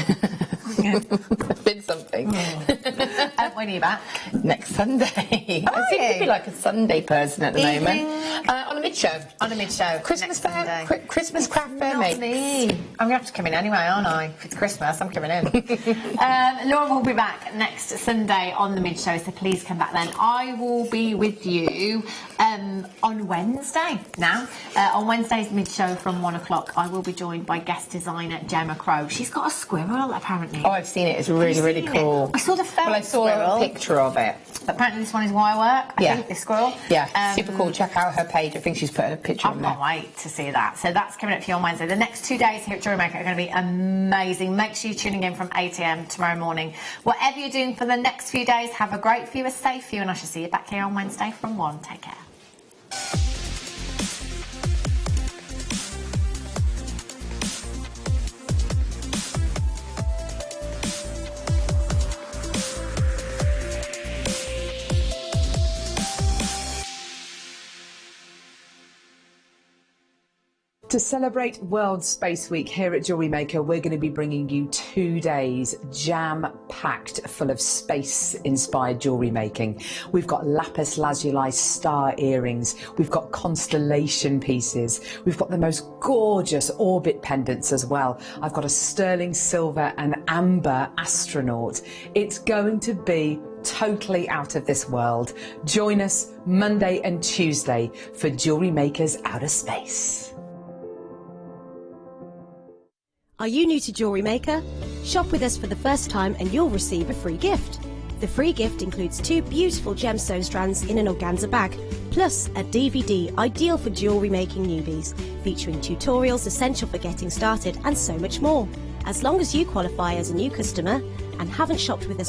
It's been something. When are you back? Next Sunday. I seem to be like a Sunday person at the moment. On a mid-show. On a mid-show. Christmas fair. Christmas craft fair, Not mate. me. I'm going to have to come in anyway, aren't I? If it's Christmas, I'm coming in. Laura will be back next Sunday on the mid-show, so please come back then. I will be with you on Wednesday now. On Wednesday's mid-show from 1 o'clock, I will be joined by guest designer Gemma Crow. She's got a squirrel, apparently. Oh, I've seen it. It's really, really cool. I saw the felt I saw squirrel. a picture of it. But apparently this one is wire work, I think, this squirrel. Yeah, super cool. Check out her page. I think she's put a picture I on there. can't wait to see that. So that's coming up for you on Wednesday. The next 2 days here at Jewellery Maker are going to be amazing. Make sure you're tuning in from 8 a.m. tomorrow morning. Whatever you're doing for the next few days, have a great few, a safe few, and I shall see you back here on Wednesday from 1. Take care. To celebrate World Space Week here at Jewellery Maker, we're going to be bringing you 2 days jam-packed full of space-inspired jewellery making. We've got lapis lazuli star earrings, we've got constellation pieces, we've got the most gorgeous orbit pendants as well. I've got a sterling silver and amber astronaut. It's going to be totally out of this world. Join us Monday and Tuesday for Jewellery Maker's Outer Space. Are you new to Jewellery Maker? Shop with us for the first time and you'll receive a free gift. The free gift includes 2 beautiful gemstone strands in an organza bag, plus a DVD ideal for jewellery making newbies, featuring tutorials essential for getting started and so much more. As long as you qualify as a new customer and haven't shopped with us before,